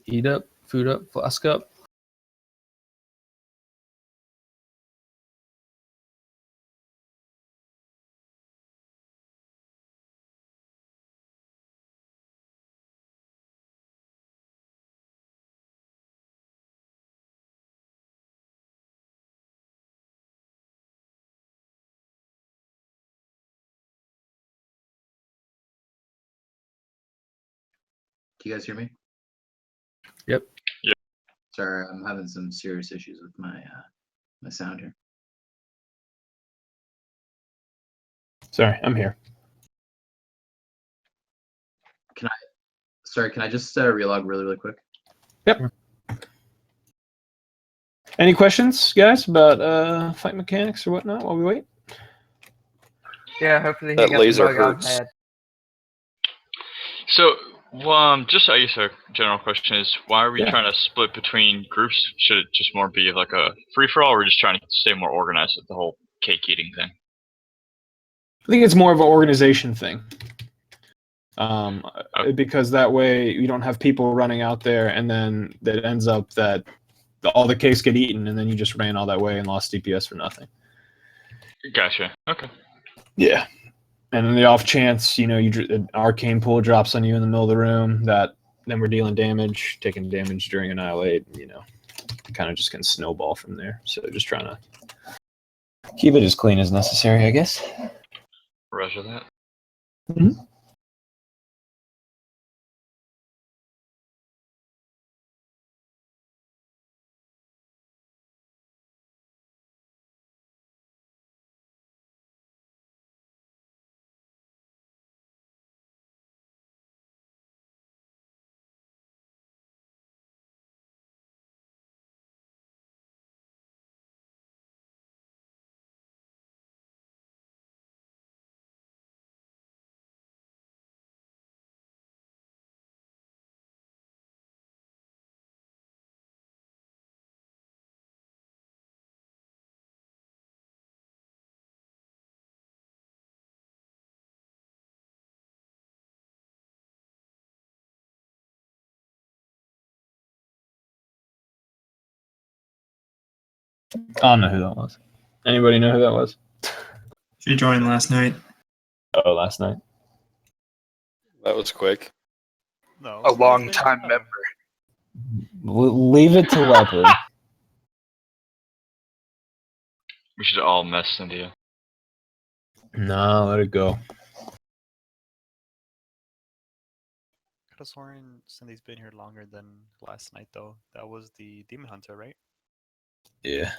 Eat up, food up, flask up. Do you guys hear me? Yep. Yep. Sorry, I'm having some serious issues with my my sound here. Sorry, I'm here. Can I just relog really quick? Yep. Any questions, guys, about fight mechanics or whatnot while we wait? Yeah, hopefully he That got laser the bug hurts. I had. So, just I guess a general question is, why are we Yeah. trying to split between groups? Should it just more be like a free-for-all, or we're just trying to stay more organized with the whole cake eating thing? I think it's more of an organization thing. Because that way you don't have people running out there and then that ends up that all the cakes get eaten and then you just ran all that way and lost DPS for nothing. Gotcha. Okay. Yeah. And then the off chance, an arcane pool drops on you in the middle of the room, that then we're dealing damage, taking damage during Annihilate, kind of just can snowball from there. So just trying to keep it as clean as necessary, I guess. Roger that. Mm-hmm. I don't know who that was. Anybody know who that was? She joined last night. Oh, last night. That was quick. No. A long time member. Leave it to Leopard. We should all mess Cynthia. No, let it go. Could have sworn Cindy's been here longer than last night, though. That was the Demon Hunter, right? Yeah.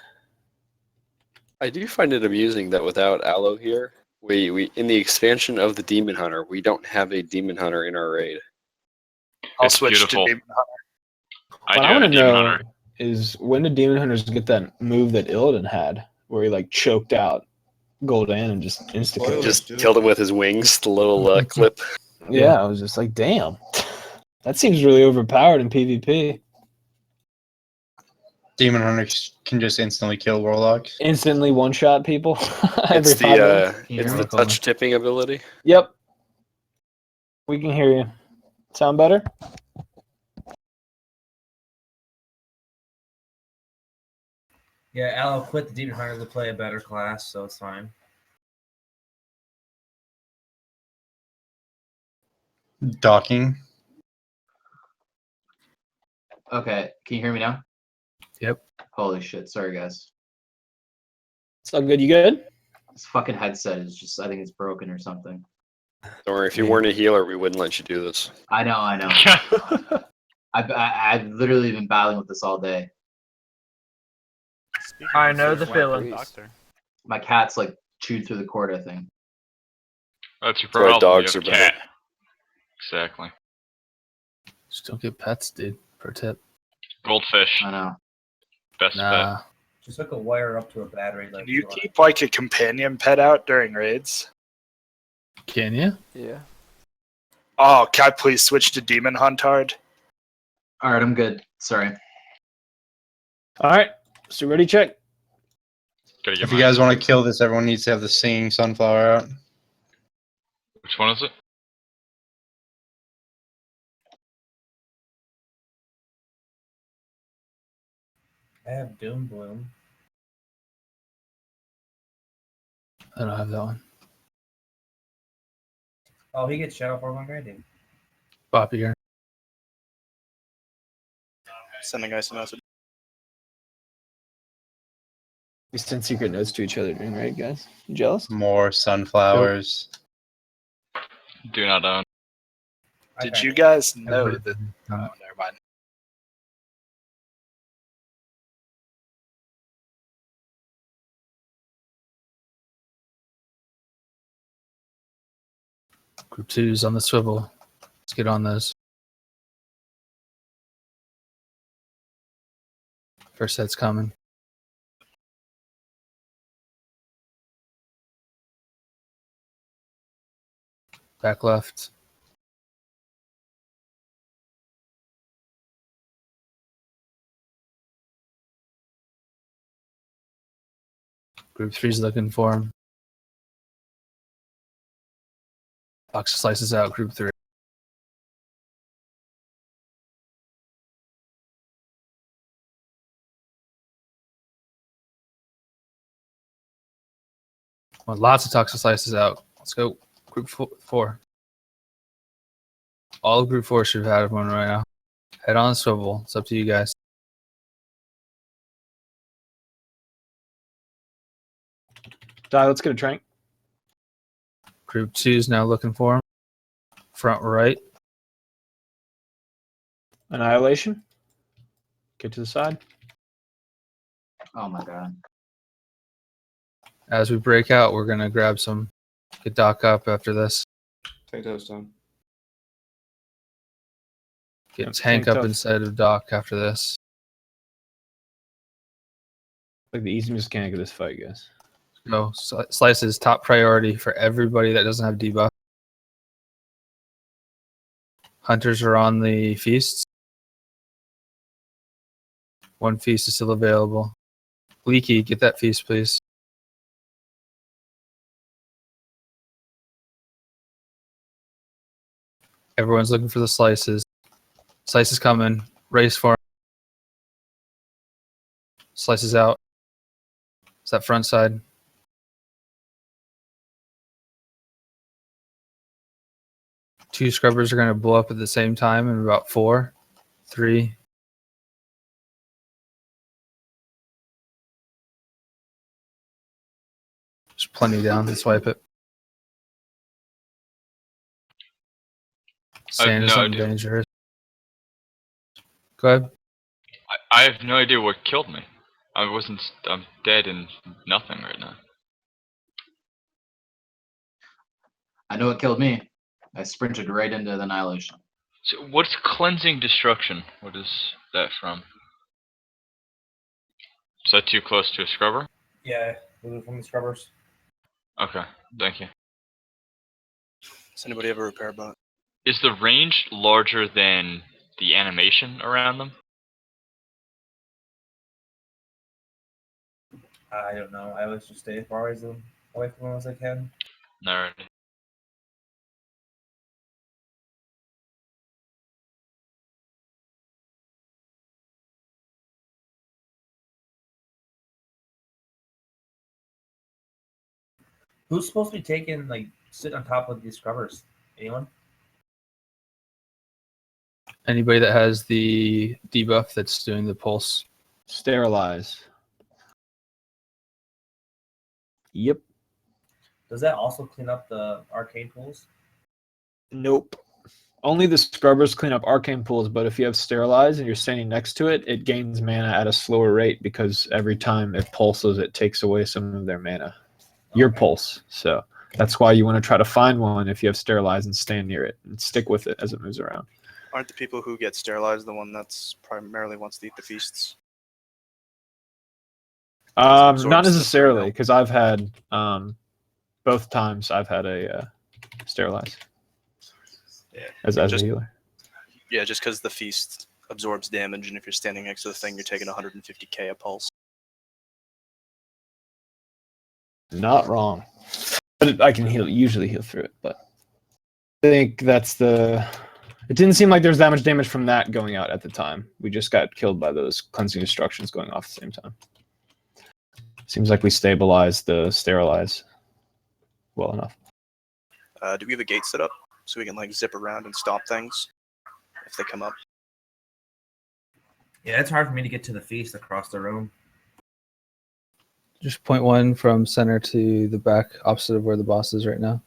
I do find it amusing that without Aloe here, we in the expansion of the Demon Hunter, we don't have a Demon Hunter in our raid. I'll It's switch beautiful. to Demon Hunter. What I want to know is when did Demon Hunters get that move that Illidan had, where he like choked out Gul'dan and just insta-killed Just killed him with his wings, the little clip. Yeah, I was just like, damn. That seems really overpowered in PvP. Demon Hunters can just instantly kill Warlocks. Instantly one-shot people. It's every 5 minutes. it's the touch tipping ability. Yep. We can hear you. Sound better? Yeah, Aloe quit the Demon Hunter to play a better class, so it's fine. Docking. Okay, can you hear me now? Yep. Holy shit! Sorry, guys. It's all good. You good? This fucking headset is just, I think it's broken or something. Don't worry, if you weren't a healer, we wouldn't let you do this. I know. I've literally been battling with this all day. I know the feeling. Doctor. My cat's like chewed through the cord, I think. That's your That's why problem. dogs You are have a better. cat. Exactly. Just don't get pets, dude. Pro tip. Goldfish. I know. Best Nah. pet. Just hook a wire up to a battery. Like Can you keep like a companion pet out during raids? Can you? Yeah. Oh, can I please switch to Demon Huntard? All right, I'm good. Sorry. All right. So ready, check. Gotta get If you my guys want to inventory. kill this, everyone needs to have the singing sunflower out. Which one is it? I have Doom Bloom. I don't have that one. Oh, he gets Shadow Form like I do. Bop here. Sending ice a message. We send secret notes to each other during raid, guys. You jealous? More sunflowers. Do not own. Did you guys know Everybody that? Oh, never mind. Group 2's on the swivel. Let's get on those. First set's coming. Back left. Group 3's looking for him. Box slices out, group 3. Well, lots of toxic slices out. Let's go. Group 4. All of group 4 should have had one right now. Head on the swivel. It's up to you guys. Die, let's get a trank. Group 2 is now looking for him. Front right. Annihilation. Get to the side. Oh my god. As we break out, we're going to grab some. Get Doc up after this. Take those down. Get Yep, Tank Tank up tough. inside of Doc after this. Like the easiest mechanic of this fight, guys. No, slices top priority for everybody that doesn't have debuff. Hunters are on the feasts. One feast is still available. Leaky, get that feast, please. Everyone's looking for the slices. Slices coming. Race for 'em. Slices out. It's that front side. Two scrubbers are going to blow up at the same time in about 4, 3. There's plenty down. Let's wipe it. I have Sand is no something idea. dangerous. Go ahead. I have no idea what killed me. I'm dead and nothing right now. I know what killed me. I sprinted right into the annihilation. So what's cleansing destruction? What is that from? Is that too close to a scrubber? Yeah, move from the scrubbers. Okay, thank you. Does anybody have a repair bot? Is the range larger than the animation around them? I don't know. I always just stay as far as away from them as I can. Alrighty. Who's supposed to be taking, like, sit on top of these scrubbers? Anyone? Anybody that has the debuff that's doing the pulse. Sterilize. Yep. Does that also clean up the arcane pools? Nope. Only the scrubbers clean up arcane pools, but if you have sterilize and you're standing next to it, it gains mana at a slower rate because every time it pulses, it takes away some of their mana. Your pulse. So that's why you want to try to find one if you have sterilize and stand near it and stick with it as it moves around. Aren't the people who get sterilized the one that's primarily wants to eat the feasts? Not necessarily, because I've had both times I've had a sterilize Yeah. as a Just, healer. yeah, just because the feast absorbs damage, and if you're standing next to the thing, you're taking 150k a pulse. Not wrong. But I can usually heal through it, but I think that's the. It didn't seem like there was that much damage from that going out at the time. We just got killed by those cleansing instructions going off at the same time. Seems like we stabilized the sterilize well enough. Do we have a gate set up so we can like zip around and stop things if they come up? Yeah, it's hard for me to get to the feast across the room. Just point one from center to the back, opposite of where the boss is right now.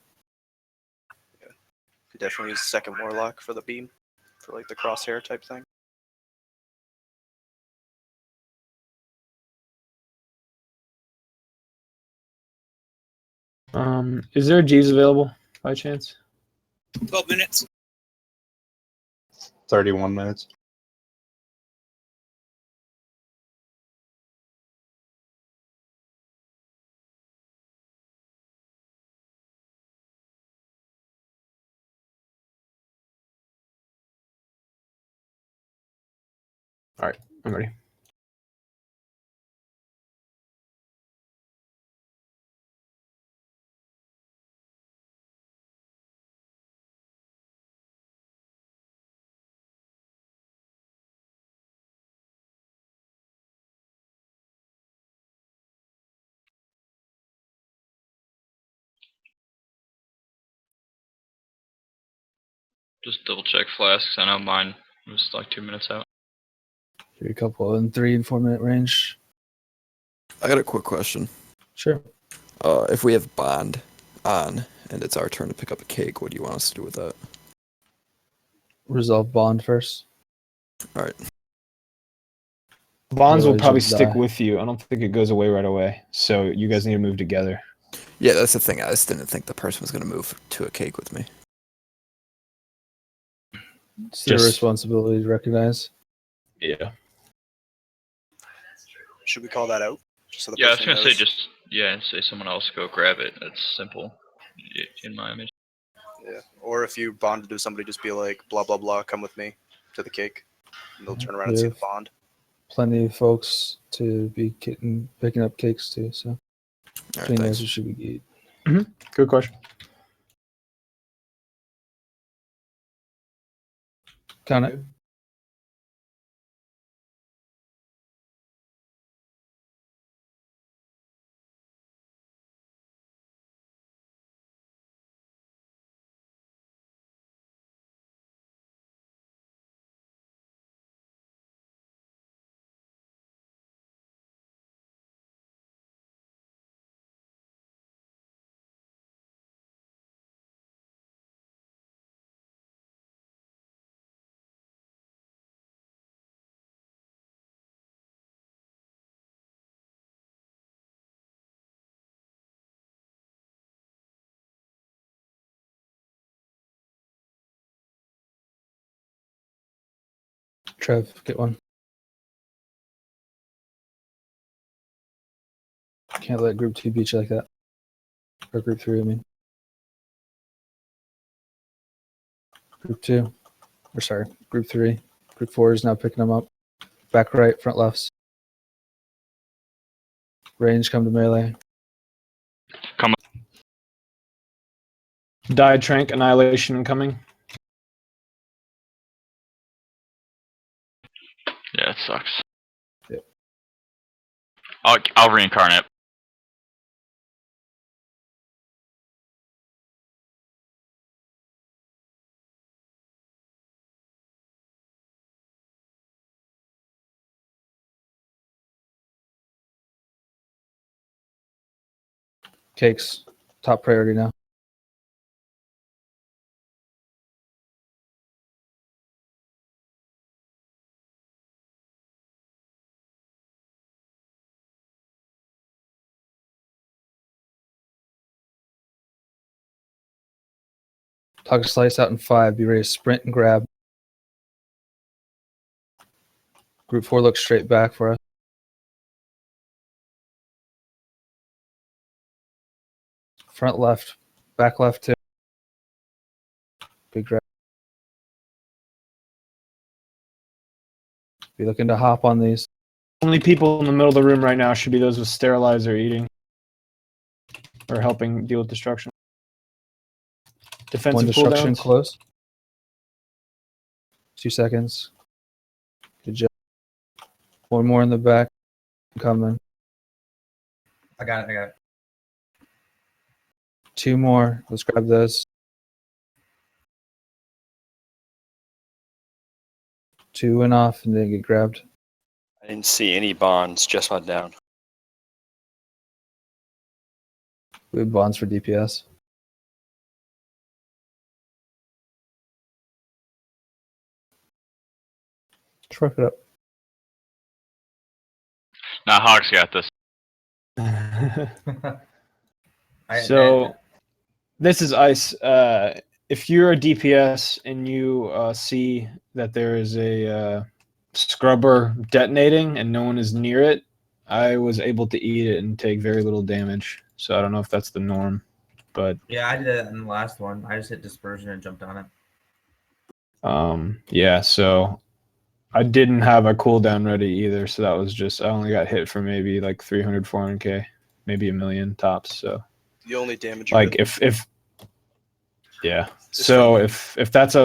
Could definitely use second warlock for the beam, for like the crosshair type thing. Is there a Jeeves available by chance? 12 minutes. 31 minutes. All right, I'm ready. Just double check flasks. I know mine was like 2 minutes out. Maybe a couple in 3 and 4 minute range. I got a quick question. Sure. If we have bond on and it's our turn to pick up a cake, what do you want us to do with that? Resolve bond first. All right. Bonds will Otherwise probably you'll stick die. with you. I don't think it goes away right away. So you guys need to move together. Yeah, that's the thing. I just didn't think the person was going to move to a cake with me. It's their Just- responsibility to recognize. Yeah. Should we call that out? Just so the Yeah, I was person gonna say knows? say someone else go grab it. That's simple, in my image. Yeah. Or if you bonded to somebody, just be like, blah, blah, blah, come with me to the cake. And they'll turn around and see Yeah. the bond. Plenty of folks to be picking up cakes too. So All right, between thanks. those, it should be Mm-hmm. Good question. count it. Trev, get one. Can't let group 2 beat you like that. Or group 3, I mean. Group 2. Or sorry, group 3. Group 4 is now picking them up. Back right, front lefts. Range, come to melee. Die, Trank, Annihilation incoming. Yeah, it sucks. Yep. I'll reincarnate. Cakes. Top priority now. Tug slice out in 5. Be ready to sprint and grab. Group 4 looks straight back for us. Front left. Back left too. Big grab. Be looking to hop on these. Only people in the middle of the room right now should be those with sterilizer eating or helping deal with destruction. Defensive One destruction cooldowns. close. 2 seconds. Good job. One more in the back. Coming. I got it. 2 more. Let's grab those. 2 went off and then get grabbed. I didn't see any bonds, just went down. We have bonds for DPS. Truck it up. Nah, Hog's got this. So this is ice. If you're a DPS and you see that there is a scrubber detonating and no one is near it, I was able to eat it and take very little damage. So I don't know if that's the norm, but Yeah, I did that in the last one. I just hit dispersion and jumped on it. yeah. So I didn't have a cooldown ready either, so that was just I only got hit for maybe like 300, 400k, maybe a million tops. So The only damage you like get- if yeah. So if that's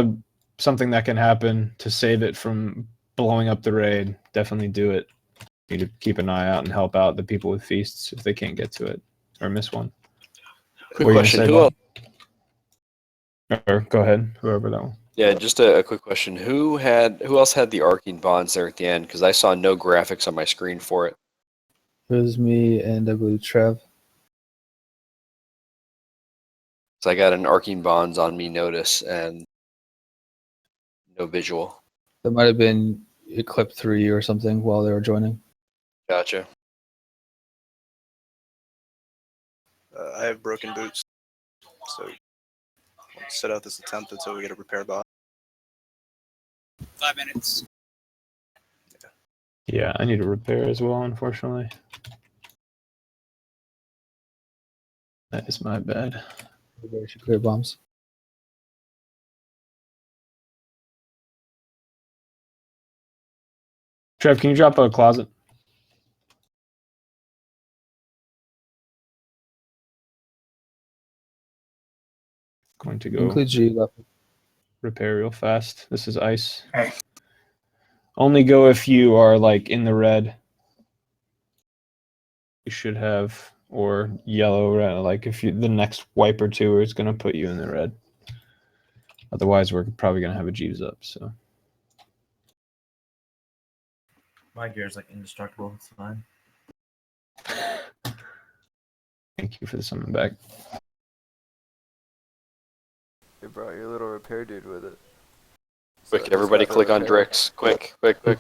something that can happen to save it from blowing up the raid, definitely do it. You need to keep an eye out and help out the people with feasts if they can't get to it or miss one. Quick What were you gonna question. say, Who Bob? else? Or go ahead, whoever that one. Yeah, just a quick question. Who else had the arcing bonds there at the end? Because I saw no graphics on my screen for it. It was me and I believe Trev. So I got an arcing bonds on me notice and no visual. That might have been a clip 3 or something while they were joining. Gotcha. I have broken boots, so I'll set out this attempt until we get a repair bot. 5 minutes. Yeah, I need a repair as well, unfortunately. That is my bad. Everybody should clear bombs. Trev, can you drop a closet? Going to go Include G left. repair real fast. This is ice. Hey. Only go if you are like in the red. You should have, or yellow, right? Like if you the next wipe or two is gonna put you in the red. Otherwise, we're probably gonna have a Jeeves up. So My gear's like indestructible. It's fine. thank you for the summon back. You brought your little repair dude with it. Quick, just everybody got the click on repair. Drix. Quick, quick, quick.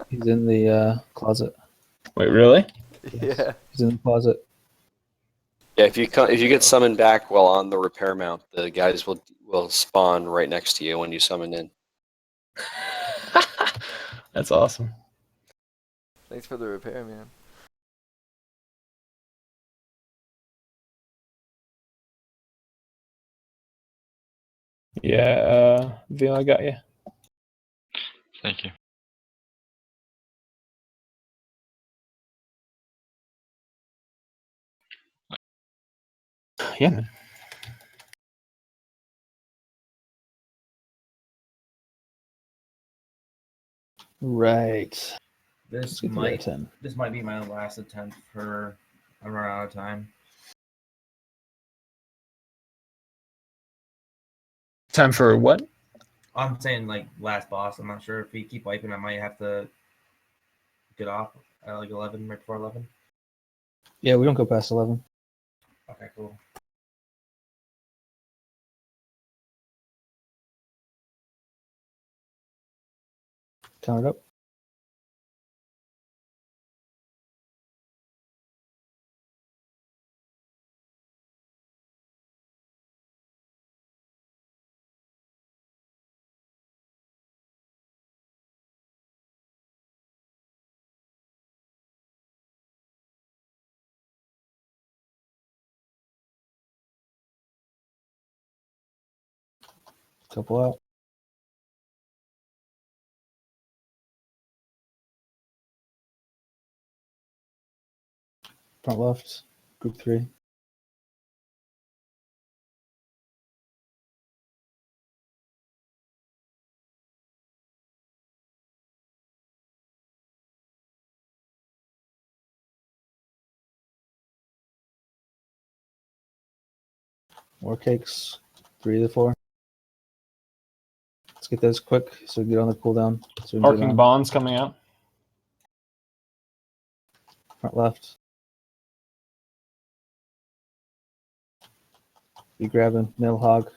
He's in the closet. Wait, really? Yeah. He's in the closet. Yeah, if you get summoned back while on the repair mount, the guys will spawn right next to you when you summon in. That's awesome. Thanks for the repair, man. Yeah, Veal, I got you. Thank you. Yeah, man. Right. This get to that might 10. this might be my last attempt for I'm running out of time. Time for what? I'm saying like last boss. I'm not sure if we keep wiping. I might have to get off at like 11, right before 11. Yeah, we don't go past 11. Okay, cool. Count it up. Couple out. Front left. Group 3. More cakes. 3 to the 4. Let's get those quick so we get on the cooldown. So we can get Marking on. bonds coming out. Front left. Be grabbing nail hog.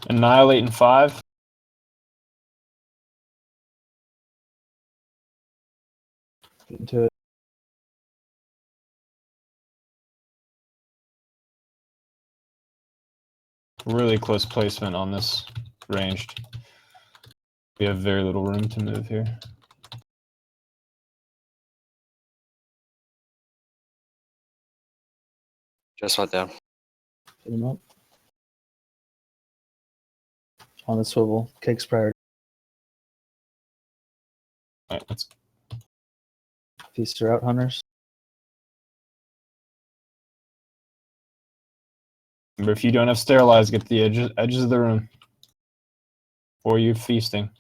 Annihilate in 5. Get into it. Really close placement on this ranged. We have very little room to move here. Just went down. Hit him up. On the swivel. Cakes prior. All right, let's Feaster out, hunters. remember, if you don't have sterilized, get the edges of the room. Or you feasting.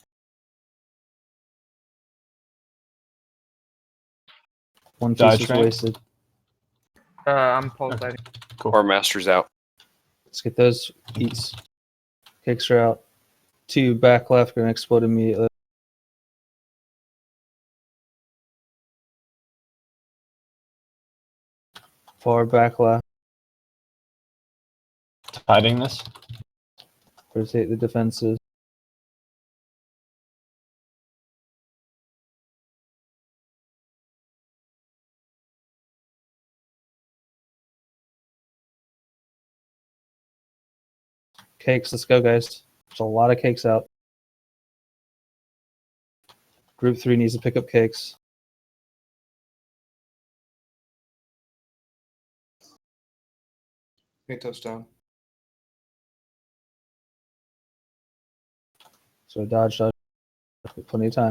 One Die feast was train. wasted. I'm pulsating. Cool. Or master's out. Let's get those eats. Cakes are out. 2 back left, gonna explode immediately. Far back left. Hiding this. Rotate the defenses. Cakes, let's go, guys. There's a lot of cakes out. Group 3 needs to pick up cakes. Pintos down. So dodge. Plenty of time.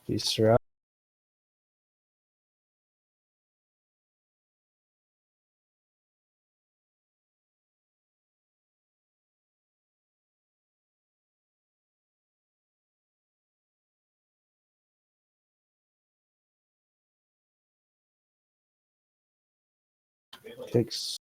Feasts are out. Cakes.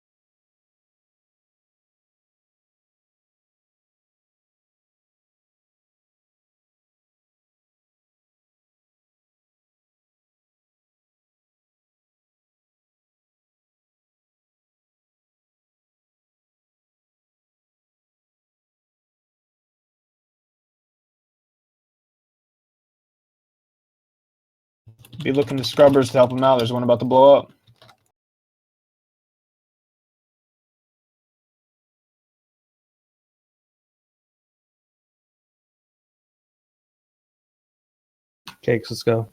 Be looking to scrubbers to help them out. There's one about to blow up. Cakes, let's go.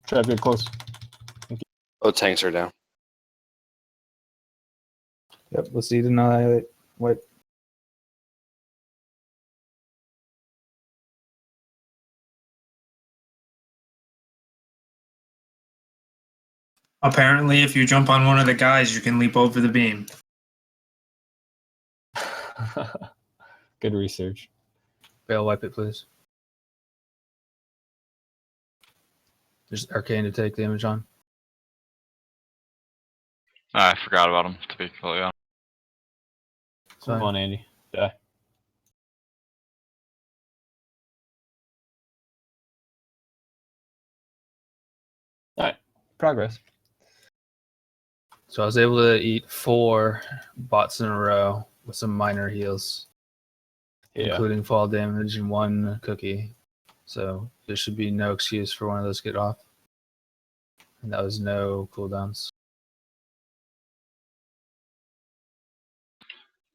Try to get close. Both tanks are down. Yep, let's eat annihilate. Wait. Apparently, if you jump on one of the guys, you can leap over the beam. Good research. Bail wipe it, please. There's arcane to take damage on. I forgot about him, to be completely honest. Come on, Andy. Die. All right. Progress. So I was able to eat 4 bots in a row with some minor heals, including fall damage and 1 cookie. So there should be no excuse for one of those to get off. And that was no cooldowns.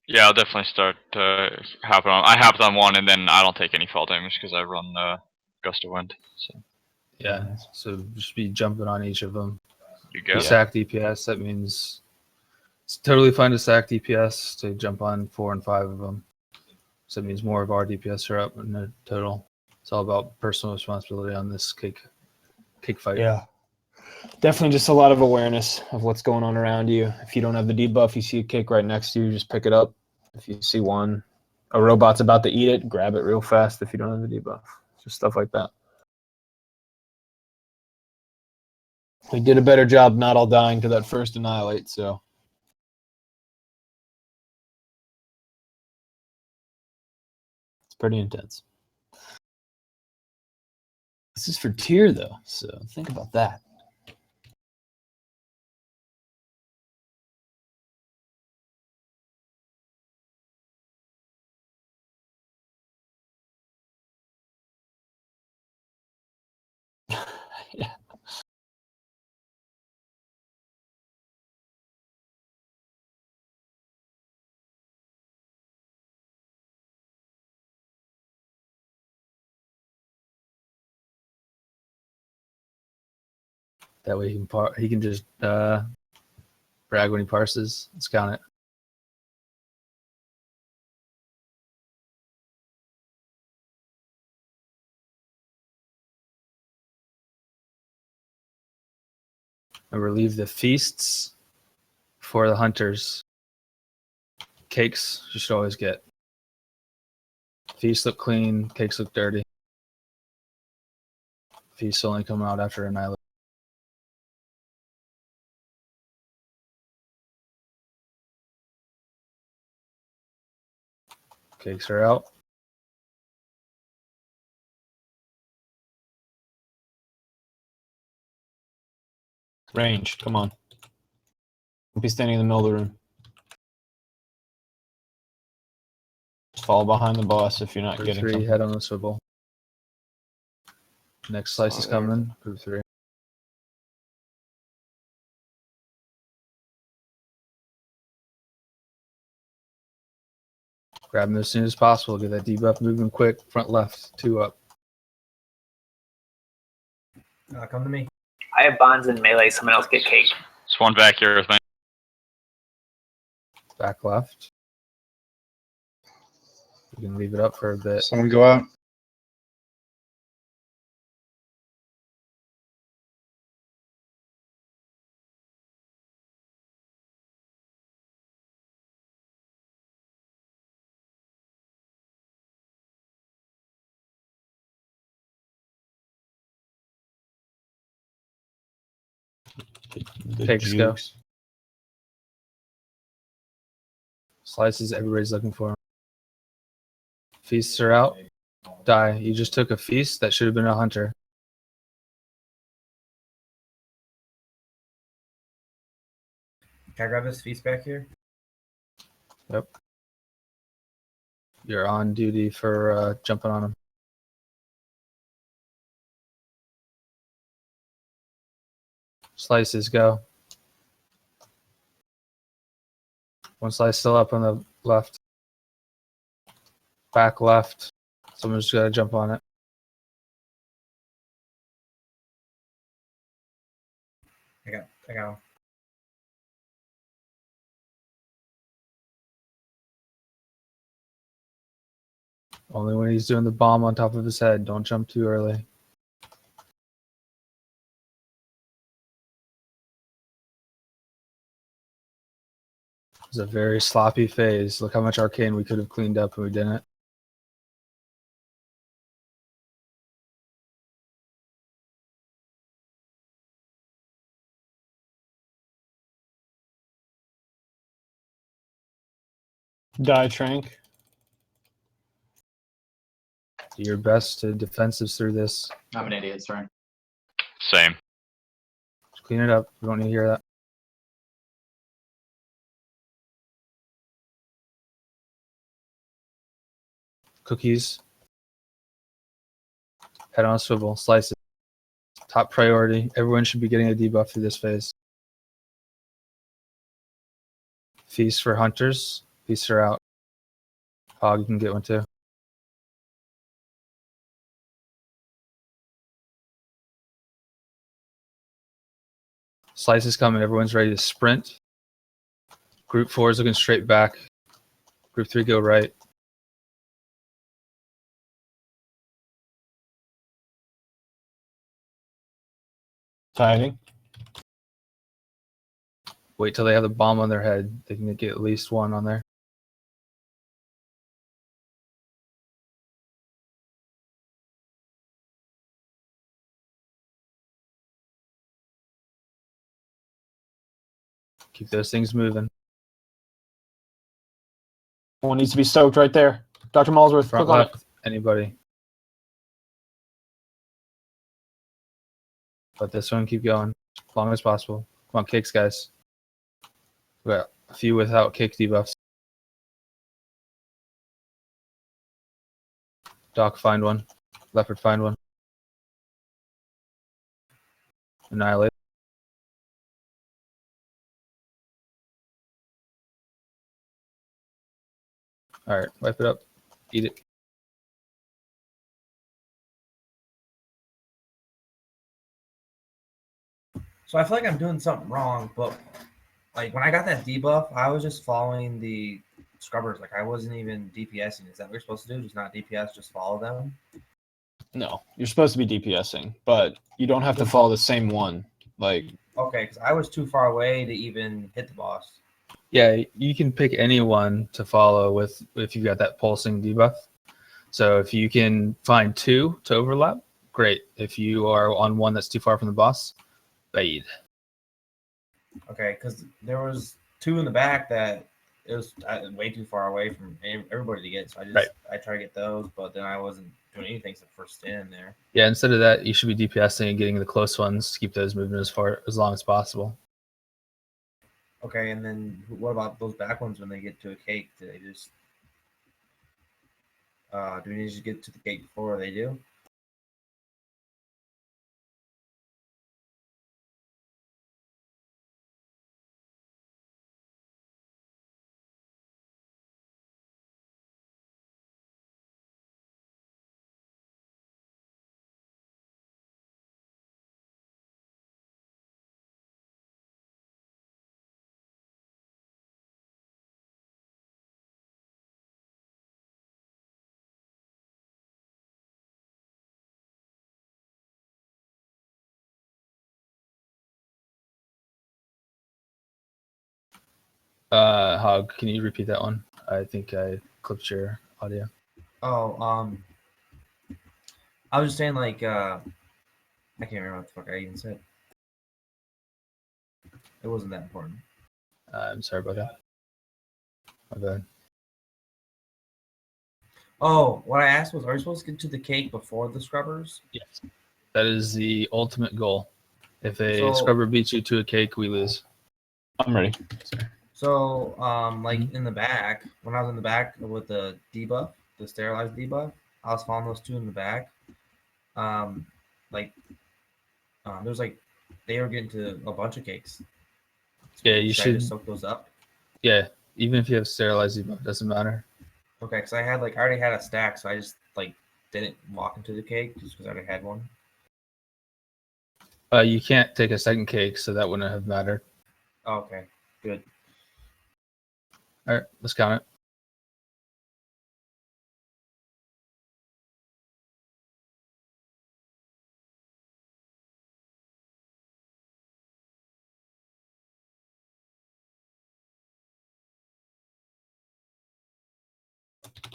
Yeah, I'll definitely start have it on. I have it on 1, and then I don't take any fall damage because I run Gust of Wind. So Yeah, so just be jumping on each of them. you go. Sack DPS, that means it's totally fine to sack DPS to jump on 4 and 5 of them. So it means more of our DPS are up in the total. It's all about personal responsibility on this cake fight. Yeah. Definitely just a lot of awareness of what's going on around you. If you don't have the debuff, you see a cake right next to you, just pick it up. If you see a robot's about to eat it, grab it real fast if you don't have the debuff. Just stuff like that. We did a better job not all dying to that first Annihilate, so. It's pretty intense. This is for tier, though, so think about that. Yeah. That way he can just brag when he parses. Let's count it. And relieve the feasts for the hunters. Cakes you should always get. Feasts look clean, cakes look dirty. Feasts only come out after Annihilate. Cakes are out. Range, come on. Don't be standing in the middle of the room. Just fall behind the boss if you're not Group getting 3, something. head on the swivel. Next slice is coming. Group 3. Grab them as soon as possible. Get that debuff moving quick. Front left, 2 up. Come to me. I have bonds in melee. Someone else get cake. Just 1 back here with me. Back left. You can leave it up for a bit. Someone go out. Cakes go. Slices, everybody's looking for them. Feasts are out. Die. You just took a feast. That should have been a hunter. Can I grab this feast back here? Yep. You're on duty for jumping on him. Slices go. 1 slice still up on the left. Back left. Someone's just got to jump on it. I got him. Only when he's doing the bomb on top of his head. Don't jump too early. It was a very sloppy phase. Look how much arcane we could have cleaned up and we didn't. Die Trank. Do your best to defensives through this. I'm an idiot, sorry. Same. Just clean it up. We don't need to hear that. cookies. Head on a swivel, slices. Top priority. Everyone should be getting a debuff through this phase. Feast for hunters. Feasts are out. Hog, you can get one too. Slice is coming. Everyone's ready to sprint. Group 4 is looking straight back. Group 3 go right. Timing. Wait till they have the bomb on their head. They can get at least one on there. Keep those things moving. One needs to be stoked right there. Dr. Malsworth, Front click on left, it. anybody. Let this one keep going as long as possible. Come on, cakes, guys. We got a few without cake debuffs. Doc, find one. Leopard, find one. Annihilate. Alright, wipe it up. Eat it. So I feel like I'm doing something wrong, but like when I got that debuff, I was just following the scrubbers. Like I wasn't even DPSing. Is that what you're supposed to do? Just not DPS, just follow them? No, you're supposed to be DPSing, but you don't have to follow the same one. Like, Okay, because I was too far away to even hit the boss. Yeah, you can pick anyone to follow with if you got that pulsing debuff. So if you can find two to overlap, great. If you are on one that's too far from the boss, bait. Okay, because there was two in the back that it was way too far away from everybody to get. So I tried to get those, but then I wasn't doing anything except for standing there. Yeah, instead of that, you should be DPSing and getting the close ones to keep those moving as long as possible. Okay, and then what about those back ones when they get to a cake? Do they just do we need to get to the cake before they do? Hog, can you repeat that one? I think I clipped your audio. Oh, I was just saying like I can't remember what the fuck I even said. It wasn't that important. I'm sorry about that. My bad. Oh, what I asked was, are we supposed to get to the cake before the scrubbers? Yes. That is the ultimate goal. If a So- scrubber beats you to a cake, we lose. I'm ready. So, like in the back, when I was in the back with the debuff, the sterilized debuff, I was following those two in the back. There's like they were getting to a bunch of cakes. Yeah, you Should I should. just soak those up? Yeah, even if you have sterilized debuff, doesn't matter. Okay, because I already had a stack, so I just like didn't walk into the cake just because I already had one. You can't take a second cake, so that wouldn't have mattered. Okay, good. All right, let's count it.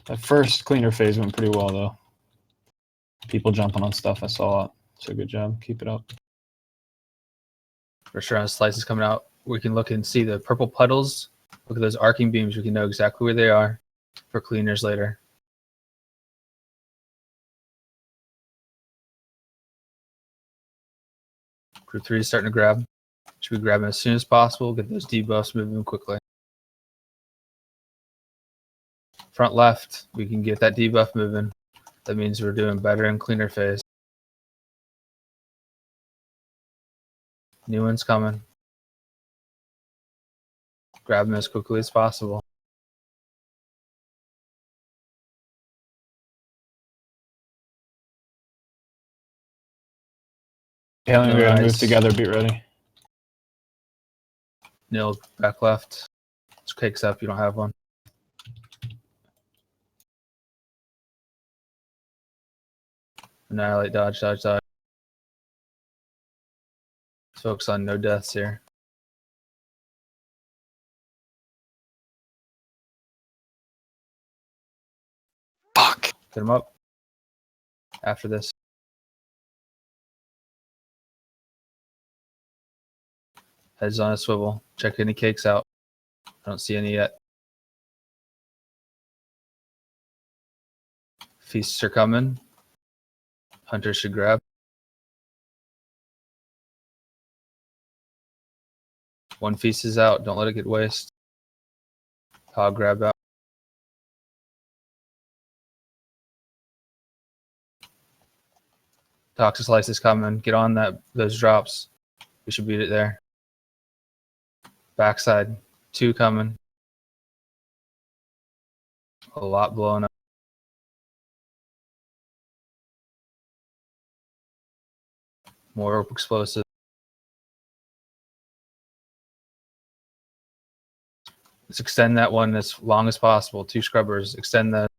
that first cleaner phase went pretty well, though. People jumping on stuff, I saw it. So good job. Keep it up. For sure, on slices coming out, we can look and see the purple puddles. Look at those arcing beams. We can know exactly where they are for cleaners later. Group 3 is starting to grab. Should be grabbing as soon as possible. Get those debuffs moving quickly. Front left, we can get that debuff moving. That means we're doing better in cleaner phase. New one's coming. Grab them as quickly as possible. Hailing, No we're gonna move eyes. together. Be ready. Nil back left. Just cakes up. You don't have one. Annihilate, dodge, dodge, dodge. Focus on no deaths here. Fuck. Get him up. After this. Heads on a swivel. Check any cakes out. I don't see any yet. Feasts are coming. Hunters should grab. One feast is out. Don't let it get waste. Hog grab out. Toxic Slice is coming. Get on those drops. We should beat it there. Backside. 2 coming. A lot blowing up. More explosive. Let's extend that one as long as possible. 2 scrubbers. Extend that.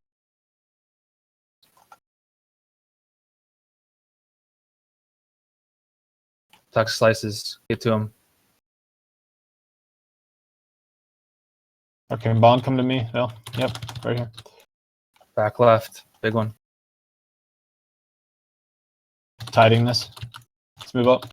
Toxic Slices. Get to him. Okay, Bond, come to me. Phil. Yep, right here. Back left. Big one. Tiding this. Let's move up.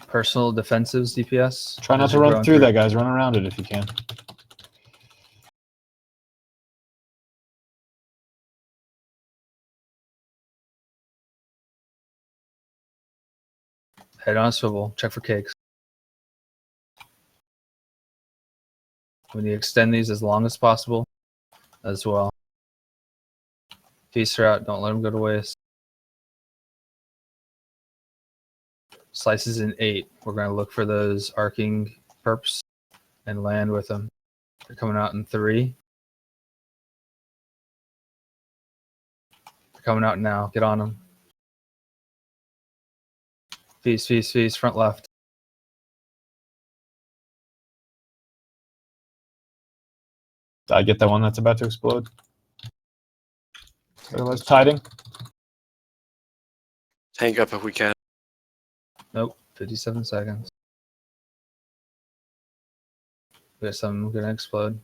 Personal defensives DPS. Try not As to you're run going through that, guys. Run around it if you can. Head on a swivel. Check for cakes. We need to extend these as long as possible as well. Feasts are out. Don't let them go to waste. Slices in 8. We're going to look for those arcing perps and land with them. They're coming out in 3. They're coming out now. Get on them. Feast, feast, feast. Front left. I get that one that's about to explode. Otherwise, tiding. Tank up if we can. Nope. 57 seconds. We got some going to explode.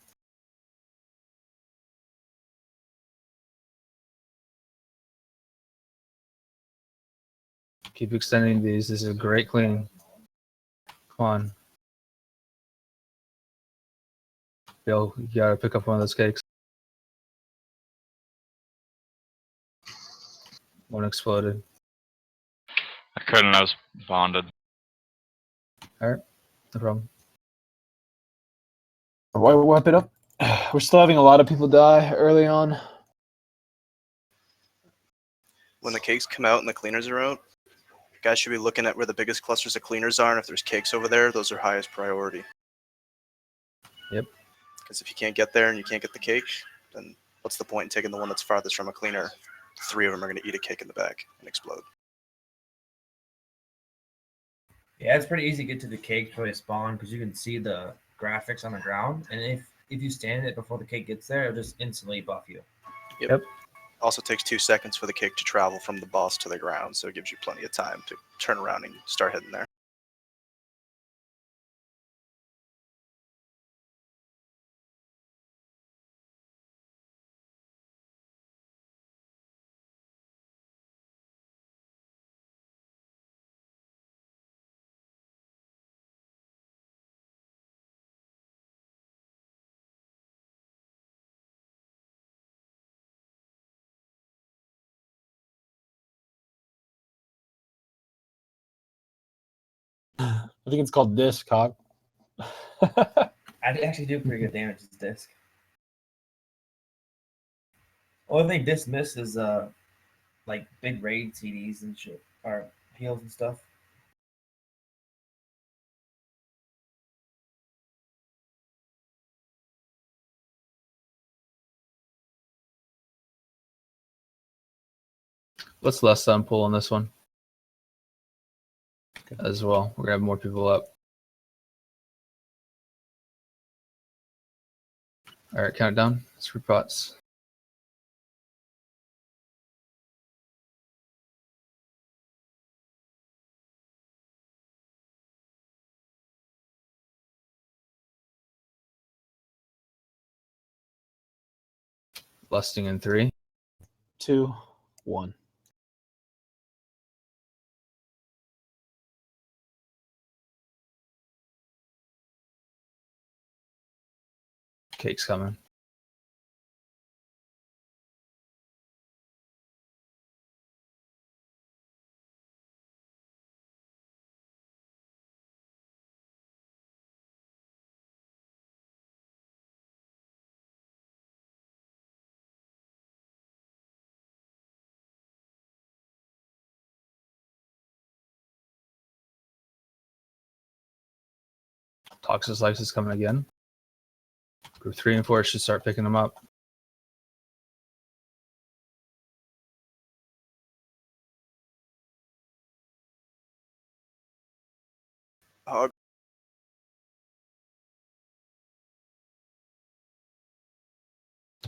Keep extending these. This is a great clean. Come on. Bill, you gotta pick up one of those cakes. One exploded. I couldn't. I was bonded. Alright. No problem. Wipe it up. We're still having a lot of people die early on. When the cakes come out and the cleaners are out, you guys should be looking at where the biggest clusters of cleaners are, and if there's cakes over there, those are highest priority. Yep. Because if you can't get there and you can't get the cake, then what's the point in taking the one that's farthest from a cleaner? 3 of them are going to eat a cake in the back and explode. Yeah, it's pretty easy to get to the cake before they spawn because you can see the graphics on the ground, and if you stand it before the cake gets there, it'll just instantly buff you. Yep. Also takes 2 seconds for the cake to travel from the boss to the ground, so it gives you plenty of time to turn around and start heading there. I think it's called disc, cock. I actually do pretty good damage with disc. Only thing disc miss is like big raid CDs and shit, or heals and stuff. What's less than pull on this one? As well. We're gonna have more people up. Alright, countdown. 3 pots. Lusting in 3. 2, 1. Cake's coming. Toxic Slice is coming again. Group 3 and 4 should start picking them up.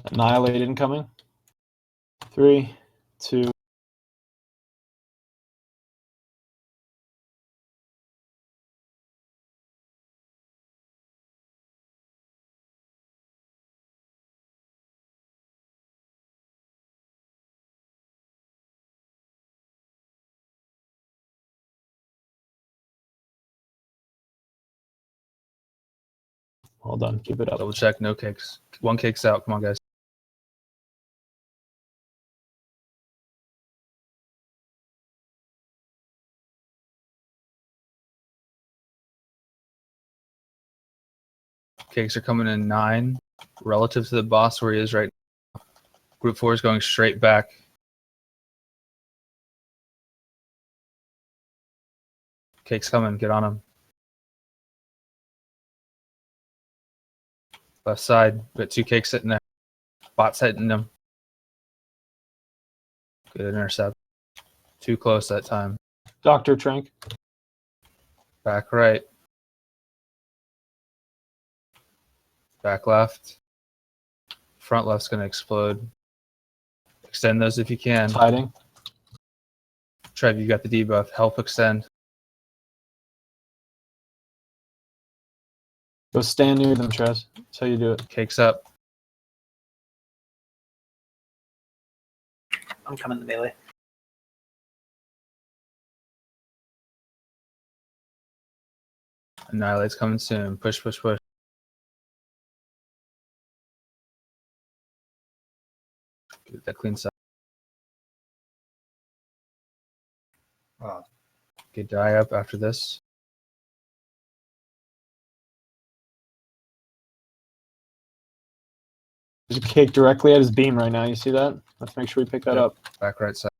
Annihilate incoming. 3, 2. Well done. Keep it up. Double check, no cakes. 1 cake's out. Come on, guys. Cakes are coming in 9 relative to the boss where he is right now. Group 4 is going straight back. Cake's coming. Get on him. Left side. Got 2 cakes sitting there. Bot's hitting them. Good intercept. Too close that time. Dr. Trank. Back right. Back left. Front left's going to explode. Extend those if you can. Hiding. Trev, you got the debuff. Help extend. Go stand near them, Trez. That's how you do it. Cakes up. I'm coming to melee. Annihilate's coming soon. Push, push, push. Get that clean side. Oh. Get die up after this. There's a cake directly at his beam right now. You see that? Let's make sure we pick that up. Back right side.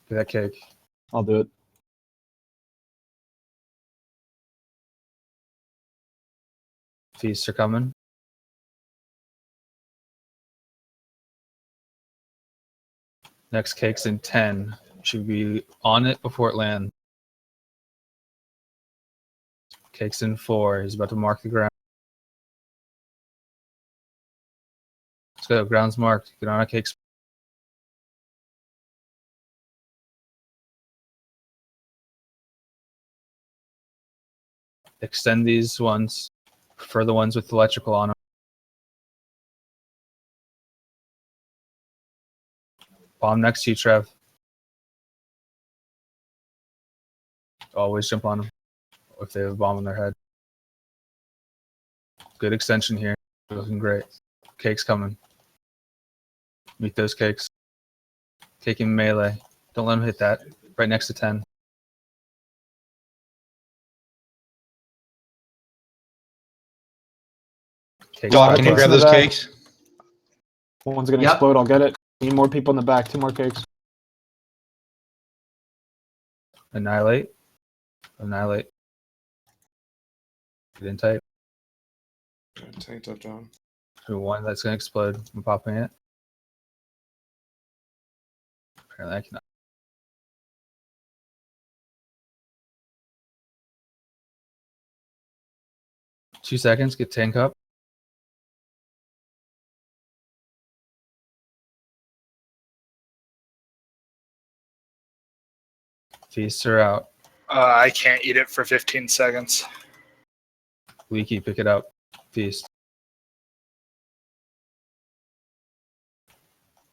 Get that cake. I'll do it. Feasts are coming. Next cake's in 10. Should be on it before it lands. Cake's in 4. He's about to mark the ground. Let's go. Ground's marked. Get on a cake's. Extend these ones. Prefer the ones with electrical on them. Bomb next to you, Trev. Always jump on them if they have a bomb on their head. Good extension here. Looking great. Cake's coming. Meet those cakes. Cake in melee. Don't let him hit that. Right next to 10. Cakes John, by can you boss. grab those cakes? One's gonna Yep. explode. I'll get it. Need more people in the back. 2 more cakes. Annihilate. Annihilate. Get in tight. Tanked up, John. One that's gonna explode. I'm popping it. Apparently I cannot. Two seconds, get tank up. Feasts are out. I can't eat it for 15 seconds. Leaky, pick it up. Feast.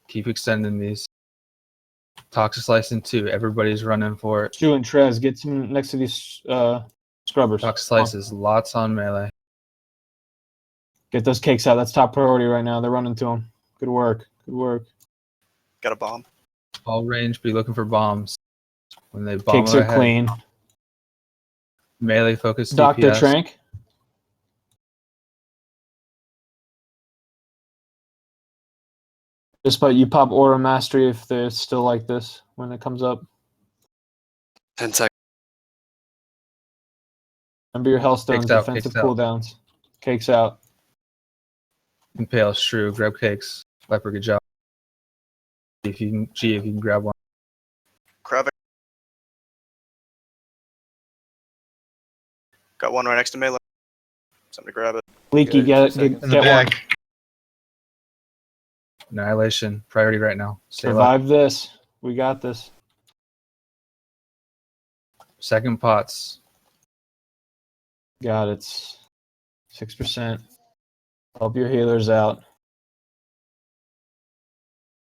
Keep extending these. Toxic Slice in 2. Everybody's running for it. Stu and Trez, get some next to these scrubbers. Toxic Slices, lots on melee. Get those cakes out. That's top priority right now. They're running to them. Good work. Good work. Got a bomb. All range, be looking for bombs. When they bomb Cakes are ahead, clean. melee focus Dr. DPS. Trank. Just but you pop Aura Mastery if they're still like this when it comes up. 10 seconds. Remember your Hellstones, Cakes out, defensive cakes out. cooldowns. Cakes out. Impale, Shrew, grab cakes. Leper, good job. If you can grab one. Kravik. Got one right next to melee. Somebody grab it. Leaky, Good, get 2 it. seconds. Get one. Annihilation, priority right now. Stay alive. Survive this. We got this. Second pots. Got it. 6%. Help your healers out.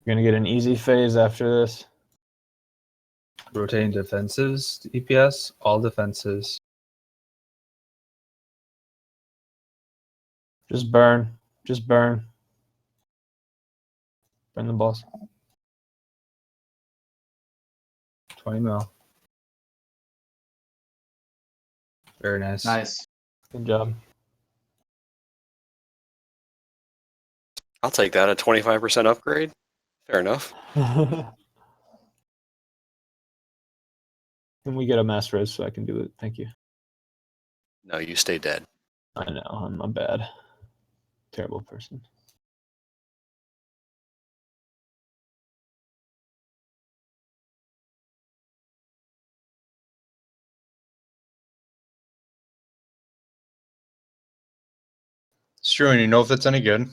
You're going to get an easy phase after this. Rotating defensives, DPS, all defenses. Just burn. Just burn. Burn the boss. 20 mil. Very nice. Nice. Good job. I'll take that. A 25% upgrade. Fair enough. Can we get a mass res so I can do it? Thank you. No, you stay dead. I know. I'm a bad, terrible person. Struan, you know if that's any good?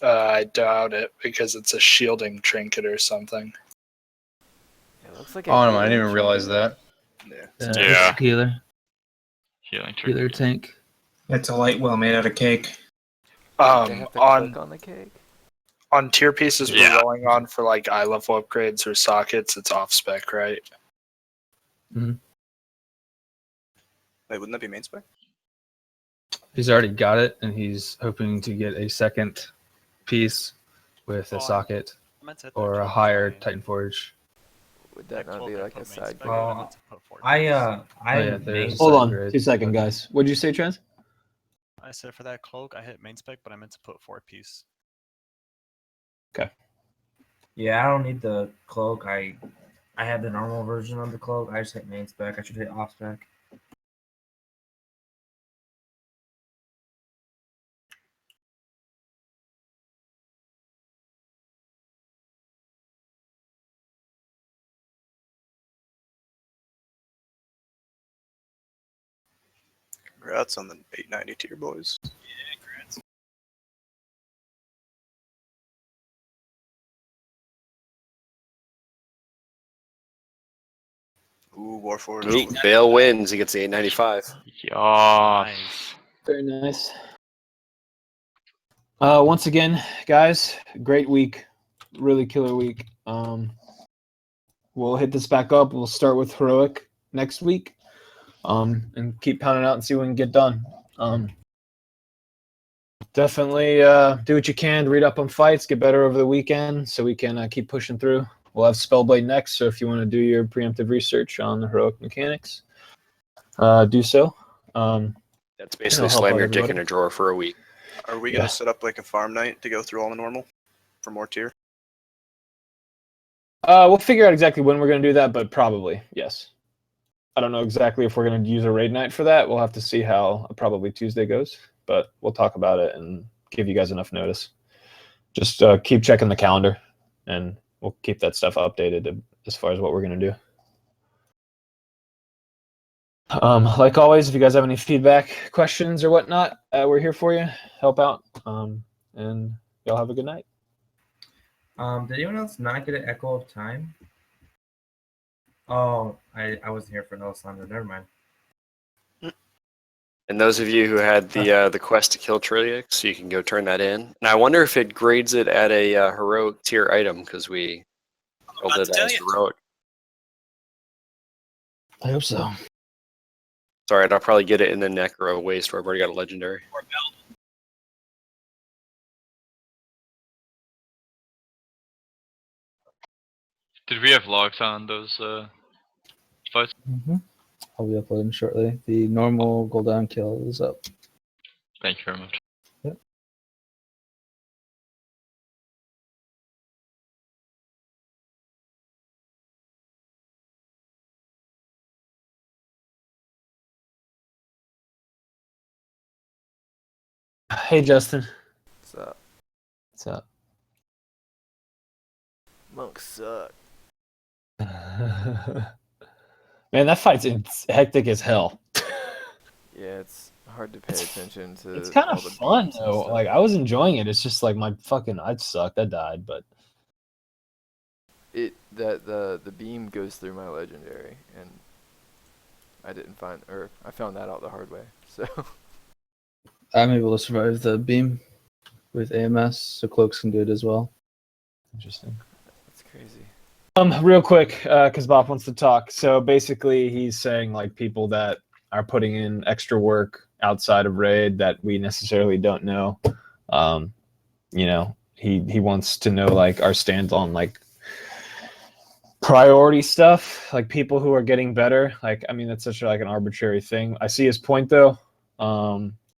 I doubt it because it's a shielding trinket or something. It looks like Oh, no, I didn't even realize that. Yeah. Yeah. Healer. Healing trick. Healer tank. It's a light well made out of cake. They have to click on the cake. On tier pieces Yeah. we're rolling on for like eye level upgrades or sockets, it's off spec, right? Wait, wouldn't that be main spec? He's already got it, and he's hoping to get a second piece with a socket or a higher Titan Forge. Would that not be like a side grade? Well, yeah, I there's- Hold on. Grade. 2 seconds, guys. What'd you say, Trez? I said for that cloak, I hit main spec, but I meant to put 4-piece. Okay. Yeah, I don't need the cloak. I have the normal version of the cloak. I just hit main spec. I should hit off spec. Congrats on the 890 tier, boys. Yeah, congrats. Ooh, Warforged. Ooh, Bale wins. He gets the 895. Yes. Very nice. Once again, guys, great week. Really killer week. We'll hit this back up. We'll start with Heroic next week. And keep pounding out and see what we can get done. Definitely do what you can to read up on fights, get better over the weekend so we can keep pushing through. We'll have Spellblade next, so if you want to do your preemptive research on the heroic mechanics, do so. It's basically help slam out your dick in everybody. a drawer for a week. Are we Yeah. gonna set up like a farm night to go through all the normal for more tier? We'll figure out exactly when we're going to do that, but probably, yes. I don't know exactly if we're going to use a raid night for that. We'll have to see how probably Tuesday goes, but we'll talk about it and give you guys enough notice. Just keep checking the calendar, and we'll keep that stuff updated as far as what we're going to do. Like always, if you guys have any feedback, questions, or whatnot, we're here for you. Help out, and y'all have a good night. Did anyone else not get an echo of time? Oh, I wasn't here for Alessandro. Never mind. And those of you who had the quest to kill Trilix, you can go turn that in. And I wonder if it grades it at a heroic tier item because we built it as heroic. I hope so. It's alright, I'll probably get it in the Necro waste where I've already got a legendary. Did we have logs on those fights? I'll be uploading shortly. The normal Golden kill is up. Thank you very much. Yep. Hey, Justin. What's up? What's up? Monks suck. Man, that fight's hectic as hell. Yeah, it's hard to pay attention to. It's kind all of the fun beams and though. stuff. Like I was enjoying it. It's just like my fucking I sucked. I died, but The beam goes through my legendary, and I found that out the hard way. So I'm able to survive the beam with AMS, so cloaks can do it as well. Interesting. that's crazy. Real quick, because Bob wants to talk. So basically, he's saying like people that are putting in extra work outside of raid that we necessarily don't know. You know, he wants to know like our stance on like priority stuff, like people who are getting better. Like, I mean, that's such like an arbitrary thing. I see his point though.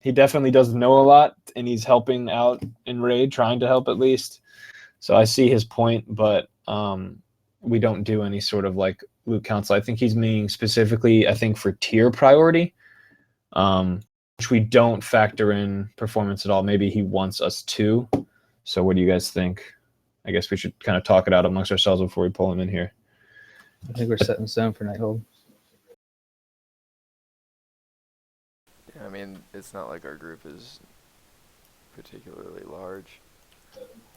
He definitely doesn't know a lot, and he's helping out in raid, trying to help at least. So I see his point, but we don't do any sort of like loot council. I think he's meaning specifically, I think, for tier priority, which we don't factor in performance at all. Maybe he wants us to. So what do you guys think? I guess we should kind of talk it out amongst ourselves before we pull him in here. I think we're set in stone for NIghthold. Yeah, I mean, it's not like our group is particularly large.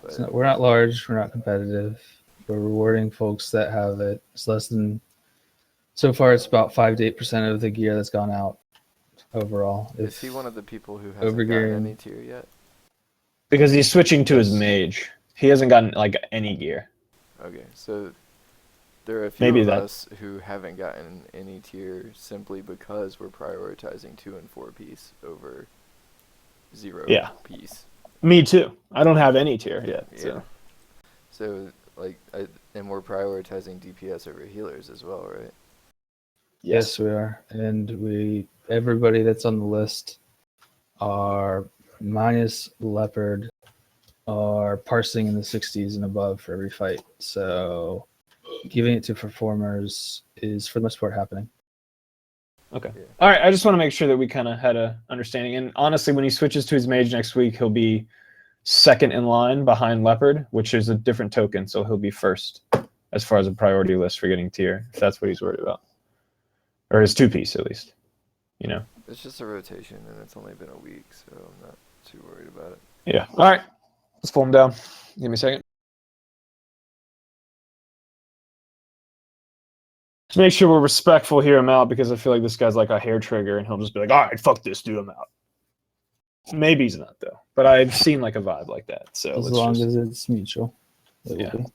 But We're not large. We're not competitive. We're rewarding folks that have it. It's less than. So far, it's about 5 to 8% of the gear that's gone out overall. is he one of the people who hasn't gotten overgearing- any tier yet? Because he's switching to his mage. He hasn't gotten like any gear. Okay, so there are a few Maybe of that- us who haven't gotten any tier simply because we're prioritizing 2 and 4 piece over 0 Yeah. piece. Me too. I don't have any tier yet. Yeah. So. So like, and we're prioritizing DPS over healers as well, right? Yes, we are, and everybody that's on the list are minus leopard are parsing in the 60s and above for every fight. So giving it to performers is for the most part happening. Okay. All right. I just want to make sure that we kind of had a understanding. And honestly, when he switches to his mage next week, he'll be second in line behind leopard, which is a different token. So he'll be first as far as a priority list for getting tier, if that's what he's worried about, or his 2-piece at least. You know. It's just a rotation, and it's only been a week, so I'm not too worried about it. Yeah. All right. Let's pull him down. Give me a second. Just make sure we're respectful, hear him out, because I feel like this guy's like a hair trigger, and he'll just be like, all right, fuck this, dude, I'm out. Maybe he's not, though. But I've seen like a vibe like that. So As let's long just, as it's mutual. It will yeah. be.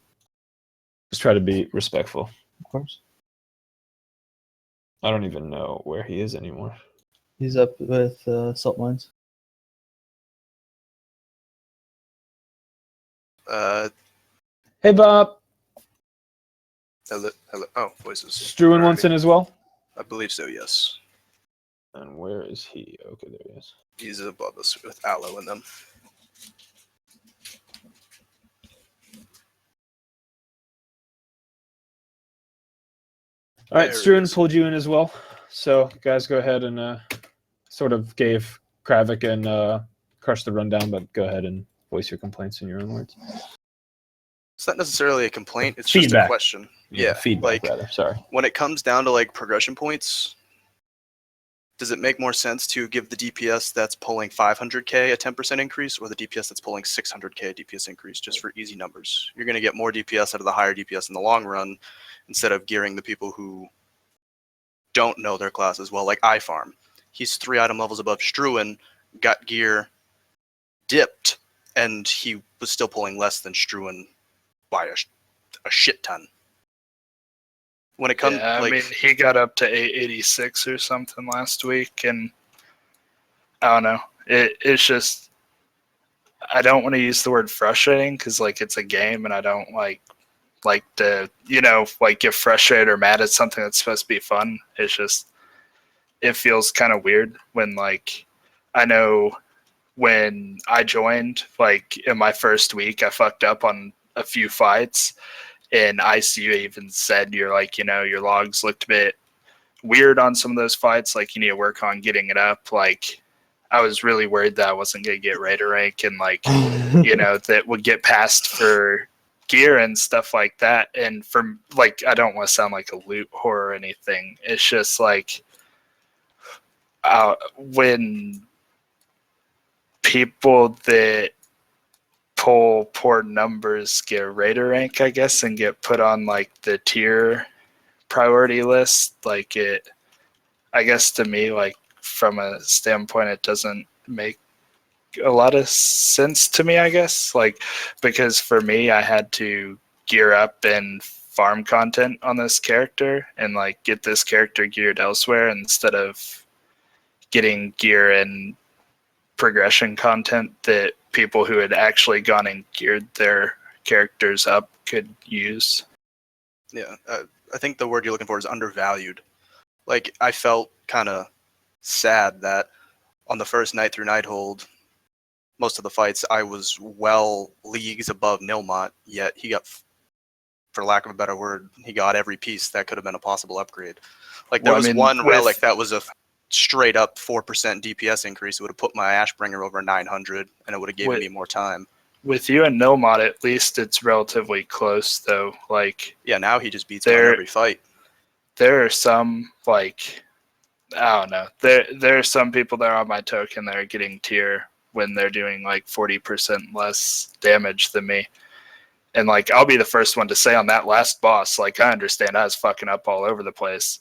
Just try to be respectful. Of course. I don't even know where he is anymore. He's up with salt mines. Hey, Bob. Hello. Oh, voices. Struan wants in as well? I believe so, yes. And where is he? Okay, there he is. He's above us with Aloe in them. All right, There it Struan is. pulled you in as well. So, guys, go ahead and sort of gave Kravik and Crush the rundown, but go ahead and voice your complaints in your own words. It's not necessarily a complaint. It's just a Feedback. question. Yeah, feedback, like rather. Sorry. when it comes down to like progression points, does it make more sense to give the DPS that's pulling 500k a 10% increase, or the DPS that's pulling 600k a DPS increase, just for easy numbers? You're going to get more DPS out of the higher DPS in the long run, instead of gearing the people who don't know their class as well, like iFarm. He's 3 item levels above Struan, got gear dipped, and he was still pulling less than Struan by a shit ton. When it comes, Yeah, I mean, he got up to 886 or something last week, and I don't know. It's just, I don't want to use the word frustrating because like it's a game, and I don't like to, you know, like get frustrated or mad at something that's supposed to be fun. It's just, it feels kind of weird when like, I know when I joined, like in my first week, I fucked up on a few fights. And ICU even said, you're like, you know, your logs looked a bit weird on some of those fights. Like, you need to work on getting it up. Like, I was really worried that I wasn't going to get Raider rank and, like, you know, that would get passed for gear and stuff like that. And for, like, I don't want to sound like a loot whore or anything. It's just like, when people that pull poor numbers get Raider rank, I guess, and get put on like the tier priority list, like it, I guess to me, like from a standpoint, it doesn't make a lot of sense to me, I guess, like, because for me, I had to gear up and farm content on this character and like get this character geared elsewhere instead of getting gear and progression content that people who had actually gone and geared their characters up could use. Yeah, I think the word you're looking for is undervalued. Like, I felt kind of sad that on the first night through NIghthold, most of the fights I was well leagues above Nilmot, yet he got, for lack of a better word, he got every piece that could have been a possible upgrade. Like, there was one relic that was a straight up 4% DPS increase. It would have put my Ashbringer over 900, and it would have given me more time. With you and Nilmot, at least it's relatively close, though. Like, yeah, now he just beats me on every fight. There are some, like, I don't know. There are some people that are on my token that are getting tier when they're doing like 40% less damage than me. And like, I'll be the first one to say on that last boss, like, I understand I was fucking up all over the place.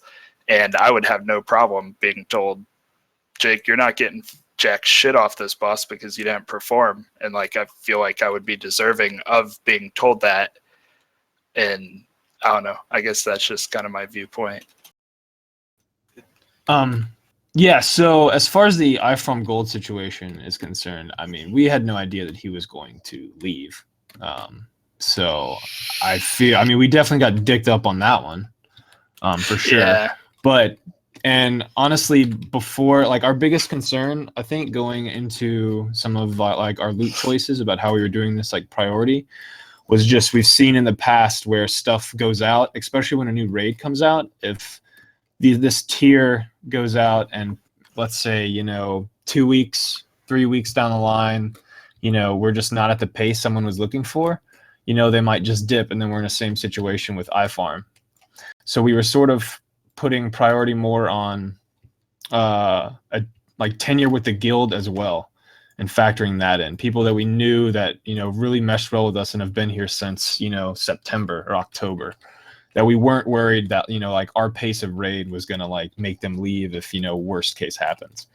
And I would have no problem being told, Jake, you're not getting jack shit off this boss because you didn't perform. And like, I feel like I would be deserving of being told that. And I don't know. I guess that's just kind of my viewpoint. Yeah, so as far as the iFrom Gold situation is concerned, I mean, we had no idea that he was going to leave. So I feel, I mean, we definitely got dicked up on that one, for sure. Yeah. But, and honestly, before, like, our biggest concern, I think, going into some of like our loot choices about how we were doing this like priority, was just we've seen in the past where stuff goes out, especially when a new raid comes out. If this tier goes out and let's say, you know, 2 weeks, 3 weeks down the line, you know, we're just not at the pace someone was looking for, you know, they might just dip, and then we're in the same situation with iFarm. So we were sort of putting priority more on like tenure with the guild as well, and factoring that in. People that we knew that, you know, really meshed well with us and have been here since, you know, September or October, that we weren't worried that, you know, like our pace of raid was going to like make them leave if, you know, worst case happens.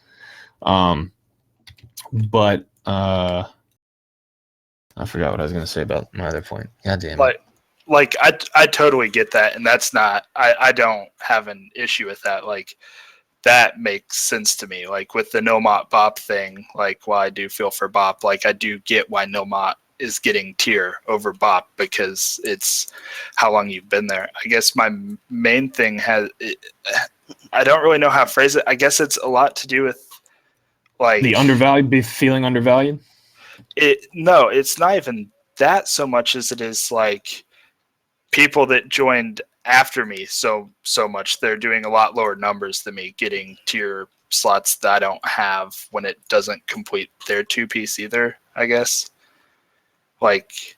But I forgot what I was going to say about my other point. God damn it. Like I totally get that. And that's not, I don't have an issue with that. Like, that makes sense to me. Like with the Nilmot Bop thing, like, while I do feel for Bop, like I do get why Nilmot is getting tier over Bop because it's how long you've been there. I guess my main thing I don't really know how to phrase it. I guess it's a lot to do with like The undervalued, be feeling undervalued. No, it's not even that so much as it is like people that joined after me so much. They're doing a lot lower numbers than me, getting tier slots that I don't have when it doesn't complete their 2-piece either, I guess. Like,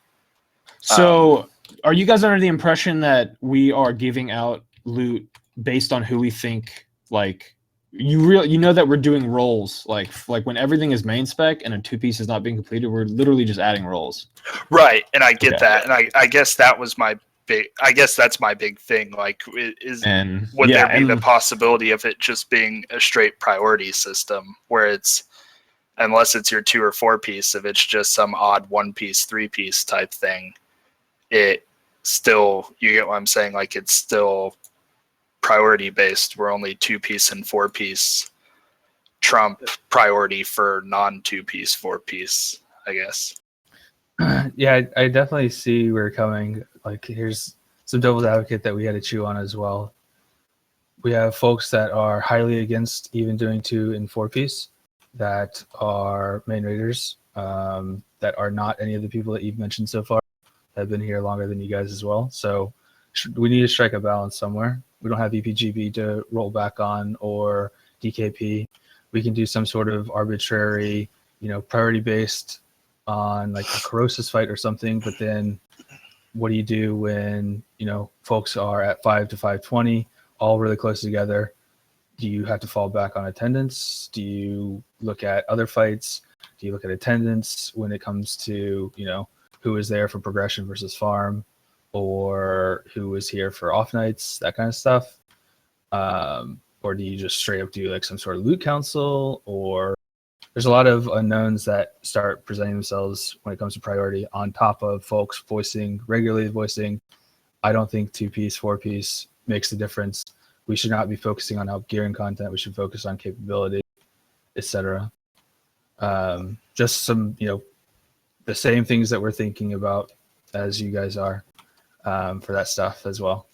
So, are you guys under the impression that we are giving out loot based on who we think, like, you know that we're doing rolls, like when everything is main spec and a 2-piece is not being completed, we're literally just adding rolls. right, and I get Okay. that, and I guess that was my big. I guess that's my big thing. Like, would there be the possibility of it just being a straight priority system where it's, unless it's your 2 or 4-piece, if it's just some odd 1-piece, 3-piece type thing, it still, you get what I'm saying? Like, it's still priority based. We're only 2-piece and 4-piece trump priority for non 2-piece, 4-piece, I guess. Yeah, I definitely see where you're coming. Like, here's some devil's advocate that we had to chew on as well. We have folks that are highly against even doing 2 and 4-piece, that are main raiders, that are not any of the people that you've mentioned so far, that have been here longer than you guys as well. So we need to strike a balance somewhere. We don't have EPGB to roll back on, or DKP. We can do some sort of arbitrary, priority based on like a Corrosis fight or something. But then what do you do when, folks are at 5 to 520, all really close together? Do you have to fall back on attendance? Do you look at other fights? Do you look at attendance when it comes to, who is there for progression versus farm, or who is here for off nights, that kind of stuff? Or do you just straight up do like some sort of loot council? Or there's a lot of unknowns that start presenting themselves when it comes to priority, on top of folks regularly voicing, I don't think 2-piece, 4-piece makes a difference. We should not be focusing on outgearing content. We should focus on capability, etc. Just some, the same things that we're thinking about as you guys are, for that stuff as well.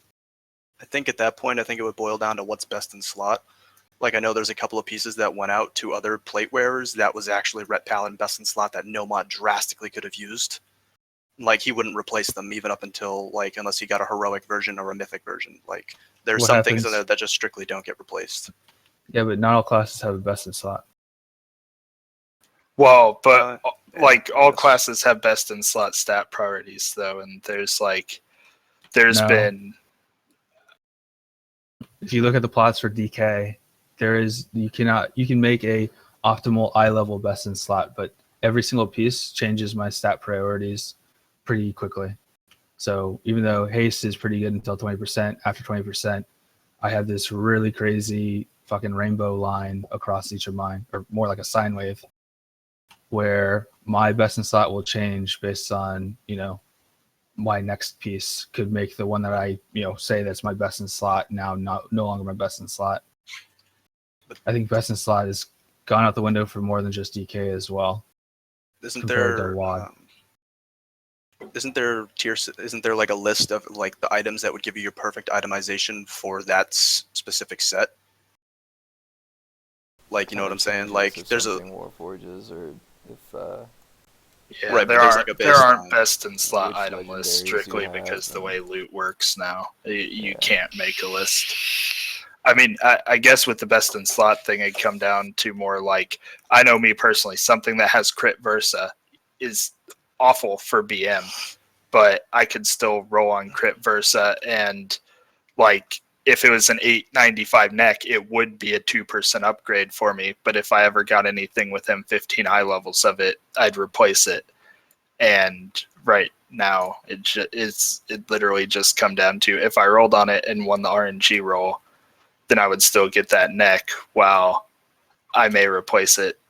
I think at that point, it would boil down to what's best in slot. Like, I know there's a couple of pieces that went out to other plate wearers that was actually Ret Paladin best in slot that Nomad drastically could have used. Like, he wouldn't replace them even up until, like, unless he got a heroic version or a mythic version. Like, there's What some things in happens? there that just strictly don't get replaced. Yeah, but not all classes have a best in slot. Well, but like all classes have best in slot stat priorities though, and there's No. been, If you look at the plots for DK, you can make a optimal eye level best in slot, but every single piece changes my stat priorities pretty quickly. So even though haste is pretty good until 20%, after 20%, I have this really crazy fucking rainbow line across each of mine, or more like a sine wave, where my best in slot will change based on, my next piece could make the one that I, say that's my best in slot now no longer my best in slot. I think best in slot has gone out the window for more than just DK as well. Isn't compared to there WAD. isn't there like a list of like the items that would give you your perfect itemization for that specific set? Like, you know what I'm saying? Like, there's a Warforges, or if yeah, right, but there there's aren't like a there aren't baseline. best in slot Which item lists legendaries you strictly have, because the and- way loot works now. You can't make a list. I mean, I guess with the best in slot thing, it'd come down to more like, I know me personally, something that has crit versa is awful for BM, but I could still roll on crit versa, and like if it was an 895 neck, it would be a 2% upgrade for me. But if I ever got anything within 15 high levels of it, I'd replace it. And right now, it literally just come down to, if I rolled on it and won the RNG roll, then I would still get that neck, while I may replace it.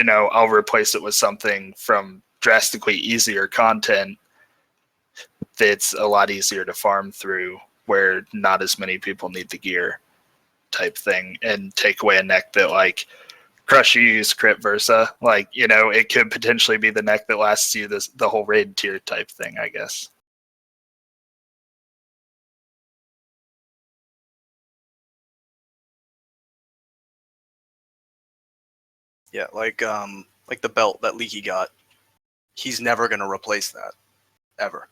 I'll replace it with something from drastically easier content that's a lot easier to farm through, where not as many people need the gear type thing, and take away a neck that like crush you use crit versa. Like, it could potentially be the neck that lasts you the whole raid tier type thing, I guess. Yeah, like the belt that Leaky got. He's never gonna replace that, ever.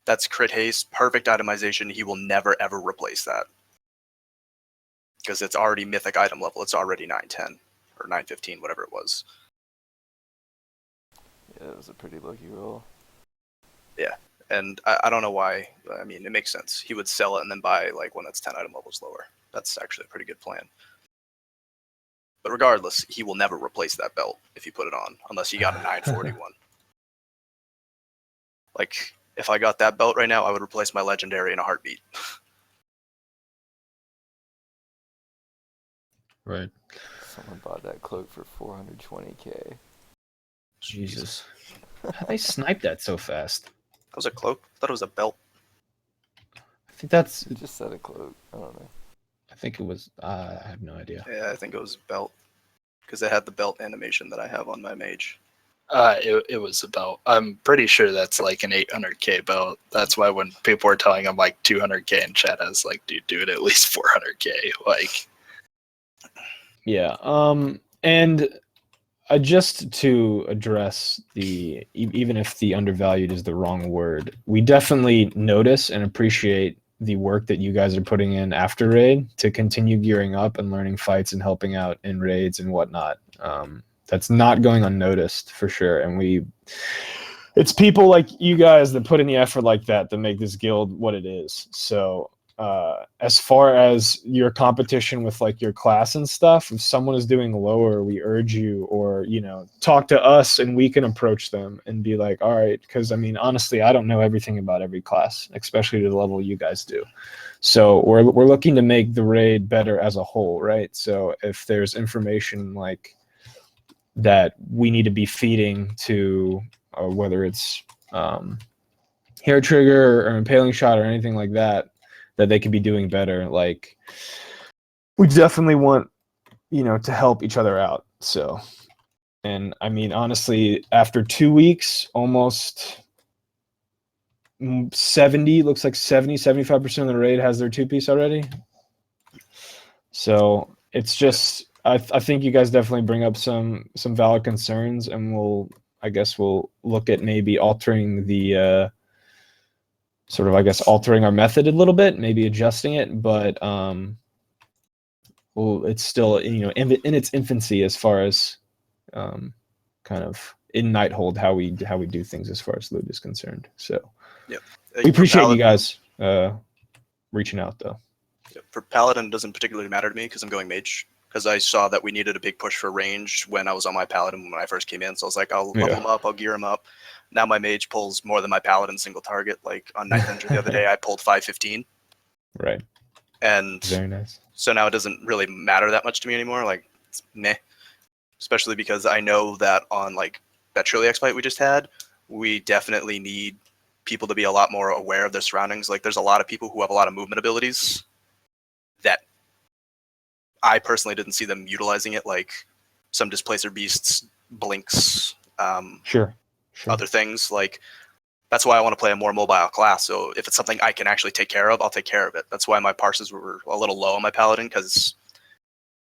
That's crit haste, perfect itemization. He will never ever replace that because it's already mythic item level. It's already 910 or 915, whatever it was. Yeah, it was a pretty lucky roll. Yeah, and I don't know why. I mean, it makes sense. He would sell it and then buy like one that's 10 item levels lower. That's actually a pretty good plan. But regardless, he will never replace that belt if you put it on, unless he got a 941. Like, if I got that belt right now, I would replace my legendary in a heartbeat. Right. Someone bought that cloak for 420k. Jesus. How they snipe that so fast? That was a cloak? I thought it was a belt. I think that's. It just said a cloak. I don't know. I think it was. I have no idea. Yeah, I think it was a belt. Because it had the belt animation that I have on my mage. It was about. I'm pretty sure that's like an 800k belt. That's why when people were telling him like 200k in chat, I was like, dude, do it at least 400k. Like, Yeah. And just to address the even if the undervalued is the wrong word, we definitely notice and appreciate the work that you guys are putting in after raid to continue gearing up and learning fights and helping out in raids and whatnot. That's not going unnoticed for sure. And it's people like you guys that put in the effort like that make this guild what it is. So as far as your competition with like your class and stuff, if someone is doing lower, we urge you, or talk to us and we can approach them and be like, all right, because I mean honestly, I don't know everything about every class, especially to the level you guys do. So we're looking to make the raid better as a whole, right? So if there's information like that we need to be feeding to, whether it's hair trigger or impaling shot or anything like that they could be doing better, like we definitely want to help each other out. So, and I mean honestly, after 2 weeks, almost 70 looks like 75% of the raid has their 2-piece already. So it's just I think you guys definitely bring up some valid concerns, and we'll look at maybe altering the altering our method a little bit, maybe adjusting it, but it's still in its infancy as far as kind of in NIghthold how we do things as far as loot is concerned. So Yep. we appreciate you guys reaching out though. For Paladin, it doesn't particularly matter to me because I'm going mage. Because I saw that we needed a big push for range when I was on my Paladin when I first came in. So I was like, I'll level him up, I'll gear him up. Now my mage pulls more than my Paladin single target. Like on Ninth Enter the other day, I pulled 515. Right. And very nice. So now it doesn't really matter that much to me anymore. Like, it's meh. Especially because I know that on like that Trilliax fight we just had, we definitely need people to be a lot more aware of their surroundings. Like there's a lot of people who have a lot of movement abilities that I personally didn't see them utilizing it, like some Displacer Beasts, Blinks, sure. Other things. Like that's why I want to play a more mobile class. So if it's something I can actually take care of, I'll take care of it. That's why my parses were a little low on my Paladin, because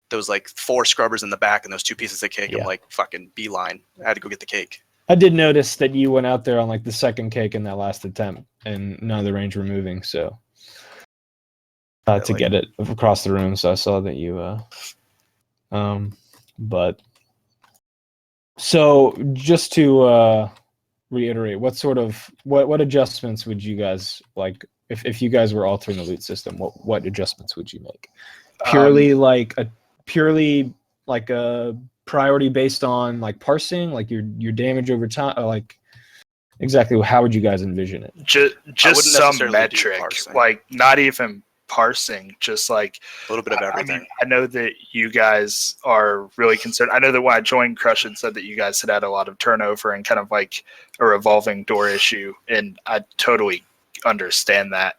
there was like 4 scrubbers in the back and those 2 pieces of cake. I'm like fucking beeline. I had to go get the cake. I did notice that you went out there on like the second cake in that last attempt, and none of the range were moving. So to get it across the room, so I saw that you. But so just to reiterate, what adjustments would you guys like if you guys were altering the loot system? What adjustments would you make? Purely like a priority based on like parsing, like your damage over time, like exactly how would you guys envision it? Just some metric, like not even parsing, just like a little bit of everything. I know that you guys are really concerned. I know that when I joined Crush, it said that you guys had a lot of turnover and kind of like a revolving door issue, and I totally understand that.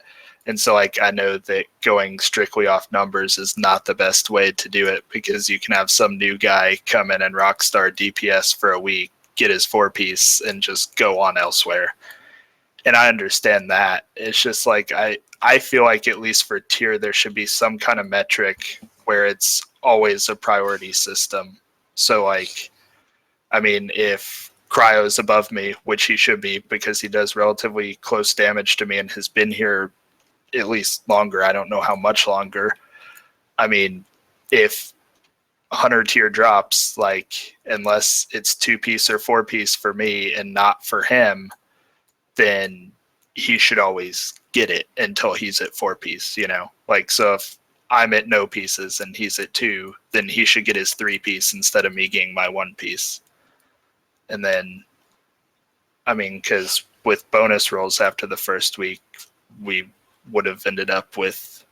And so like I know that going strictly off numbers is not the best way to do it, because you can have some new guy come in and rockstar DPS for a week, get his 4-piece, and just go on elsewhere. And I understand that. It's just like I feel like at least for tier there should be some kind of metric where it's always a priority system, So like, I mean, if Cryo's above me, which he should be because he does relatively close damage to me and has been here at least longer. I don't know how much longer. I mean, if Hunter tier drops, like, unless it's 2-piece or 4-piece for me and not for him, then he should always get it until he's at 4-piece, you know? Like, so if I'm at no pieces and he's at 2, then he should get his 3-piece instead of me getting my 1-piece. And then, I mean, because with bonus rolls after the first week, we would have ended up with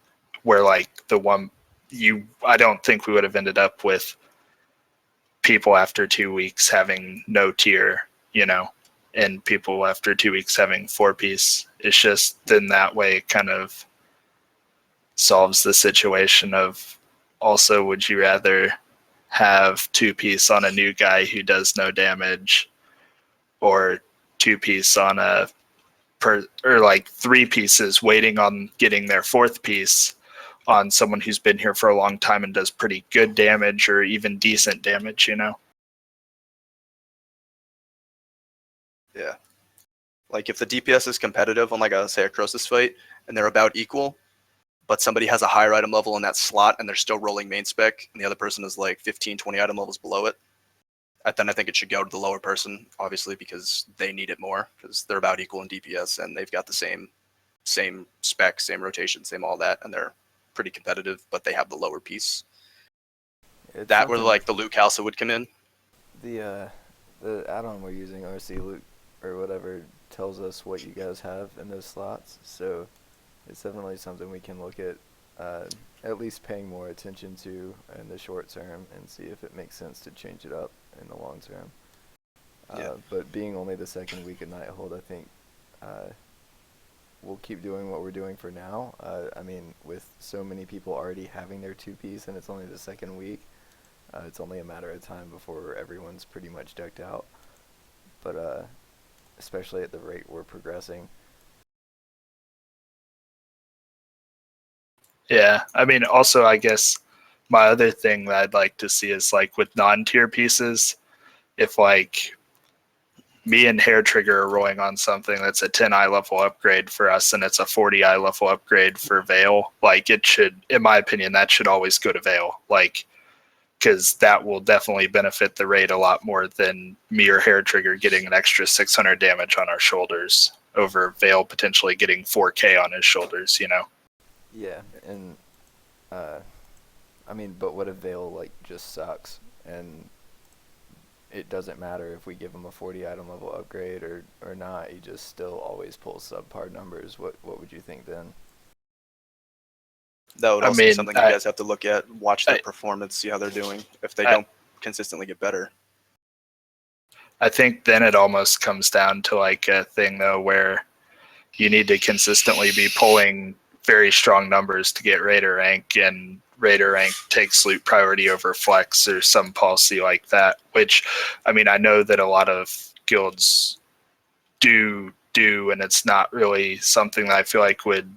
where like I don't think we would have ended up with people after 2 weeks having no tier, you know, and people after 2 weeks having 4-piece. It's just then that way it kind of solves the situation of also, would you rather have 2-piece on a new guy who does no damage, or 2-piece on or like 3 pieces waiting on getting their 4th piece on someone who's been here for a long time and does pretty good damage or even decent damage, you know? Yeah. Like if the DPS is competitive on like a, say, a Crosus fight, and they're about equal, but somebody has a higher item level in that slot and they're still rolling main spec, and the other person is like 15, 20 item levels below it, then I think it should go to the lower person, obviously, because they need it more, because they're about equal in DPS and they've got the same spec, same rotation, same all that, and they're pretty competitive, but they have the lower piece. It's That where something- like the Luke Halsa would come in. The add-on we're using, RC Luke or whatever, tells us what you guys have in those slots. So it's definitely something we can look at least paying more attention to in the short term and see if it makes sense to change it up in the long term. Yeah. But being only the second week of NIghthold, I think we'll keep doing what we're doing for now. I mean, with so many people already having their 2-piece and it's only the second week, it's only a matter of time before everyone's pretty much decked out. But especially at the rate we're progressing. Yeah, I mean, also, I guess my other thing that I'd like to see is like with non-tier pieces, if like me and Hair Trigger are rolling on something that's a 10 eye level upgrade for us and it's a 40 eye level upgrade for Veil, like it should, in my opinion, that should always go to Veil. Like, because that will definitely benefit the raid a lot more than me or Hair Trigger getting an extra 600 damage on our shoulders over Veil potentially getting 4K on his shoulders, you know? Yeah, and I mean, but what if Veil like just sucks and it doesn't matter if we give him a 40 item level upgrade or not, he just still always pulls subpar numbers. What would you think then? That would I also be mean, something you guys have to look at, watch their performance, see how they're doing, if they don't consistently get better. I think then it almost comes down to like a thing though where you need to consistently be pulling very strong numbers to get Raider rank, and Raider rank takes loot priority over flex or some policy like that, which, I mean, I know that a lot of guilds do, and it's not really something that I feel like would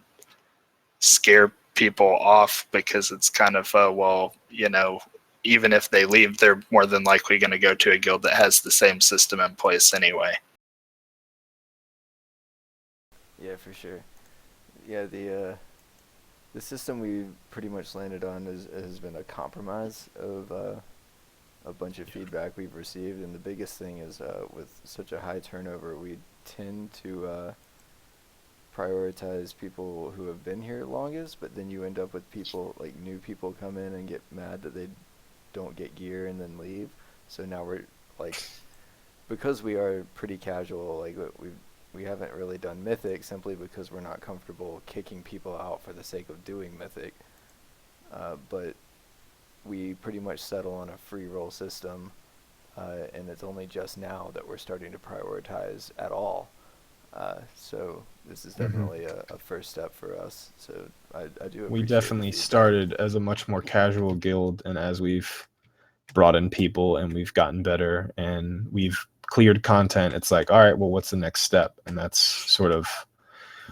scare people off, because it's kind of, well, you know, even if they leave, they're more than likely going to go to a guild that has the same system in place anyway. Yeah, for sure. Yeah, the system we pretty much landed on has been a compromise of a bunch of feedback we've received, and the biggest thing is with such a high turnover, we tend to prioritize people who have been here longest, but then you end up with people, like new people come in and get mad that they don't get gear and then leave. So now we're like, because we are pretty casual, like we haven't really done Mythic simply because we're not comfortable kicking people out for the sake of doing Mythic. But we pretty much settle on a free roll system, and it's only just now that we're starting to prioritize at all. So this is definitely a first step for us. So I do appreciate We the definitely feedback. started as a much more casual guild, and as we've brought in people and we've gotten better and we've cleared content, it's like, all right, well, what's the next step? And that's sort of,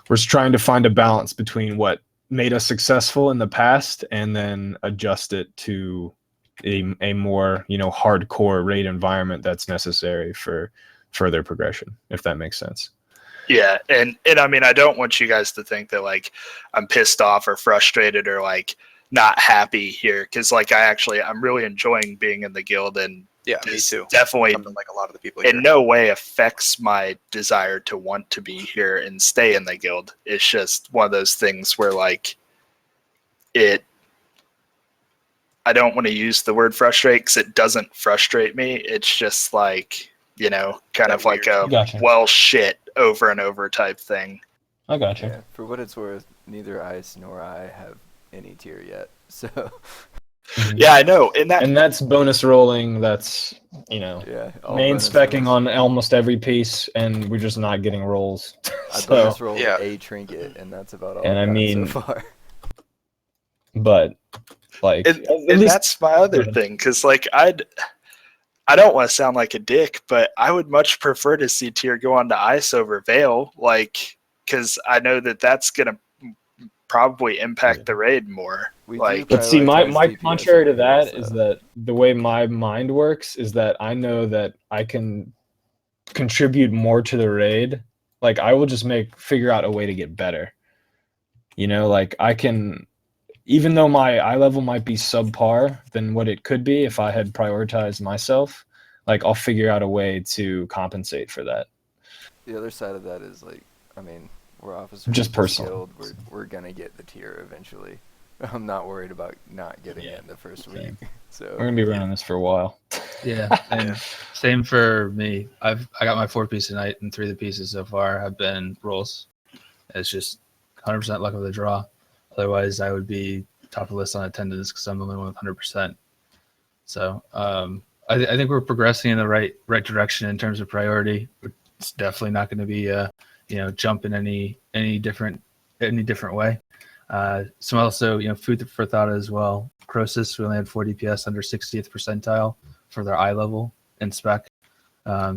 we're just trying to find a balance between what made us successful in the past and then adjust it to a more hardcore raid environment that's necessary for further progression, if that makes sense. Yeah, and I mean, I don't want you guys to think that like I'm pissed off or frustrated or like not happy here, because like I'm really enjoying being in the guild, and Yeah, me this too. definitely Something like a lot of the people here. in no way affects my desire to want to be here and stay in the guild. It's just one of those things where like I don't want to use the word frustrate because it doesn't frustrate me. It's just like, kind of like a Gotcha. well shit over and over type thing. I gotcha. Yeah, for what it's worth, neither Ice nor I have any tier yet. So yeah, I know. And that's bonus rolling. That's yeah, all main bonus specking rolls. on almost every piece, and we're just not getting rolls. I So, bonus rolled a trinket, and that's about all and I I've gotten mean, so far. But like, And that's my other thing, because like I don't want to sound like a dick, but I would much prefer to see tier go on to Ice over Veil, like, because I know that that's gonna probably impact the raid more. But see, my contrary to that is that the way my mind works is that I know that I can contribute more to the raid. Like, I will just figure out a way to get better. Like I can, even though my eye level might be subpar than what it could be if I had prioritized myself, like I'll figure out a way to compensate for that. The other side of that is like, I mean, we're officers Just of this personal. guild. We're gonna get the tier eventually. I'm not worried about not getting it in the first week. So We're gonna be running this for a while. Yeah, and same for me. I got my 4-piece tonight, and 3 of the pieces so far have been rolls. It's just 100% luck of the draw. Otherwise, I would be top of the list on attendance because I'm the only one with 100%. So I think we're progressing in the right direction in terms of priority. It's definitely not going to be jump in any different way. Some also food for thought as well. Croesus, we only had 4 DPS under 60th percentile for their eye level in spec.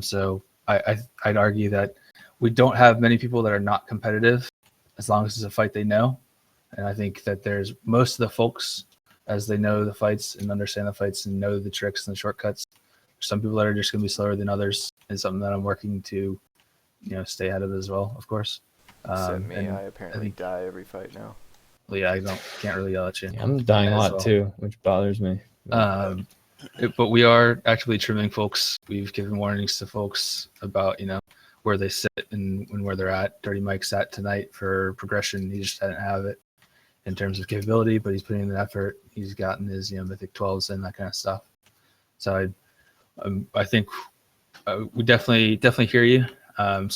So I'd argue that we don't have many people that are not competitive as long as it's a fight they know. And I think that there's most of the folks, as they know the fights and understand the fights and know the tricks and the shortcuts. Some people that are just going to be slower than others, and something that I'm working to, stay ahead of as well, of course. Except me, and I apparently die every fight now. Well, yeah, can't really yell at you. I'm dying a as lot well. too, which bothers me. But we are actively trimming folks. We've given warnings to folks about where they sit and where they're at. Dirty Mike sat tonight for progression. He just didn't have it in terms of capability, but he's putting in the effort. He's gotten his mythic 12s and that kind of stuff. So I think we definitely hear you. Some